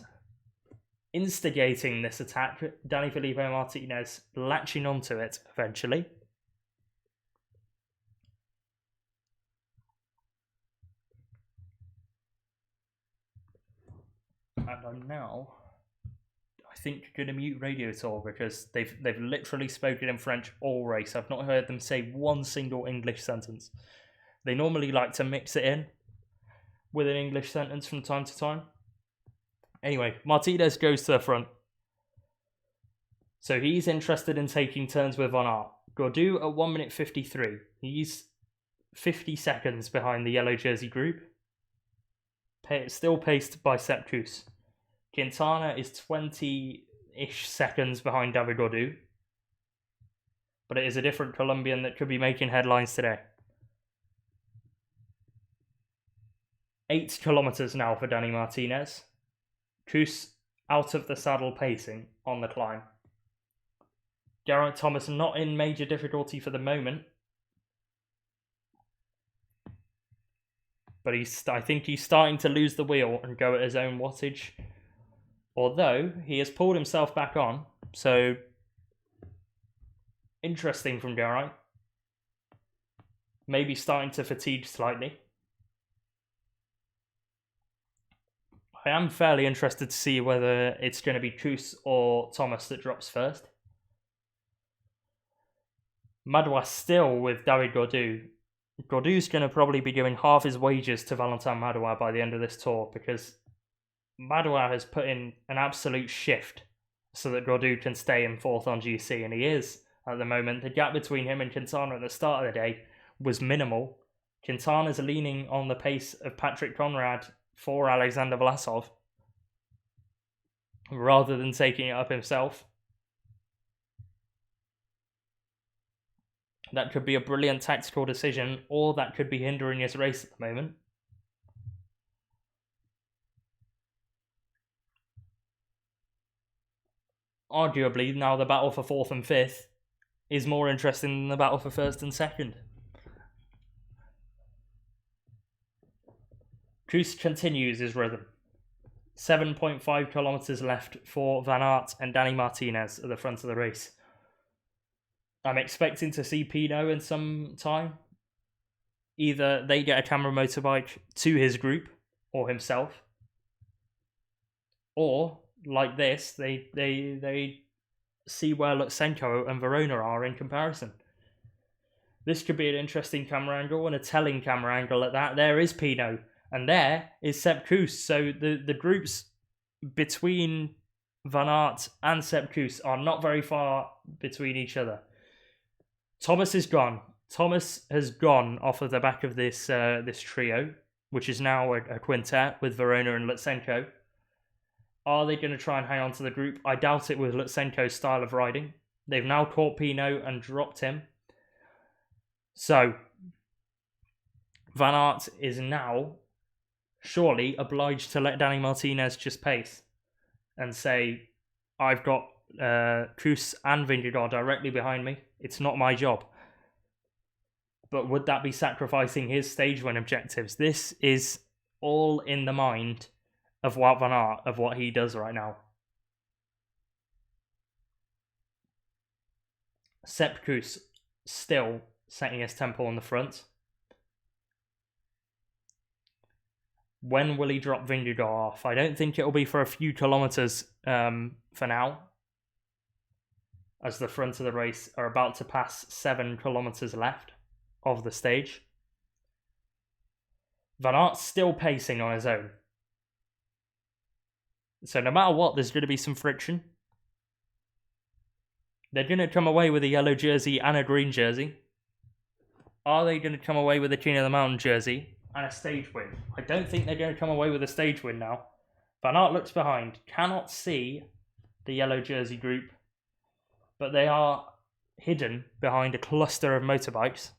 A: instigating this attack. Danny Felipe Martinez latching onto it eventually. And I'm now, I think, going to mute Radio Tour because they've literally spoken in French all race. I've not heard them say one single English sentence. They normally like to mix it in, with an English sentence from time to time. Anyway, Martinez goes to the front. So he's interested in taking turns with Van Aert. Gaudu at 1 minute 53. He's 50 seconds behind the yellow jersey group. Still paced by Sepp Kuss. Quintana is 20-ish seconds behind David Gaudu. But it is a different Colombian that could be making headlines today. 8 kilometers now for Dani Martinez. Kuss out of the saddle pacing on the climb. Geraint Thomas not in major difficulty for the moment. But I think he's starting to lose the wheel and go at his own wattage. Although he has pulled himself back on. So interesting from Geraint. Maybe starting to fatigue slightly. I am fairly interested to see whether it's going to be Kuss or Thomas that drops first. Madouas still with David Gaudu. Gaudu's going to probably be giving half his wages to Valentin Madouas by the end of this tour because Madouas has put in an absolute shift so that Gaudu can stay in 4th on GC, and he is at the moment. The gap between him and Quintana at the start of the day was minimal. Quintana's leaning on the pace of Patrick Conrad for Alexander Vlasov rather than taking it up himself. That could be a brilliant tactical decision, or that could be hindering his race at the moment. Arguably, now the battle for 4th and 5th is more interesting than the battle for 1st and 2nd. Kuss continues his rhythm. 7.5 kilometers left for Van Aert and Dani Martinez at the front of the race. I'm expecting to see Pinot in some time. Either they get a camera motorbike to his group or himself, or like this, they see where Lutsenko and Verona are in comparison. This could be an interesting camera angle and a telling camera angle at that. There is Pinot, and there is Sepp Kuss. So the groups between Van Aert and Sepp Kuss are not very far between each other. Thomas is gone. Thomas has gone off of the back of this this trio, which is now a quintet with Verona and Lutsenko. Are they going to try and hang on to the group? I doubt it with Lutsenko's style of riding. They've now caught Pinot and dropped him. So, Van Aert is now surely obliged to let Dani Martinez just pace and say, I've got Kuss and Vingegaard directly behind me. It's not my job. But would that be sacrificing his stage win objectives? This is all in the mind of Wout Van Aert, of what he does right now. Sepp Kuss still setting his tempo on the front. When will he drop Vingegaard off? I don't think it'll be for a few kilometers for now, as the front of the race are about to pass 7 kilometers left of the stage. Van Aert's still pacing on his own. So no matter what, there's going to be some friction. They're going to come away with a yellow jersey and a green jersey. Are they going to come away with a King of the Mountain jersey and a stage win? I don't think they're going to come away with a stage win now. Van Aert looks behind, cannot see the yellow jersey group, but they are hidden behind a cluster of motorbikes.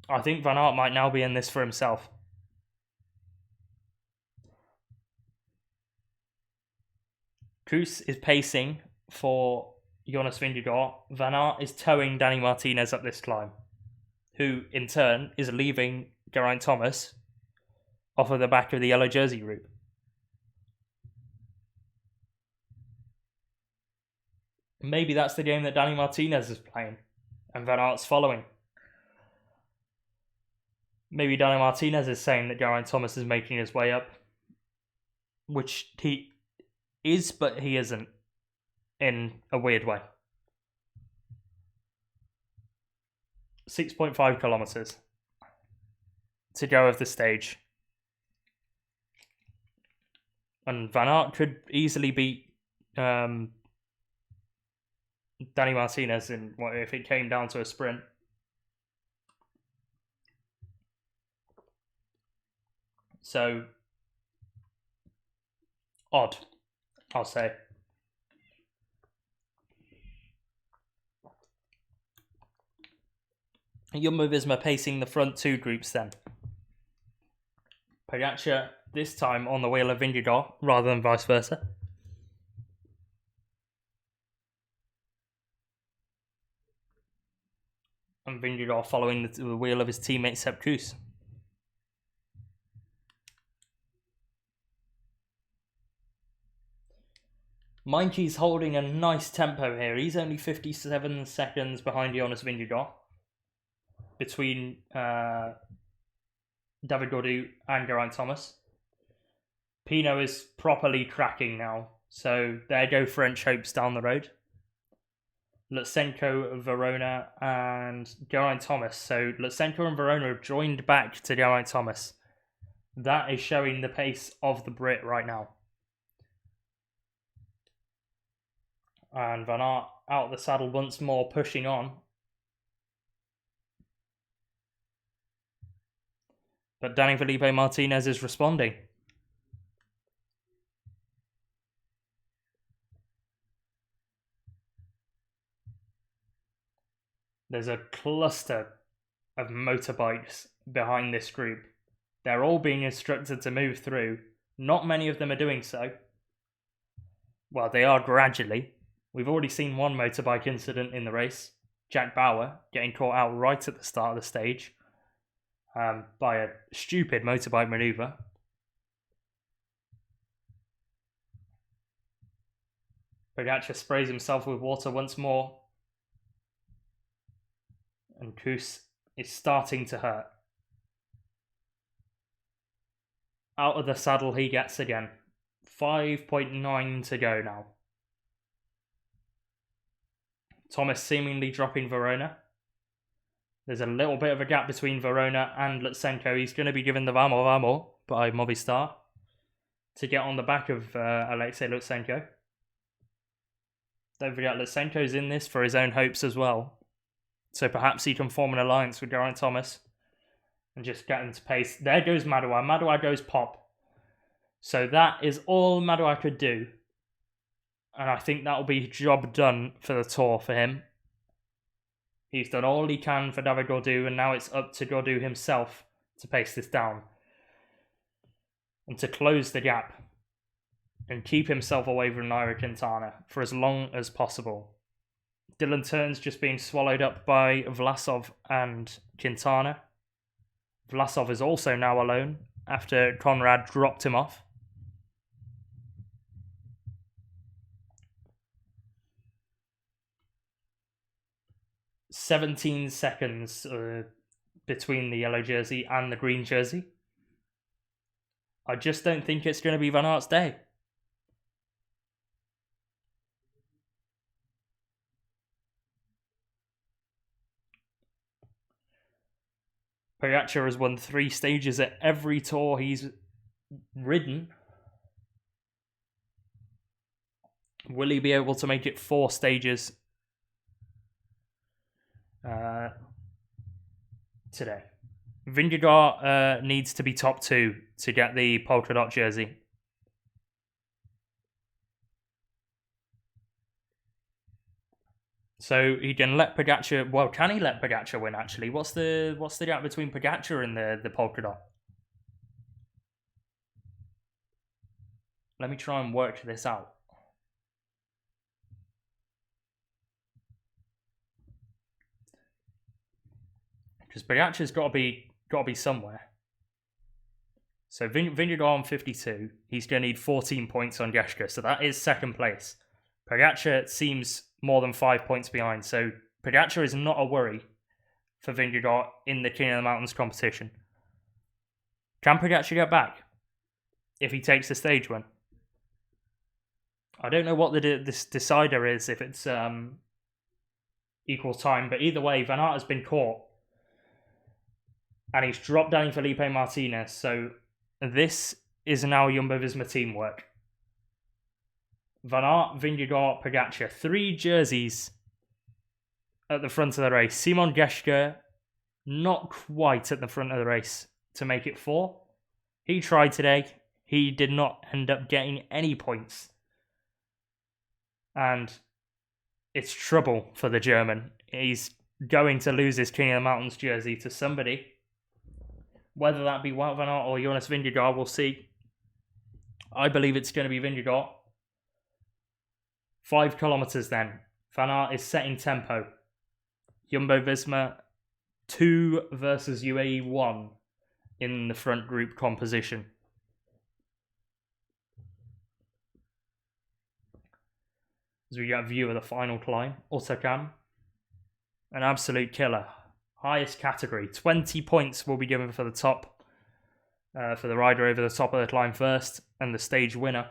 A: I think Van Aert might now be in this for himself. Kuss is pacing for Jonas Vingegaard. Van Aert is towing Dani Martinez up this climb, who in turn is leaving Geraint Thomas off of the back of the yellow jersey group. Maybe that's the game that Dani Martinez is playing and Van Aert's following. Maybe Dani Martinez is saying that Geraint Thomas is making his way up, which he is, but he isn't, in a weird way. 6.5 kilometers. to go of the stage. And Van Aert could easily beat Danny Martinez if it came down to a sprint. So, odd, I'll say. Jumbo-Visma pacing the front two groups then. Pogacar this time on the wheel of Vingegaard rather than vice versa. And Vingegaard following the wheel of his teammate Sepp Kuss. Meinke's holding a nice tempo here. He's only 57 seconds behind Jonas Vingegaard. Between David Gaudu and Geraint Thomas. Pinot is properly tracking now. So there go French hopes down the road. Lutsenko, Verona and Geraint Thomas. So Lutsenko and Verona have joined back to Geraint Thomas. That is showing the pace of the Brit right now. And Van Aert out the saddle once more, pushing on. But Danny Felipe Martinez is responding. There's a cluster of motorbikes behind this group. They're all being instructed to move through. Not many of them are doing so. Well, they are gradually. We've already seen one motorbike incident in the race. Jack Bauer getting caught out right at the start of the stage by a stupid motorbike manoeuvre. Pogacar sprays himself with water once more. And Kuss is starting to hurt. Out of the saddle he gets again. 5.9 to go now. Thomas seemingly dropping Verona. There's a little bit of a gap between Verona and Lutsenko. He's going to be given the Vamo by Movistar to get on the back of Alexei Lutsenko. Don't forget, Lutsenko's in this for his own hopes as well. So perhaps he can form an alliance with Geraint Thomas and just get into pace. There goes Madouas. Madouas goes pop. So that is all Madouas could do. And I think that'll be job done for the Tour for him. He's done all he can for David Gaudu, and now it's up to Gaudu himself to pace this down. And to close the gap. And keep himself away from Nairo Quintana for as long as possible. Dylan Teuns just being swallowed up by Vlasov and Quintana. Vlasov is also now alone after Conrad dropped him off. "17 seconds between the yellow jersey and the green jersey. I just don't think it's going to be Van Aert's day. Pogacar has won 3 stages at every Tour he's ridden. Will he be able to make it 4 stages today? Vingegaard needs to be top 2 to get the polka dot jersey. So he can let Pogacar... Well, can he let Pogacar win, actually? What's the gap between Pogacar and the polka dot? Let me try and work this out. Because Pogacar's got to be somewhere. So Vingegaard on 52. He's going to need 14 points on Geschke. So that is second place. Pogacar seems more than 5 points behind. So Pogacar is not a worry for Vingegaard in the King of the Mountains competition. Can Pogacar get back if he takes the stage win? I don't know what this decider is, if it's equal time. But either way, Van Aert has been caught And he's dropped down Felipe Martinez. So this is now Jumbo-Visma teamwork. Van Aert, Vingegaard, Pogacar. 3 jerseys at the front of the race. Simon Geschke, not quite at the front of the race to make it 4. He tried today. He did not end up getting any points. And it's trouble for the German. He's going to lose his King of the Mountains jersey to somebody. Whether that be Wout Van Aert or Jonas Vingegaard, we'll see. I believe it's going to be Vingegaard. 5 kilometers then. Van Aert is setting tempo. Jumbo-Visma 2 versus UAE 1 in the front group composition. As we get a view of the final climb, Hautacam, an absolute killer. Highest category, 20 points will be given for the top, for the rider over the top of the climb first, and the stage winner.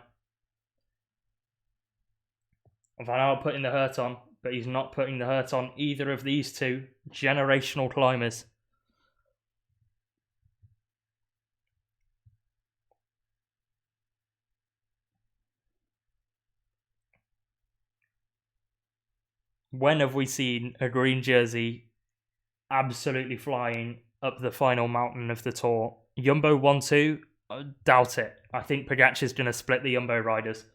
A: Van Aert putting the hurt on, but he's not putting the hurt on either of these 2 generational climbers. When have we seen a green jersey absolutely flying up the final mountain of the Tour? Jumbo 1-2? Doubt it. I think Pogacar's going to split the Jumbo riders.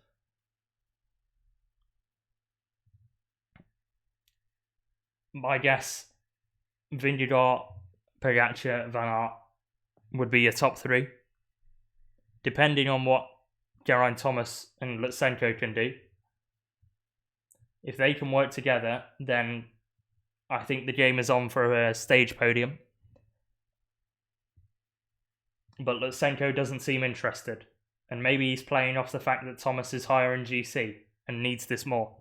A: My guess, Vingegaard, Pogacar, Van Aert would be a top 3. Depending on what Geraint Thomas and Lutsenko can do. If they can work together, then I think the game is on for a stage podium. But Lutsenko doesn't seem interested. And maybe he's playing off the fact that Thomas is higher in GC and needs this more.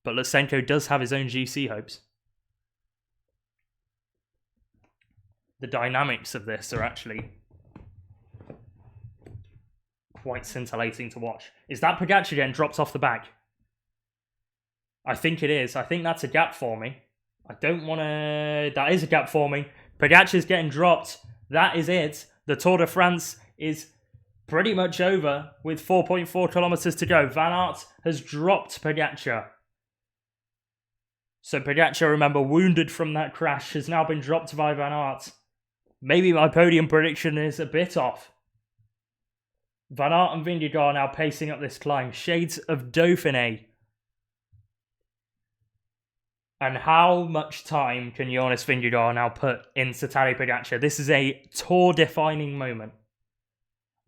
A: But Lutsenko does have his own GC hopes. The dynamics of this are actually quite scintillating to watch. Is that Pogacar getting dropped off the back? I think it is. I think that's a gap for me. I don't want to... That is a gap for me. Pogacar's getting dropped. That is it. The Tour de France is pretty much over with 4.4 kilometers to go. Van Aert has dropped Pogacar. So Pogacar, remember, wounded from that crash, has now been dropped by Van Aert. Maybe my podium prediction is a bit off. Van Aert and Vingegaard now pacing up this climb. Shades of Dauphiné. And how much time can Jonas Vingegaard now put into Tadej Pogacar? This is a Tour-defining moment.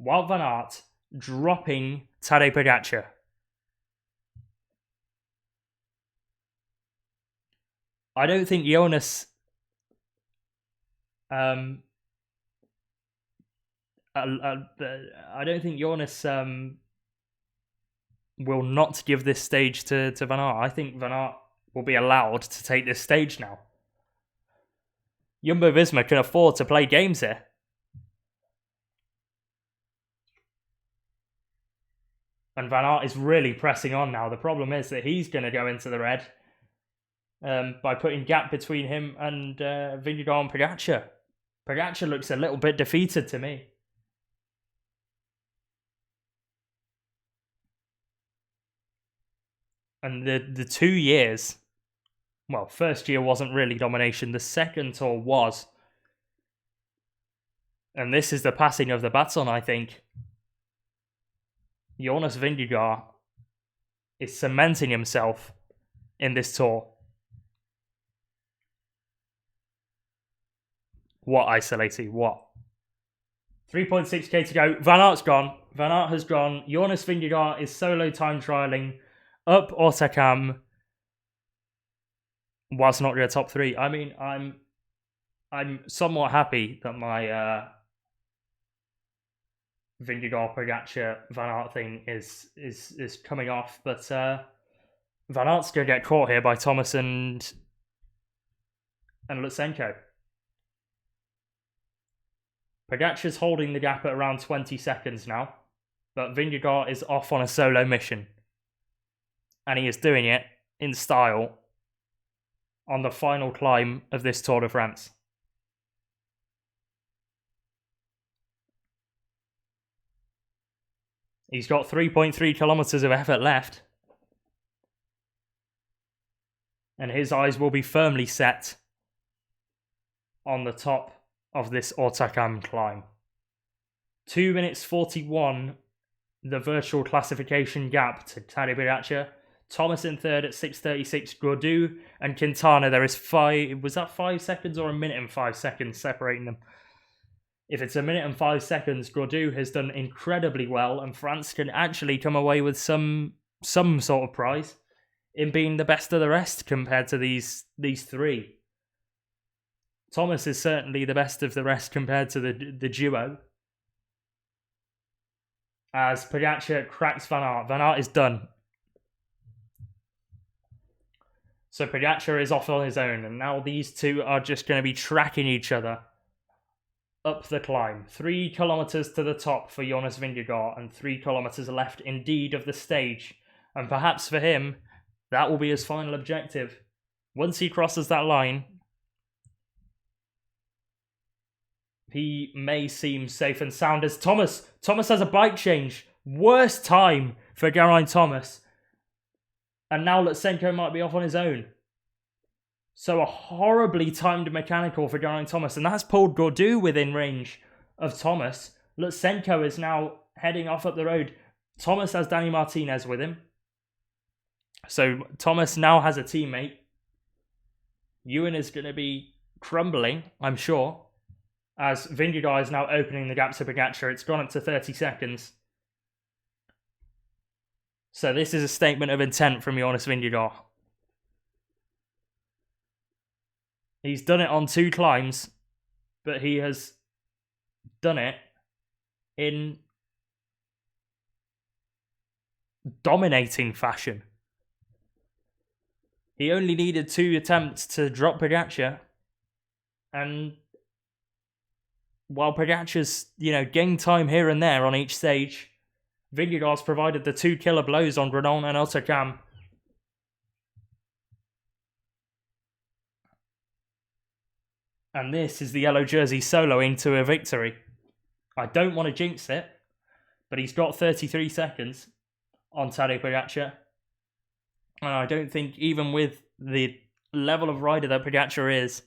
A: Wout Van Aert dropping Tadej Pogacar. I don't think Jonas... I don't think Jonas will not give this stage to Van Aert. I think Van Aert will be allowed to take this stage now. Jumbo-Visma can afford to play games here. And Van Aert is really pressing on now. The problem is that he's going to go into the red by putting gap between him and Vingegaard and Pogacar. Pogacar looks a little bit defeated to me. And the 2 years, well, first year wasn't really domination. The second tour was. And this is the passing of the baton, I think. Jonas Vingegaard is cementing himself in this tour. What isolated? What? 3.6k to go. Van Aert's gone. Van Aert has gone. Jonas Vingegaard is solo time trialing up Hautacam whilst not your top 3. I mean, I'm somewhat happy that my Vingegaard, Pogacar, Van Aert thing is coming off, but Van Aert's going to get caught here by Thomas and Lutsenko. Pogacar's holding the gap at around 20 seconds now, but Vingegaard is off on a solo mission. And he is doing it in style on the final climb of this Tour de France. He's got 3.3 kilometers of effort left. And his eyes will be firmly set on the top of this Hautacam climb. 2 minutes 41, the virtual classification gap to Tadej Pogacar. Thomas in third at 6:36. Gaudu and Quintana, there is 5 seconds or a minute and 5 seconds separating them? If it's a minute and 5 seconds, Gaudu has done incredibly well, and France can actually come away with some sort of prize in being the best of the rest compared to these three. Thomas is certainly the best of the rest compared to the duo. As Pogacar cracks Van Aert. Van Aert is done. So Pogacar is off on his own, and now these two are just going to be tracking each other up the climb. 3 kilometers to the top for Jonas Vingegaard, and 3 kilometers left indeed of the stage. And perhaps for him, that will be his final objective. Once he crosses that line, he may seem safe and sound as Thomas has a bike change. Worst time for Geraint Thomas. And now Lutsenko might be off on his own. So a horribly timed mechanical for Geraint Thomas. And that's pulled Gaudu within range of Thomas. Lutsenko is now heading off up the road. Thomas has Danny Martinez with him. So Thomas now has a teammate. Ewan is going to be crumbling, I'm sure, as Vingegaard is now opening the gap to Pogacar. It's gone up to 30 seconds. So this is a statement of intent from Jonas Vingegaard. He's done it on 2 climbs, but he has done it in dominating fashion. He only needed 2 attempts to drop Pogacar, and while Pogacar's, gained time here and there on each stage, Vingegaard's provided the 2 killer blows on Granon and Hautacam. And this is the yellow jersey soloing to a victory. I don't want to jinx it, but he's got 33 seconds on Tadej Pogacar. And I don't think, even with the level of rider that Pogacar is,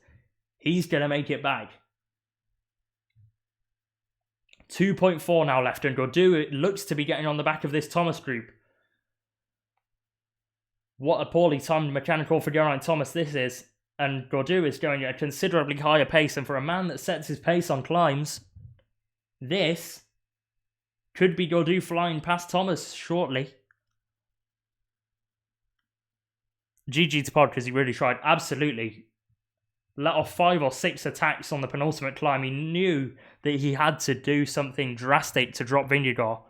A: he's going to make it back. 2.4 now left, and Gaudu looks to be getting on the back of this Thomas group. What a poorly timed mechanical for Geraint Thomas this is. And Gaudu is going at a considerably higher pace, and for a man that sets his pace on climbs, this could be Gaudu flying past Thomas shortly. GG to Pod, because he really tried. Absolutely. Let off 5 or 6 attacks on the penultimate climb. He knew that he had to do something drastic to drop Vingegaard.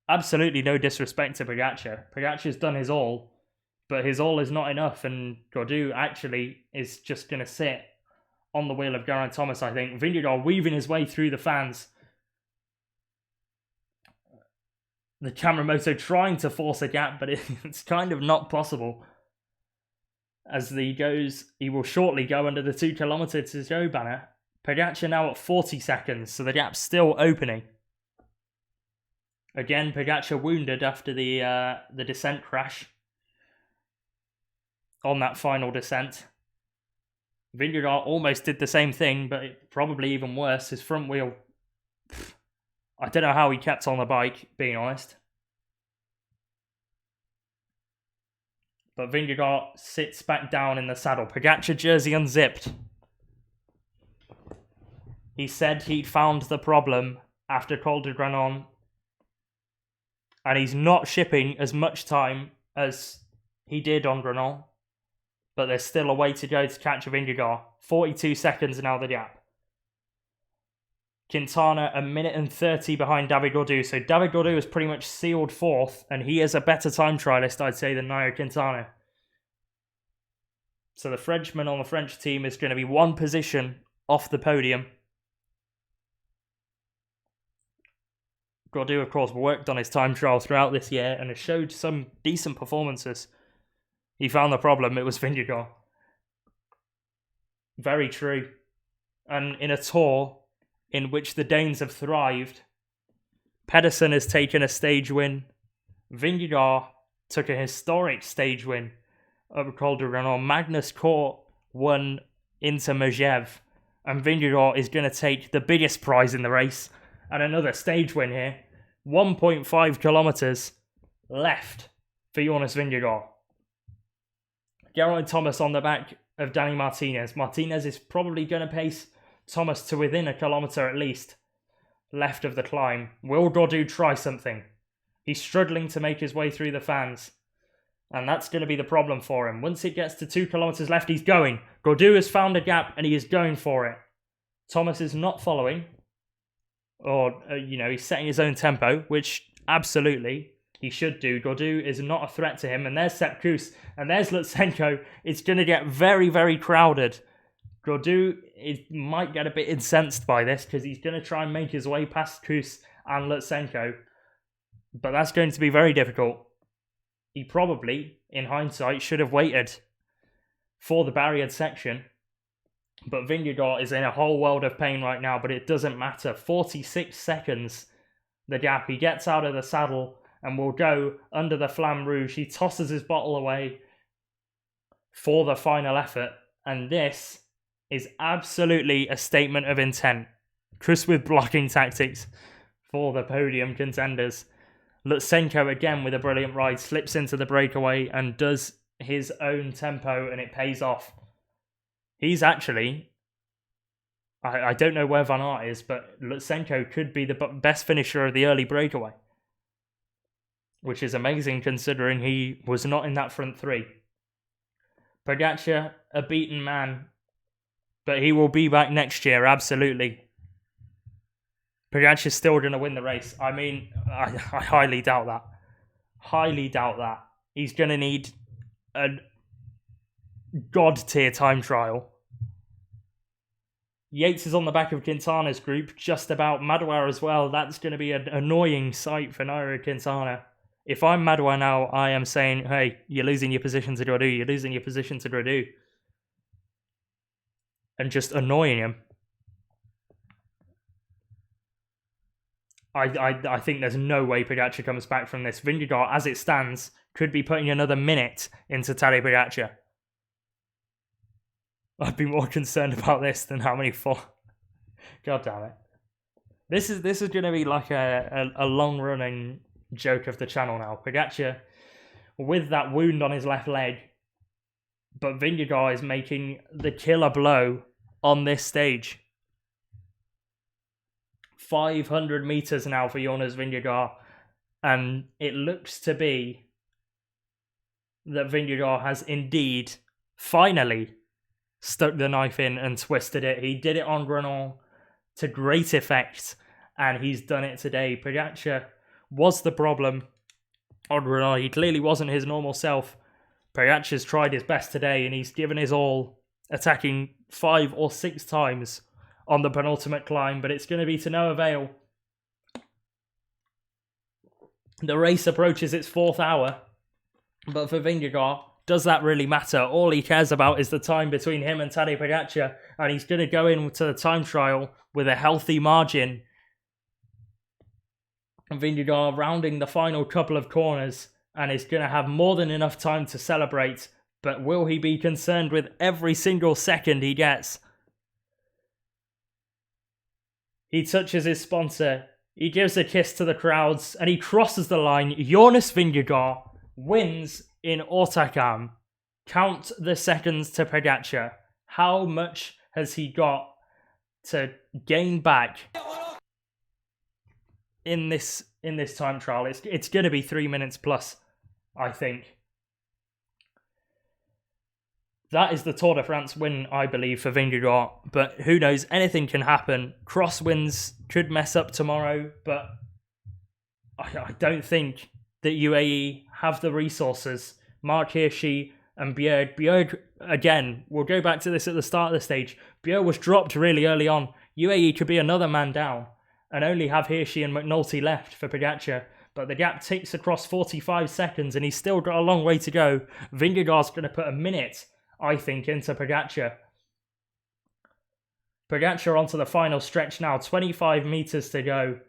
A: Absolutely no disrespect to Pogacar. Pogacar's done his all, but his all is not enough, and Gaudu actually is just going to sit on the wheel of Geraint Thomas, I think. Vingegaard weaving his way through the fans. The camera moto trying to force a gap, but it's kind of not possible. As he will shortly go under the 2 kilometer to go banner. Pogacar now at 40 seconds, so the gap's still opening. Again, Pogacar wounded after the descent crash on that final descent. Vingegaard almost did the same thing, but probably even worse. His front wheel, I don't know how he kept on the bike, being honest. But Vingegaard sits back down in the saddle. Pogacar jersey unzipped. He said he'd found the problem after Col de Granon, and he's not shipping as much time as he did on Granon. But there's still a way to go to catch Vingegaard. 42 seconds now the gap. Quintana a minute and 30 behind David Gaudu. So David Gaudu is pretty much sealed 4th, and he is a better time trialist, I'd say, than Nairo Quintana. So the Frenchman on the French team is going to be 1 position off the podium. Gaudu, of course, worked on his time trial throughout this year and has showed some decent performances. He found the problem, it was Vingegaard. Very true. And in a tour in which the Danes have thrived, Pedersen has taken a stage win. Vingegaard took a historic stage win at Col de Granon. Magnus Cort won into Megève. And Vingegaard is going to take the biggest prize in the race. And another stage win here. 1.5 kilometres left for Jonas Vingegaard. Geraint Thomas on the back of Danny Martinez. Martinez is probably going to pace Thomas to within a kilometre at least left of the climb. Will Gaudu try something? He's struggling to make his way through the fans. And that's going to be the problem for him. Once it gets to 2 kilometres left, he's going. Gaudu has found a gap and he is going for it. Thomas is not following. Or, he's setting his own tempo, which absolutely he should do. Gaudu is not a threat to him. And there's Sepp Kuss. And there's Lutsenko. It's going to get very, very crowded. Gaudu might get a bit incensed by this because he's going to try and make his way past Kuss and Lutsenko. But that's going to be very difficult. He probably, in hindsight, should have waited for the barriered section. But Vingegaard is in a whole world of pain right now, but it doesn't matter. 46 seconds, the gap. He gets out of the saddle and will go under the Flamme Rouge. He tosses his bottle away for the final effort. And this is absolutely a statement of intent. Kuss with blocking tactics for the podium contenders. Lutsenko again with a brilliant ride, slips into the breakaway and does his own tempo, and it pays off. He's actually, I don't know where Van Aert is, but Lutsenko could be the best finisher of the early breakaway, which is amazing considering he was not in that front three. Pogacar, a beaten man, but he will be back next year, absolutely. Pogacar's still going to win the race. I mean, I highly doubt that. Highly doubt that. He's going to need a god-tier time trial. Yates is on the back of Quintana's group, just about. Madouas as well. That's going to be an annoying sight for Nairo Quintana. If I'm Madouas now, I am saying, hey, you're losing your position to Gaudu. You're losing your position to Gaudu. And just annoying him. I think there's no way Pogacar comes back from this. Vingegaard, as it stands, could be putting another minute into Tadej Pogacar. I'd be more concerned about this than how many fall. God damn it. This is going to be like a long-running joke of the channel now. Pogacar, with that wound on his left leg, but Vingegaard is making the killer blow on this stage. 500 meters now for Jonas Vingegaard, and it looks to be that Vingegaard has indeed finally stuck the knife in and twisted it. He did it on Granon to great effect, and he's done it today. Pogacar was the problem on Granon. He clearly wasn't his normal self. Pogacar's tried his best today, and he's given his all, attacking 5 or 6 times on the penultimate climb, but it's going to be to no avail. The race approaches its 4th hour, but for Vingegaard, does that really matter? All he cares about is the time between him and Tadej Pogacar, and he's going to go into the time trial with a healthy margin. And Vingegaard rounding the final couple of corners, and is going to have more than enough time to celebrate, but will he be concerned with every single second he gets? He touches his sponsor, he gives a kiss to the crowds, and he crosses the line. Jonas Vingegaard wins in Hautacam. Count the seconds to Pogacar. How much has he got to gain back in this time trial? It's going to be 3 minutes plus, I think. That is the Tour de France win, I believe, for Vingegaard. But who knows? Anything can happen. Crosswinds could mess up tomorrow. But I don't think that UAE have the resources. Mark Hirschi and Bjerg. Bjerg, again, we'll go back to this at the start of the stage. Bjerg was dropped really early on. UAE could be another man down and only have Hirschi and McNulty left for Pogacar. But the gap ticks across 45 seconds and he's still got a long way to go. Vingegaard's going to put a minute, I think, into Pogacar. Pogacar onto the final stretch now, 25 meters to go.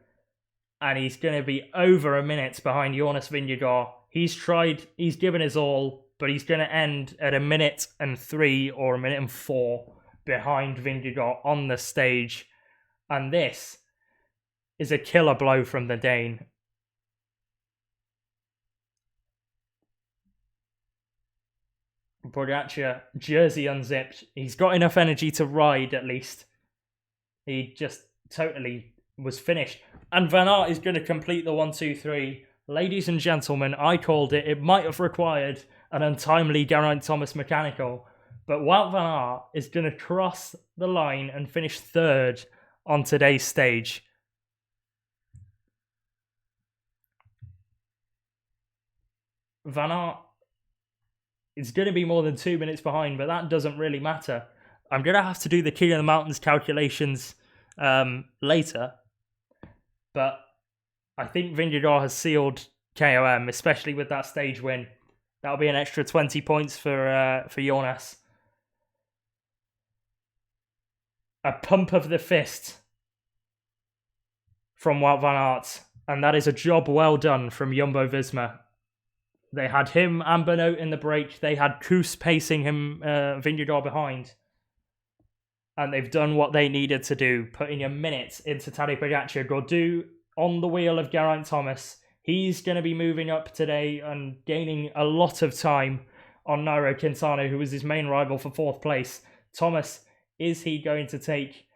A: and he's going to be over a minute behind Jonas Vingegaard. He's given his all, but he's going to end at 1:03 or 1:04 behind Vingegaard on the stage. And this is a killer blow from the Dane. Pogacar, jersey unzipped. He's got enough energy to ride at least. He just totally was finished. And Van Aert is going to complete the 1-2-3. Ladies and gentlemen, I called it. It might have required an untimely Geraint Thomas mechanical, but Wout Van Aert is going to cross the line and finish third on today's stage. Van Aert is going to be more than 2 minutes behind, but that doesn't really matter. I'm going to have to do the King of the Mountains calculations later, but I think Vingegaard has sealed KOM, especially with that stage win. That'll be an extra 20 points for Jonas. A pump of the fist from Wout Van Aert, and that is a job well done from Jumbo-Visma. They had him and Benoit in the break. They had Koos pacing him, Vingegaard behind. And they've done what they needed to do, putting a minute into Tadej Pogacar. Gaudu on the wheel of Geraint Thomas. He's going to be moving up today and gaining a lot of time on Nairo Quintana, who was his main rival for 4th place. Thomas, is he going to take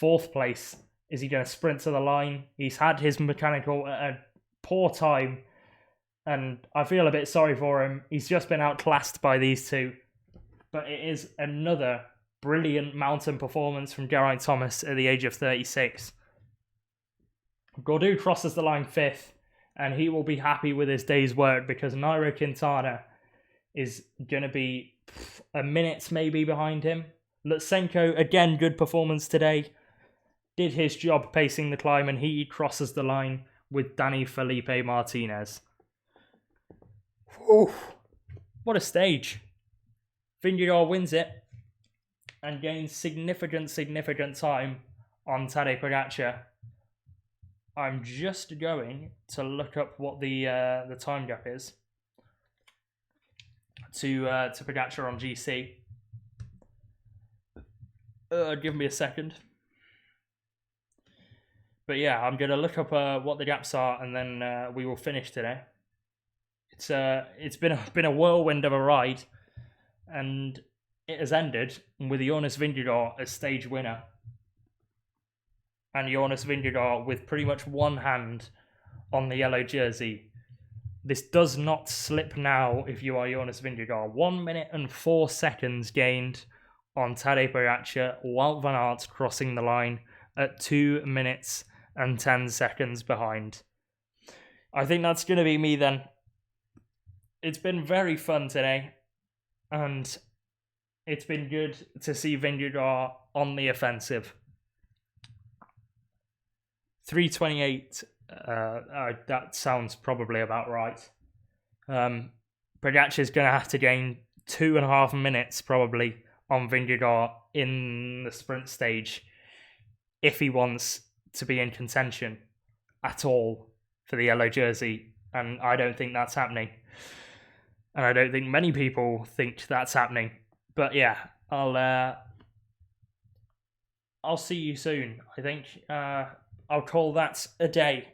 A: 4th place? Is he going to sprint to the line? He's had his mechanical at a poor time, and I feel a bit sorry for him. He's just been outclassed by these two. But it is another brilliant mountain performance from Geraint Thomas at the age of 36. Gaudu crosses the line 5th, and he will be happy with his day's work because Nairo Quintana is going to be a minute maybe behind him. Lutsenko, again, good performance today. Did his job pacing the climb, and he crosses the line with Dani Felipe Martinez. Oof, what a stage. Vingegaard wins it and gains significant time on Tadej Pogacar. I'm just going to look up what the time gap is to Pogacar on GC. Give me a second. But yeah, I'm going to look up what the gaps are, and then we will finish today. It's been a whirlwind of a ride, and it has ended with Jonas Vingegaard as stage winner. And Jonas Vingegaard with pretty much one hand on the yellow jersey. This does not slip now if you are Jonas Vingegaard. 1 minute and 4 seconds gained on Tadej Pogacar. Wout Van Aert crossing the line at 2 minutes and 10 seconds behind. I think that's going to be me then. It's been very fun today, and it's been good to see Vingegaard on the offensive. 3:28, that sounds probably about right. Pogacar's going to have to gain 2.5 minutes probably on Vingegaard in the sprint stage if he wants to be in contention at all for the yellow jersey, and I don't think that's happening. And I don't think many people think that's happening. But yeah, I'll see you soon. I think I'll call that a day.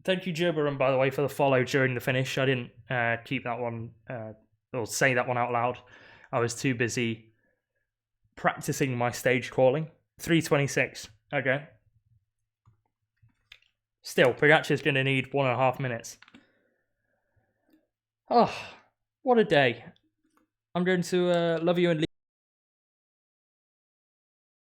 A: Thank you, Gerberin, by the way, for the follow during the finish. I didn't keep that one or say that one out loud. I was too busy practicing my stage calling. 3:26. Okay. Still, Pogacar's going to need 1.5 minutes. Oh, what a day. I'm going to love you and leave.